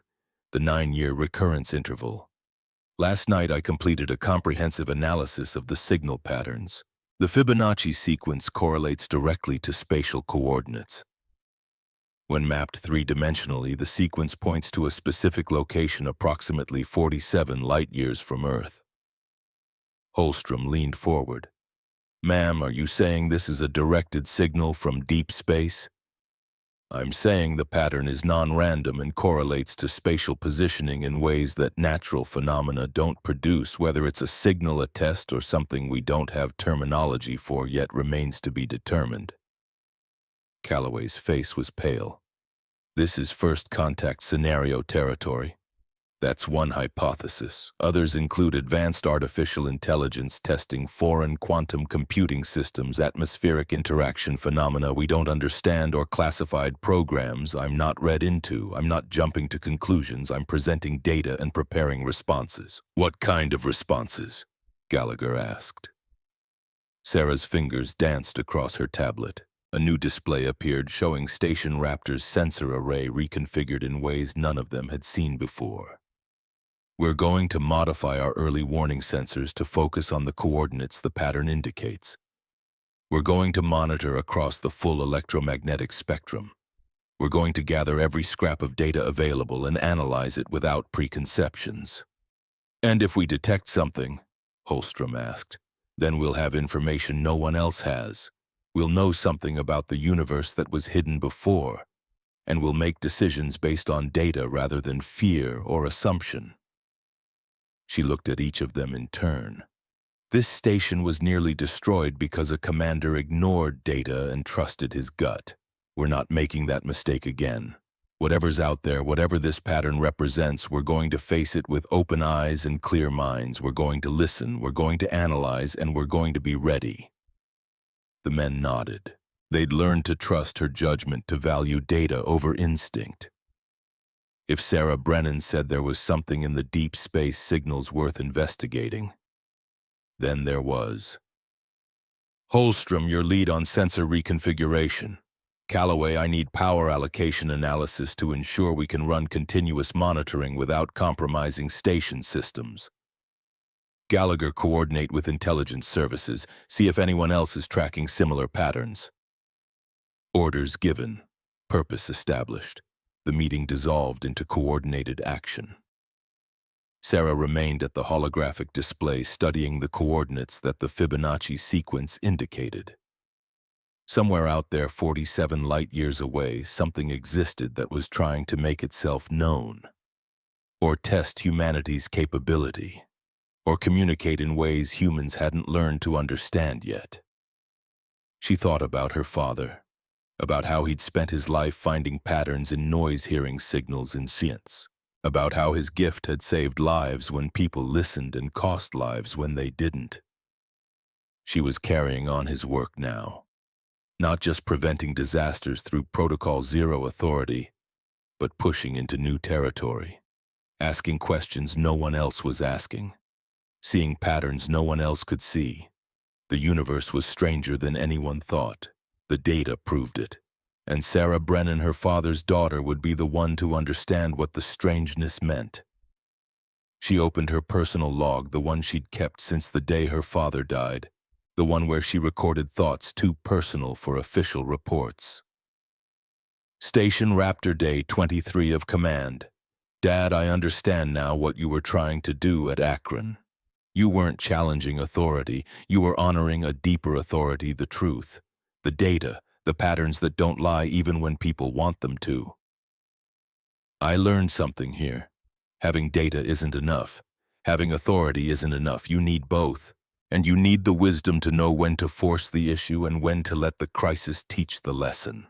the 9-year recurrence interval. Last night, I completed a comprehensive analysis of the signal patterns. The Fibonacci sequence correlates directly to spatial coordinates. When mapped three-dimensionally, the sequence points to a specific location approximately 47 light-years from Earth. Holstrom leaned forward. Ma'am, are you saying this is a directed signal from deep space? I'm saying the pattern is non-random and correlates to spatial positioning in ways that natural phenomena don't produce, whether it's a signal, a test, or something we don't have terminology for yet remains to be determined. Calloway's face was pale. This is first contact scenario territory. That's one hypothesis. Others include advanced artificial intelligence testing foreign quantum computing systems, atmospheric interaction phenomena we don't understand, or classified programs I'm not read into. I'm not jumping to conclusions. I'm presenting data and preparing responses. What kind of responses? Gallagher asked. Sarah's fingers danced across her tablet. A new display appeared showing Station Raptor's sensor array reconfigured in ways none of them had seen before. We're going to modify our early warning sensors to focus on the coordinates the pattern indicates. We're going to monitor across the full electromagnetic spectrum. We're going to gather every scrap of data available and analyze it without preconceptions. And if we detect something, Holstrom asked, then we'll have information no one else has. We'll know something about the universe that was hidden before, and we'll make decisions based on data rather than fear or assumption. She looked at each of them in turn. This station was nearly destroyed because a commander ignored data and trusted his gut. We're not making that mistake again. Whatever's out there, whatever this pattern represents, we're going to face it with open eyes and clear minds. We're going to listen, we're going to analyze, and we're going to be ready. The men nodded. They'd learned to trust her judgment, to value data over instinct. If Sarah Brennan said there was something in the deep space signals worth investigating, then there was. Holstrom, your lead on sensor reconfiguration. Calloway, I need power allocation analysis to ensure we can run continuous monitoring without compromising station systems. Gallagher, coordinate with intelligence services, see if anyone else is tracking similar patterns. Orders given. Purpose established. The meeting dissolved into coordinated action. Sarah remained at the holographic display studying the coordinates that the Fibonacci sequence indicated. Somewhere out there 47 light-years away, something existed that was trying to make itself known, or test humanity's capability, or communicate in ways humans hadn't learned to understand yet. She thought about her father, about how he'd spent his life finding patterns in noise-hearing signals in science, about how his gift had saved lives when people listened and cost lives when they didn't. She was carrying on his work now, not just preventing disasters through Protocol Zero authority, but pushing into new territory, asking questions no one else was asking, seeing patterns no one else could see. The universe was stranger than anyone thought. The data proved it. And Sarah Brennan, her father's daughter, would be the one to understand what the strangeness meant. She opened her personal log, the one she'd kept since the day her father died, the one where she recorded thoughts too personal for official reports. Station Raptor Day 23 of Command. Dad, I understand now what you were trying to do at Akron. You weren't challenging authority, you were honoring a deeper authority, the truth, the data, the patterns that don't lie even when people want them to. I learned something here. Having data isn't enough. Having authority isn't enough. You need both. And you need the wisdom to know when to force the issue and when to let the crisis teach the lesson.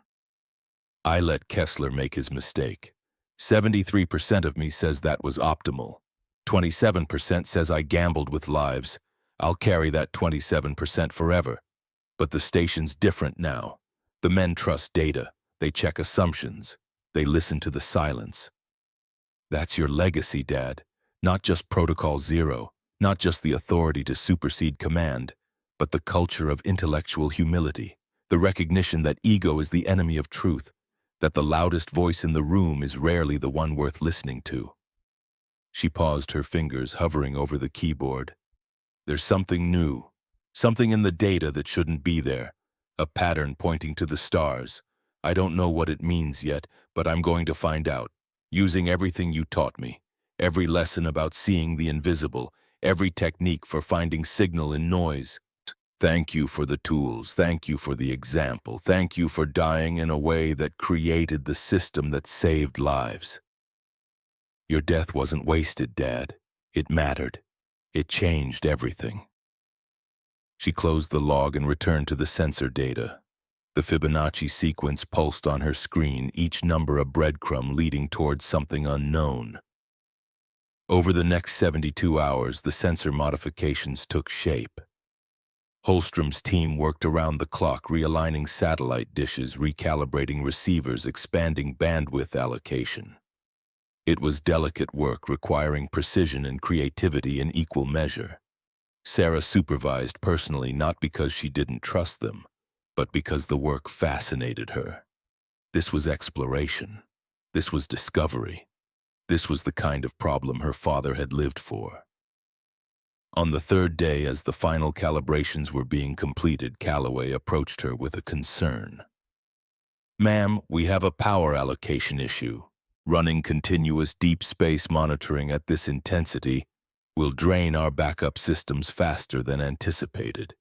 I let Kessler make his mistake. 73% of me says that was optimal. 27% says I gambled with lives. I'll carry that 27% forever. But the station's different now. The men trust data. They check assumptions. They listen to the silence. That's your legacy, Dad. Not just Protocol Zero, not just the authority to supersede command, but the culture of intellectual humility, the recognition that ego is the enemy of truth, that the loudest voice in the room is rarely the one worth listening to. She paused, her fingers hovering over the keyboard. There's something new, something in the data that shouldn't be there, a pattern pointing to the stars. I don't know what it means yet, but I'm going to find out, using everything you taught me, every lesson about seeing the invisible, every technique for finding signal in noise. Thank you for the tools, thank you for the example, thank you for dying in a way that created the system that saved lives. Your death wasn't wasted, Dad. It mattered. It changed everything. She closed the log and returned to the sensor data. The Fibonacci sequence pulsed on her screen, each number a breadcrumb leading towards something unknown. Over the next 72 hours, the sensor modifications took shape. Holstrom's team worked around the clock, realigning satellite dishes, recalibrating receivers, expanding bandwidth allocation. It was delicate work requiring precision and creativity in equal measure. Sarah supervised personally, not because she didn't trust them, but because the work fascinated her. This was exploration. This was discovery. This was the kind of problem her father had lived for. On the third day, as the final calibrations were being completed, Calloway approached her with a concern. "Ma'am, we have a power allocation issue. Running continuous deep space monitoring at this intensity will drain our backup systems faster than anticipated.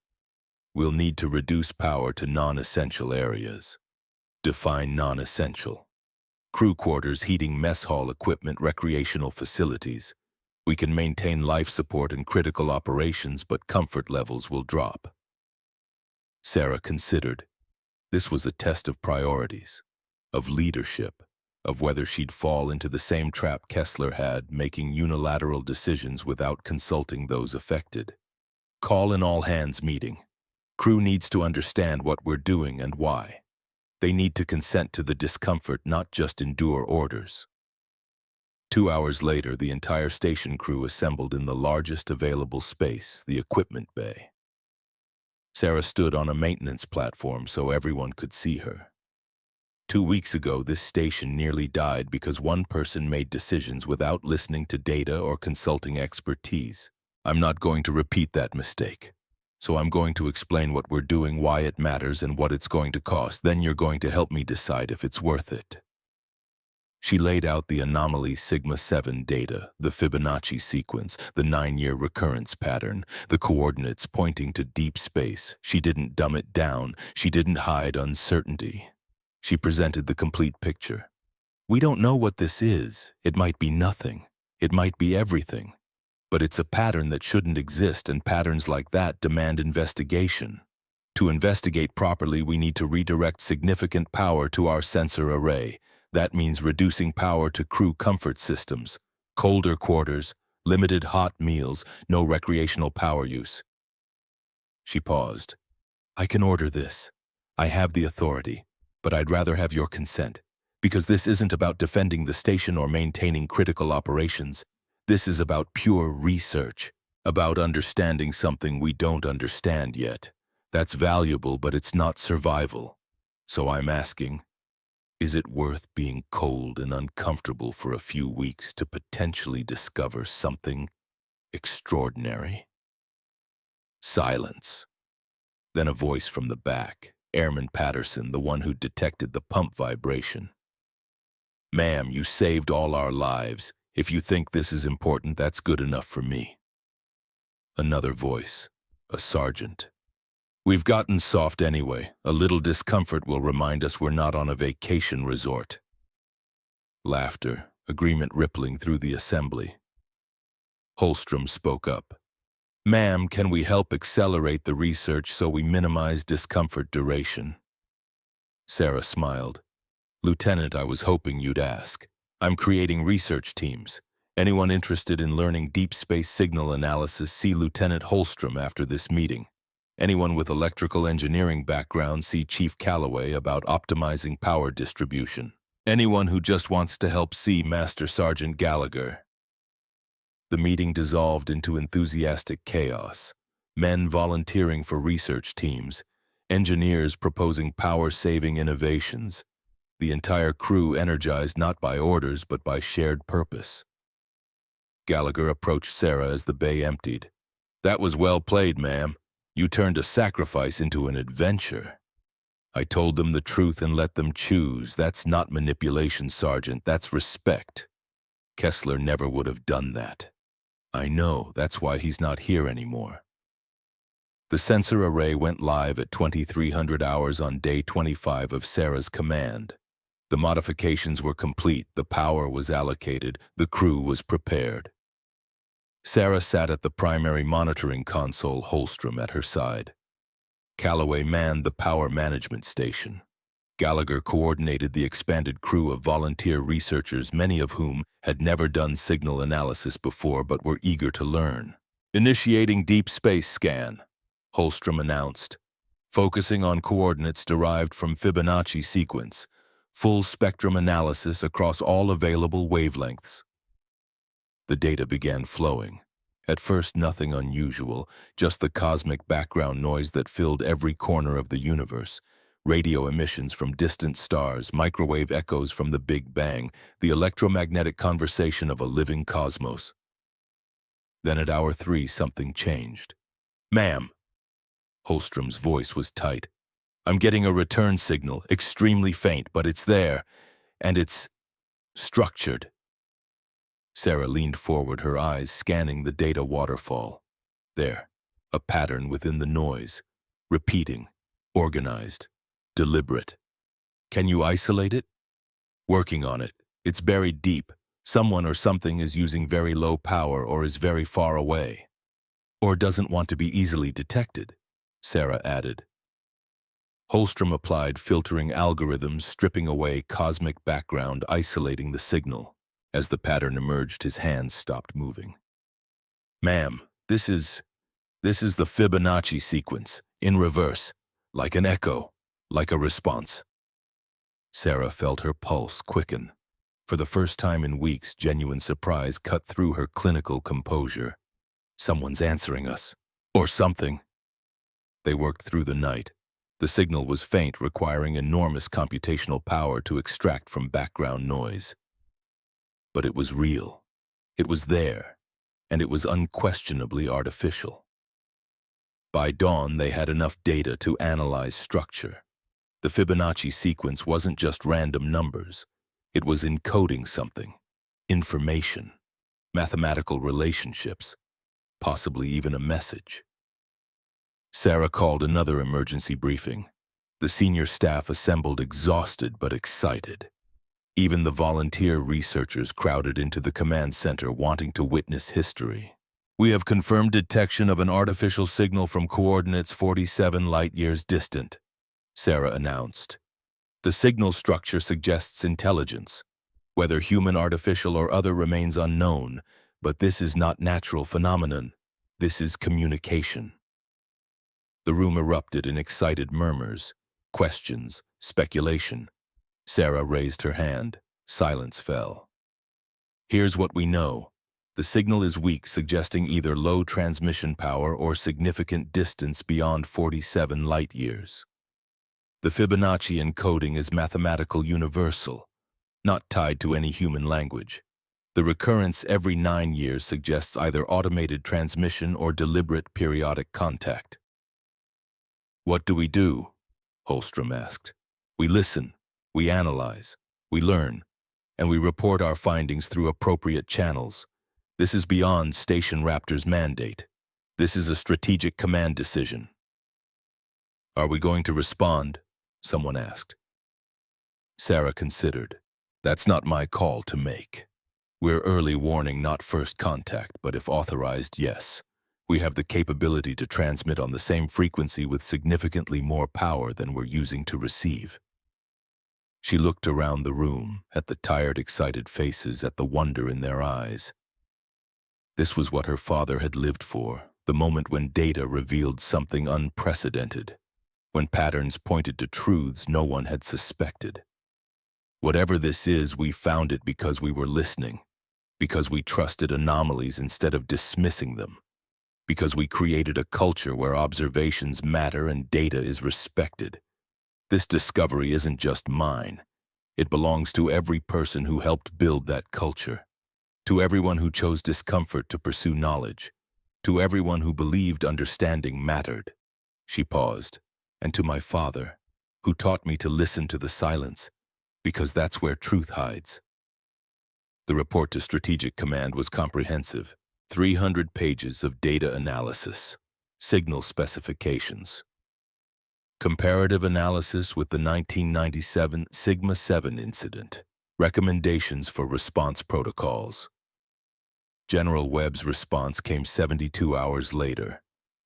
We'll need to reduce power to non-essential areas." Define non-essential. Crew quarters, heating, mess hall equipment, recreational facilities. We can maintain life support and critical operations, but comfort levels will drop. Sarah considered. This was a test of priorities, of leadership, of whether she'd fall into the same trap Kessler had, making unilateral decisions without consulting those affected. Call an all-hands meeting. Crew needs to understand what we're doing and why. They need to consent to the discomfort, not just endure orders. 2 hours later, the entire station crew assembled in the largest available space, the equipment bay. Sarah stood on a maintenance platform so everyone could see her. 2 weeks ago, this station nearly died because one person made decisions without listening to data or consulting expertise. I'm not going to repeat that mistake. So I'm going to explain what we're doing, why it matters, and what it's going to cost. Then you're going to help me decide if it's worth it. She laid out the anomaly Sigma-7 data, the Fibonacci sequence, the 9-year recurrence pattern, the coordinates pointing to deep space. She didn't dumb it down. She didn't hide uncertainty. She presented the complete picture. We don't know what this is. It might be nothing. It might be everything. But it's a pattern that shouldn't exist, and patterns like that demand investigation. To investigate properly, we need to redirect significant power to our sensor array. That means reducing power to crew comfort systems, colder quarters, limited hot meals, no recreational power use. She paused. I can order this. I have the authority, but I'd rather have your consent, because this isn't about defending the station or maintaining critical operations. This is about pure research, about understanding something we don't understand yet. That's valuable, but it's not survival. So I'm asking, is it worth being cold and uncomfortable for a few weeks to potentially discover something extraordinary? Silence. Then a voice from the back, Airman Patterson, the one who detected the pump vibration. Ma'am, you saved all our lives. If you think this is important, that's good enough for me. Another voice, a sergeant. We've gotten soft anyway. A little discomfort will remind us we're not on a vacation resort. Laughter, agreement rippling through the assembly. Holstrom spoke up. Ma'am, can we help accelerate the research so we minimize discomfort duration? Sarah smiled. Lieutenant, I was hoping you'd ask. I'm creating research teams. Anyone interested in learning deep space signal analysis, see Lieutenant Holstrom after this meeting. Anyone with electrical engineering background, see Chief Calloway about optimizing power distribution. Anyone who just wants to help, see Master Sergeant Gallagher. The meeting dissolved into enthusiastic chaos. Men volunteering for research teams, engineers proposing power-saving innovations, the entire crew energized not by orders but by shared purpose. Gallagher approached Sarah as the bay emptied. That was well played, ma'am. You turned a sacrifice into an adventure. I told them the truth and let them choose. That's not manipulation, Sergeant. That's respect. Kessler never would have done that. I know. That's why he's not here anymore. The sensor array went live at 2300 hours on day 25 of Sarah's command. The modifications were complete. The power was allocated. The crew was prepared. Sarah sat at the primary monitoring console, Holstrom at her side. Calloway manned the power management station. Gallagher coordinated the expanded crew of volunteer researchers, many of whom had never done signal analysis before but were eager to learn. Initiating deep space scan, Holstrom announced. Focusing on coordinates derived from Fibonacci sequence. Full spectrum analysis across all available wavelengths. The data began flowing. At first, nothing unusual, just the cosmic background noise that filled every corner of the universe. Radio emissions from distant stars, microwave echoes from the Big Bang, the electromagnetic conversation of a living cosmos. Then at hour 3, something changed. Ma'am. Holstrom's voice was tight. I'm getting a return signal, extremely faint, but it's there, and it's structured. Sarah leaned forward, her eyes scanning the data waterfall. There, a pattern within the noise, repeating, organized, deliberate. Can you isolate it? Working on it. It's buried deep. Someone or something is using very low power or is very far away. Or doesn't want to be easily detected, Sarah added. Holstrom applied filtering algorithms, stripping away cosmic background, isolating the signal. As the pattern emerged, his hands stopped moving. Ma'am, this is the Fibonacci sequence, in reverse, like an echo, like a response. Sarah felt her pulse quicken. For the first time in weeks, genuine surprise cut through her clinical composure. Someone's answering us. Or something. They worked through the night. The signal was faint, requiring enormous computational power to extract from background noise. But it was real. It was there, and it was unquestionably artificial. By dawn, they had enough data to analyze structure. The Fibonacci sequence wasn't just random numbers. It was encoding something. Information. Mathematical relationships. Possibly even a message. Sarah called another emergency briefing. The senior staff assembled exhausted but excited. Even the volunteer researchers crowded into the command center wanting to witness history. We have confirmed detection of an artificial signal from coordinates 47 light-years distant, Sarah announced. The signal structure suggests intelligence. Whether human, artificial, or other remains unknown, but this is not natural phenomenon. This is communication. The room erupted in excited murmurs, questions, speculation. Sarah raised her hand. Silence fell. Here's what we know. The signal is weak, suggesting either low transmission power or significant distance beyond 47 light-years. The Fibonacci encoding is mathematical universal, not tied to any human language. The recurrence every 9 years suggests either automated transmission or deliberate periodic contact. What do we do? Holstrom asked. We listen, we analyze, we learn, and we report our findings through appropriate channels. This is beyond Station Raptor's mandate. This is a strategic command decision. Are we going to respond? Someone asked. Sarah considered. That's not my call to make. We're early warning, not first contact, but if authorized, yes. We have the capability to transmit on the same frequency with significantly more power than we're using to receive. She looked around the room, at the tired, excited faces, at the wonder in their eyes. This was what her father had lived for, the moment when data revealed something unprecedented, when patterns pointed to truths no one had suspected. Whatever this is, we found it because we were listening, because we trusted anomalies instead of dismissing them, because we created a culture where observations matter and data is respected. This discovery isn't just mine. It belongs to every person who helped build that culture, to everyone who chose discomfort to pursue knowledge, to everyone who believed understanding mattered. She paused, and to my father, who taught me to listen to the silence, because that's where truth hides. The report to Strategic Command was comprehensive. 300 pages of data analysis, signal specifications, comparative analysis with the 1997 Sigma 7 incident, recommendations for response protocols. General Webb's response came 72 hours later,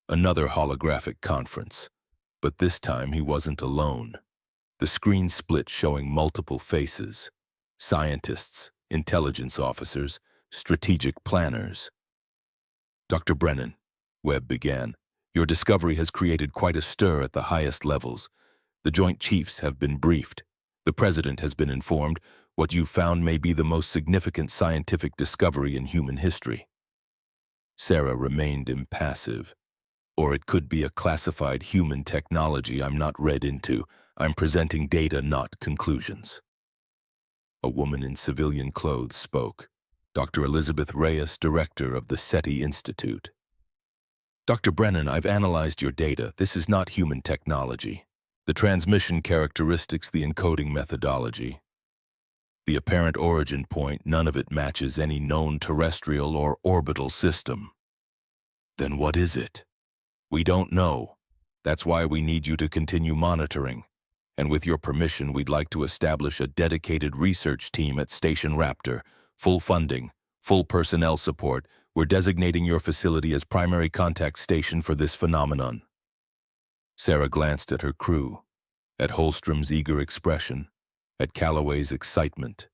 another holographic conference, but this time he wasn't alone. The screen split showing multiple faces, scientists, intelligence officers, strategic planners. Dr. Brennan, Webb began, your discovery has created quite a stir at the highest levels. The Joint Chiefs have been briefed. The President has been informed. What you've found may be the most significant scientific discovery in human history. Sarah remained impassive. Or it could be a classified human technology I'm not read into. I'm presenting data, not conclusions. A woman in civilian clothes spoke. Dr. Elizabeth Reyes, director of the SETI Institute. Dr. Brennan, I've analyzed your data. This is not human technology. The transmission characteristics, the encoding methodology, the apparent origin point, none of it matches any known terrestrial or orbital system. Then what is it? We don't know. That's why we need you to continue monitoring. And with your permission, we'd like to establish a dedicated research team at Station Raptor. Full funding, full personnel support. We're designating your facility as primary contact station for this phenomenon. Sarah glanced at her crew, at Holstrom's eager expression, at Calloway's excitement,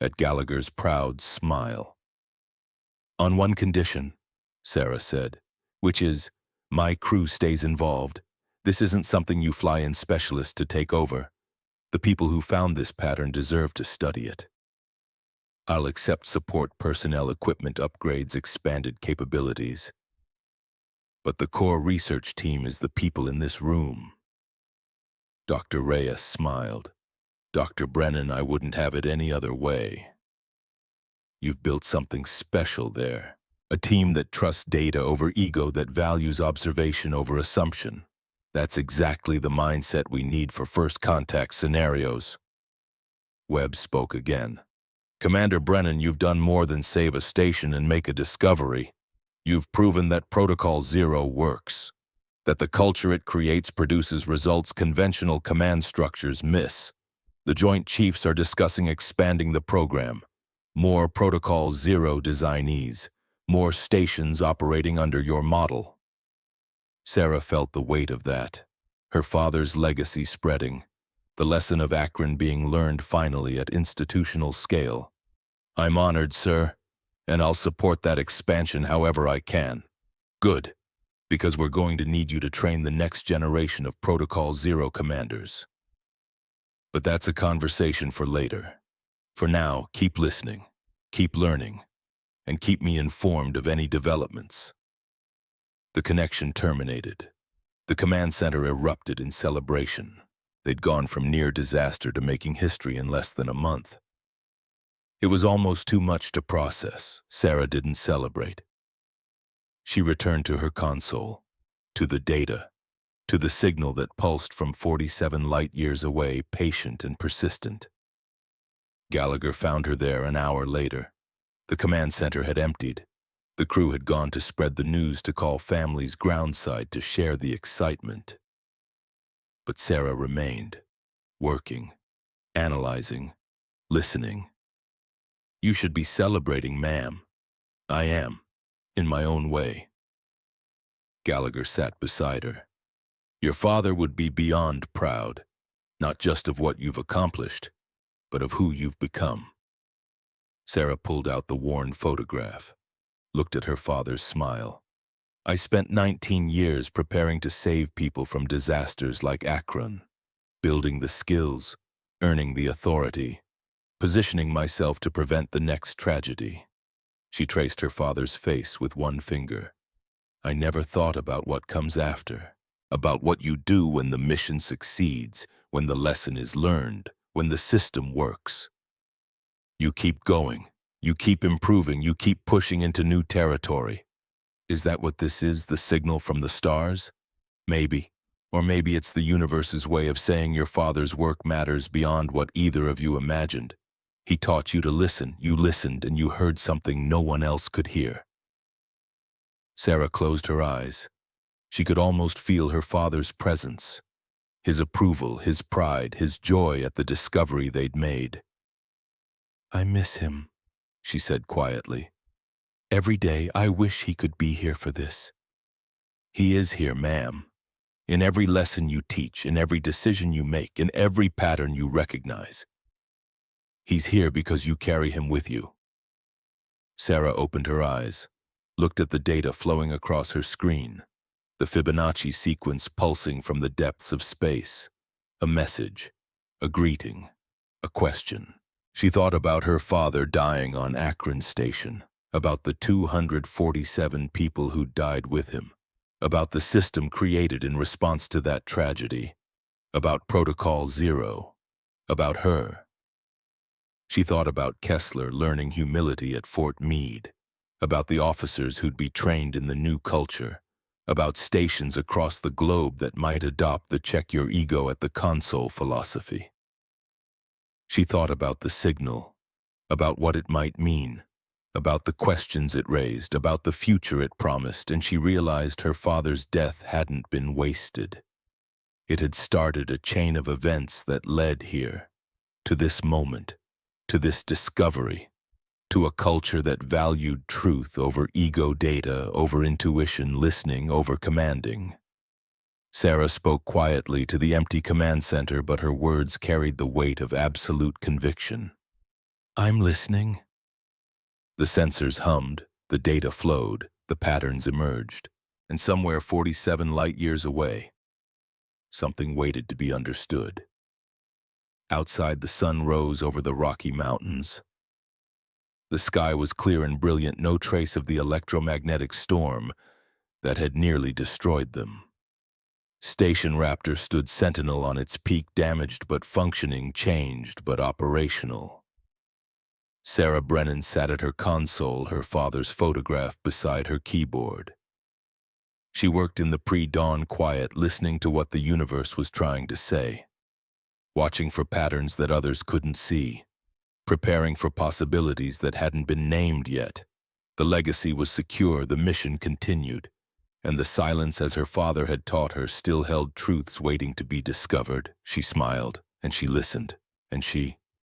at Gallagher's proud smile. On one condition, Sarah said, which is, my crew stays involved. This isn't something you fly in specialists to take over. The people who found this pattern deserve to study it. I'll accept support personnel, equipment upgrades, expanded capabilities. But the core research team is the people in this room. Dr. Reyes smiled. Dr. Brennan, I wouldn't have it any other way. You've built something special there. A team that trusts data over ego, that values observation over assumption. That's exactly the mindset we need for first contact scenarios. Webb spoke again. Commander Brennan, you've done more than save a station and make a discovery. You've proven that Protocol Zero works, that the culture it creates produces results conventional command structures miss. The Joint Chiefs are discussing expanding the program. More Protocol Zero designees, more stations operating under your model. Sarah felt the weight of that, her father's legacy spreading, the lesson of Akron being learned finally at institutional scale. I'm honored, sir, and I'll support that expansion however I can. Good, because we're going to need you to train the next generation of Protocol Zero commanders. But that's a conversation for later. For now, keep listening, keep learning, and keep me informed of any developments. The connection terminated. The command center erupted in celebration. They'd gone from near disaster to making history in less than a month. It was almost too much to process. Sarah didn't celebrate. She returned to her console, to the data, to the signal that pulsed from 47 light-years away, patient and persistent. Gallagher found her there an hour later. The command center had emptied. The crew had gone to spread the news, to call families groundside to share the excitement. But Sarah remained, working, analyzing, listening. You should be celebrating, ma'am. I am, in my own way. Gallagher sat beside her. Your father would be beyond proud, not just of what you've accomplished, but of who you've become. Sarah pulled out the worn photograph, looked at her father's smile. I spent 19 years preparing to save people from disasters like Akron, building the skills, earning the authority, positioning myself to prevent the next tragedy. She traced her father's face with one finger. I never thought about what comes after, about what you do when the mission succeeds, when the lesson is learned, when the system works. You keep going, you keep improving, you keep pushing into new territory. Is that what this is, the signal from the stars? Maybe. Or maybe it's the universe's way of saying your father's work matters beyond what either of you imagined. He taught you to listen, you listened, and you heard something no one else could hear. Sarah closed her eyes. She could almost feel her father's presence, his approval, his pride, his joy at the discovery they'd made. I miss him, she said quietly. Every day I wish he could be here for this. He is here, ma'am. In every lesson you teach, in every decision you make, in every pattern you recognize. He's here because you carry him with you. Sarah opened her eyes, looked at the data flowing across her screen, the Fibonacci sequence pulsing from the depths of space. A message, a greeting, a question. She thought about her father dying on Akron Station, about the 247 people who died with him, about the system created in response to that tragedy, about Protocol Zero, about her. She thought about Kessler learning humility at Fort Meade, about the officers who'd be trained in the new culture, about stations across the globe that might adopt the check your ego at the console philosophy. She thought about the signal, about what it might mean, about the questions it raised, about the future it promised, and she realized her father's death hadn't been wasted. It had started a chain of events that led here, to this moment, to this discovery, to a culture that valued truth over ego data, over intuition, listening over commanding. Sarah spoke quietly to the empty command center, but her words carried the weight of absolute conviction. I'm listening. The sensors hummed, the data flowed, the patterns emerged, and somewhere 47 light-years away, something waited to be understood. Outside, the sun rose over the Rocky Mountains. The sky was clear and brilliant, no trace of the electromagnetic storm that had nearly destroyed them. Station Raptor stood sentinel on its peak, damaged but functioning, changed but operational. Sarah Brennan sat at her console, her father's photograph beside her keyboard. She worked in the pre-dawn quiet, listening to what the universe was trying to say. watching for patterns that others couldn't see, preparing for possibilities that hadn't been named yet. The legacy was secure, the mission continued, and the silence, as her father had taught her, still held truths waiting to be discovered. She smiled, and she listened, and she